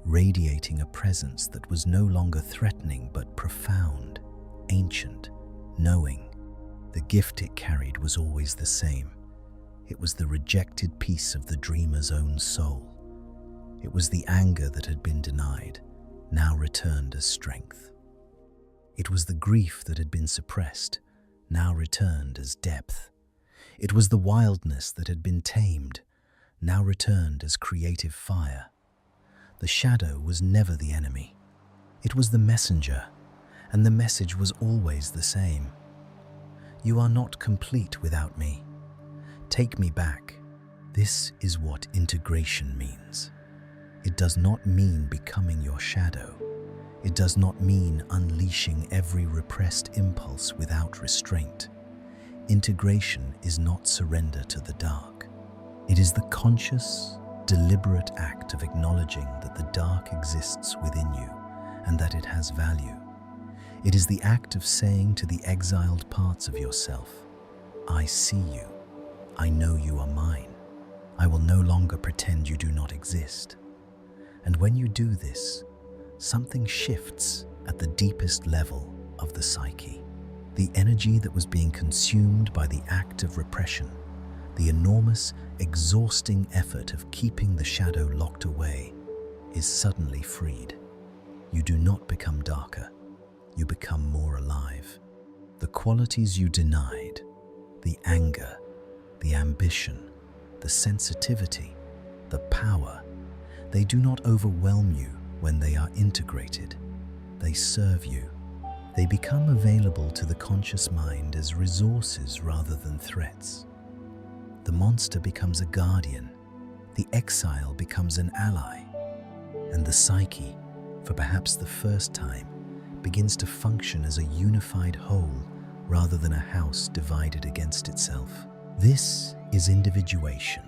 Speaker 1: radiating a presence that was no longer threatening but profound, ancient, knowing. The gift it carried was always the same. It was the rejected piece of the dreamer's own soul. It was the anger that had been denied, now returned as strength. It was the grief that had been suppressed, now returned as depth. It was the wildness that had been tamed, now returned as creative fire. The shadow was never the enemy. It was the messenger, and the message was always the same. You are not complete without me. Take me back. This is what integration means. It does not mean becoming your shadow. It does not mean unleashing every repressed impulse without restraint. Integration is not surrender to the dark. It is the conscious, deliberate act of acknowledging that the dark exists within you and that it has value. It is the act of saying to the exiled parts of yourself, I see you. I know you are mine. I will no longer pretend you do not exist. And when you do this, something shifts at the deepest level of the psyche. The energy that was being consumed by the act of repression, the enormous, exhausting effort of keeping the shadow locked away, is suddenly freed. You do not become darker. You become more alive. The qualities you denied, the anger, the ambition, the sensitivity, the power, they do not overwhelm you when they are integrated. They serve you. They become available to the conscious mind as resources rather than threats. The monster becomes a guardian, the exile becomes an ally, and the psyche, for perhaps the first time, begins to function as a unified whole rather than a house divided against itself. This is individuation.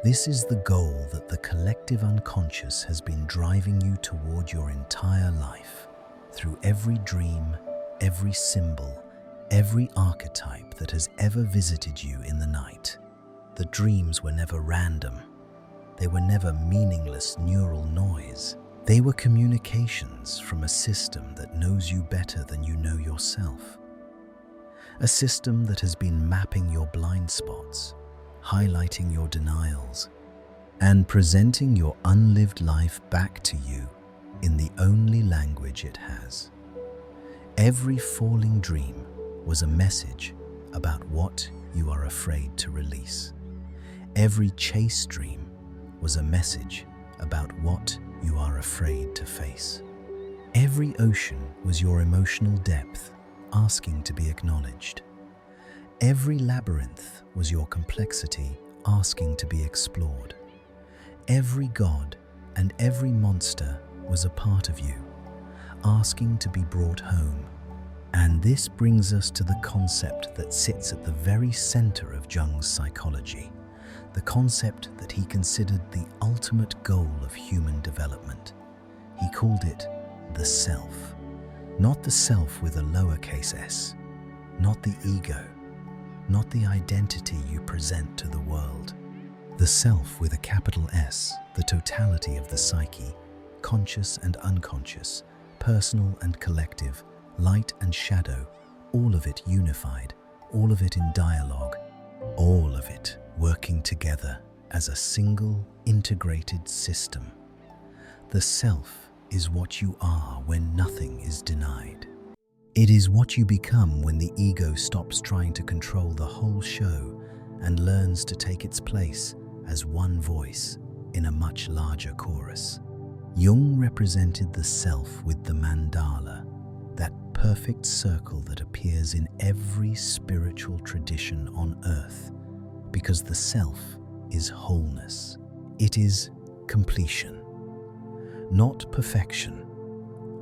Speaker 1: This is the goal that the collective unconscious has been driving you toward your entire life. Through every dream, every symbol, every archetype that has ever visited you in the night. The dreams were never random. They were never meaningless neural noise. They were communications from a system that knows you better than you know yourself. A system that has been mapping your blind spots, highlighting your denials, and presenting your unlived life back to you in the only language it has. Every falling dream was a message about what you are afraid to release. Every chase dream was a message about what you are afraid to face. Every ocean was your emotional depth asking to be acknowledged. Every labyrinth was your complexity asking to be explored. Every god and every monster was a part of you, asking to be brought home. And this brings us to the concept that sits at the very center of Jung's psychology, the concept that he considered the ultimate goal of human development. He called it the self. Not the self with a lowercase s, not the ego, not the identity you present to the world. The self with a capital S, the totality of the psyche, conscious and unconscious, personal and collective, light and shadow, all of it unified, all of it in dialogue, all of it working together as a single integrated system. The self is what you are when nothing is denied. It is what you become when the ego stops trying to control the whole show and learns to take its place as one voice in a much larger chorus. Jung represented the self with the mandala, that perfect circle that appears in every spiritual tradition on earth, because the self is wholeness. It is completion, not perfection,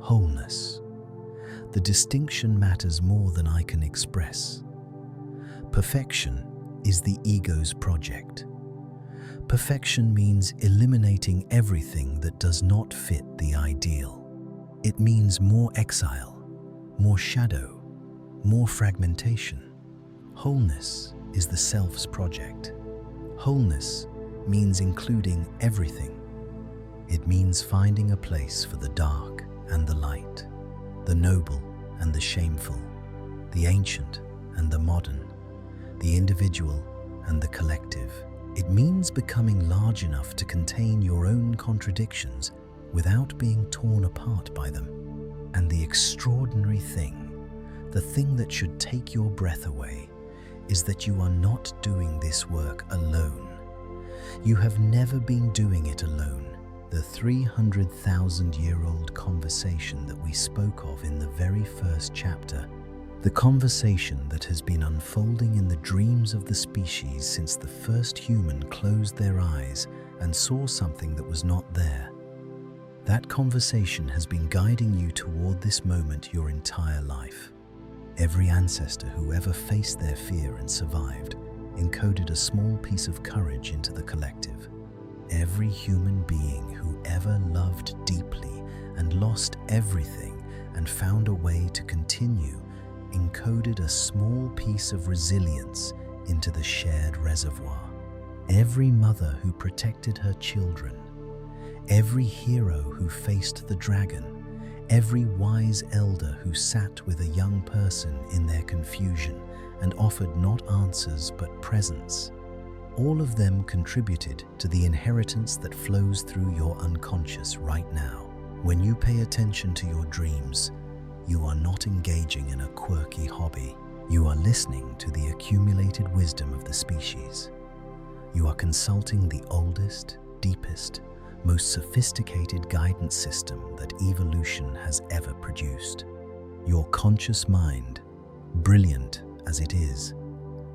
Speaker 1: wholeness. The distinction matters more than I can express. Perfection is the ego's project. Perfection means eliminating everything that does not fit the ideal. It means more exile, more shadow, more fragmentation. Wholeness is the self's project. Wholeness means including everything. It means finding a place for the dark and the light, the noble and the shameful, the ancient and the modern, the individual and the collective. It means becoming large enough to contain your own contradictions without being torn apart by them. And the extraordinary thing, the thing that should take your breath away, is that you are not doing this work alone. You have never been doing it alone. The 300,000-year-old conversation that we spoke of in the very first chapter, the conversation that has been unfolding in the dreams of the species since the first human closed their eyes and saw something that was not there. That conversation has been guiding you toward this moment your entire life. Every ancestor who ever faced their fear and survived encoded a small piece of courage into the collective. Every human being who ever loved deeply and lost everything and found a way to continue encoded a small piece of resilience into the shared reservoir. Every mother who protected her children, every hero who faced the dragon, every wise elder who sat with a young person in their confusion and offered not answers but presence, all of them contributed to the inheritance that flows through your unconscious right now. When you pay attention to your dreams, you are not engaging in a quirky hobby. You are listening to the accumulated wisdom of the species. You are consulting the oldest, deepest, most sophisticated guidance system that evolution has ever produced. Your conscious mind, brilliant as it is,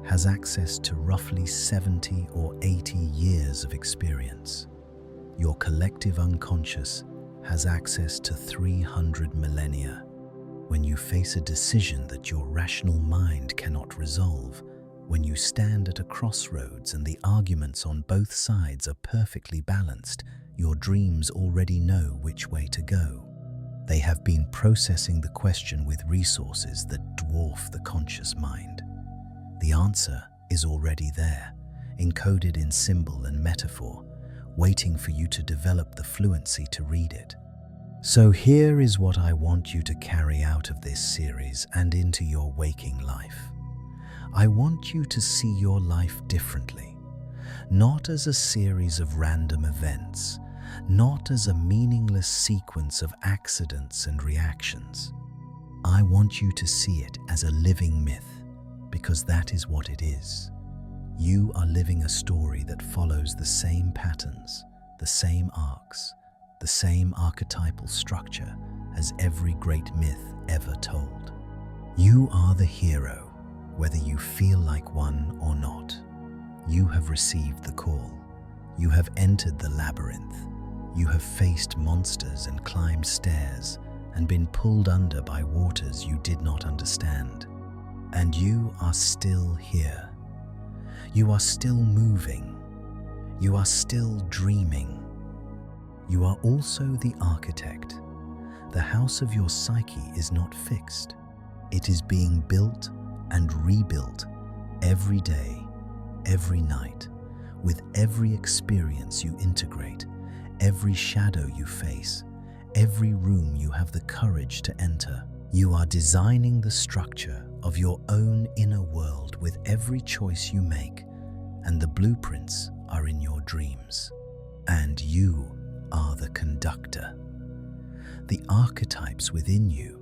Speaker 1: has access to roughly 70 or 80 years of experience. Your collective unconscious has access to 300 millennia. When you face a decision that your rational mind cannot resolve, when you stand at a crossroads and the arguments on both sides are perfectly balanced, your dreams already know which way to go. They have been processing the question with resources that dwarf the conscious mind. The answer is already there, encoded in symbol and metaphor, waiting for you to develop the fluency to read it. So here is what I want you to carry out of this series and into your waking life. I want you to see your life differently, not as a series of random events, not as a meaningless sequence of accidents and reactions. I want you to see it as a living myth, because that is what it is. You are living a story that follows the same patterns, the same arcs, the same archetypal structure as every great myth ever told. You are the hero, whether you feel like one or not. You have received the call. You have entered the labyrinth. You have faced monsters and climbed stairs and been pulled under by waters you did not understand. And you are still here. You are still moving. You are still dreaming. You are also the architect. The house of your psyche is not fixed. It is being built and rebuilt every day, every night, with every experience you integrate, every shadow you face, every room you have the courage to enter. You are designing the structure of your own inner world with every choice you make, and the blueprints are in your dreams. And you are the conductor. The archetypes within you,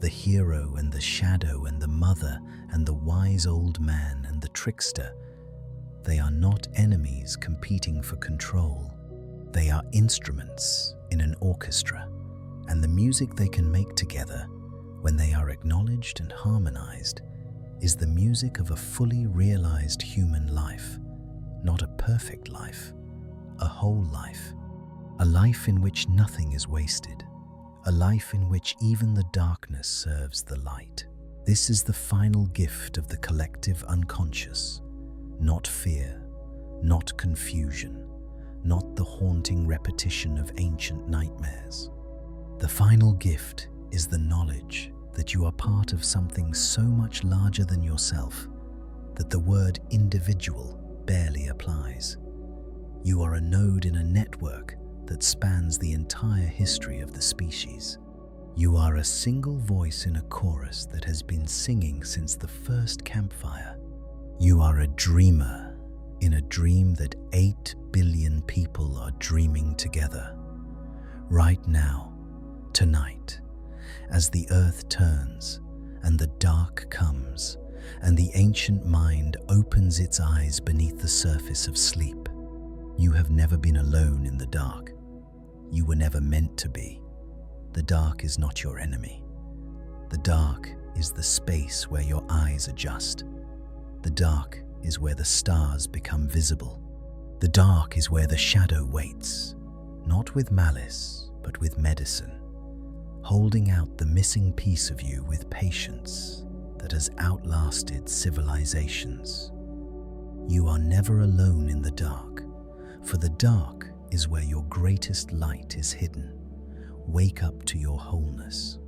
Speaker 1: the hero and the shadow and the mother and the wise old man and the trickster, they are not enemies competing for control. They are instruments in an orchestra, and the music they can make together, when they are acknowledged and harmonized, is the music of a fully realized human life, not a perfect life, a whole life. A life in which nothing is wasted, a life in which even the darkness serves the light. This is the final gift of the collective unconscious, not fear, not confusion, not the haunting repetition of ancient nightmares. The final gift is the knowledge that you are part of something so much larger than yourself that the word individual barely applies. You are a node in a network that spans the entire history of the species. You are a single voice in a chorus that has been singing since the first campfire. You are a dreamer in a dream that 8 billion people are dreaming together. Right now, tonight, as the earth turns and the dark comes and the ancient mind opens its eyes beneath the surface of sleep, you have never been alone in the dark. You were never meant to be. The dark is not your enemy. The dark is the space where your eyes adjust. The dark is where the stars become visible. The dark is where the shadow waits, not with malice, but with medicine, holding out the missing piece of you with patience that has outlasted civilizations. You are never alone in the dark, for the dark is where your greatest light is hidden. Wake up to your wholeness.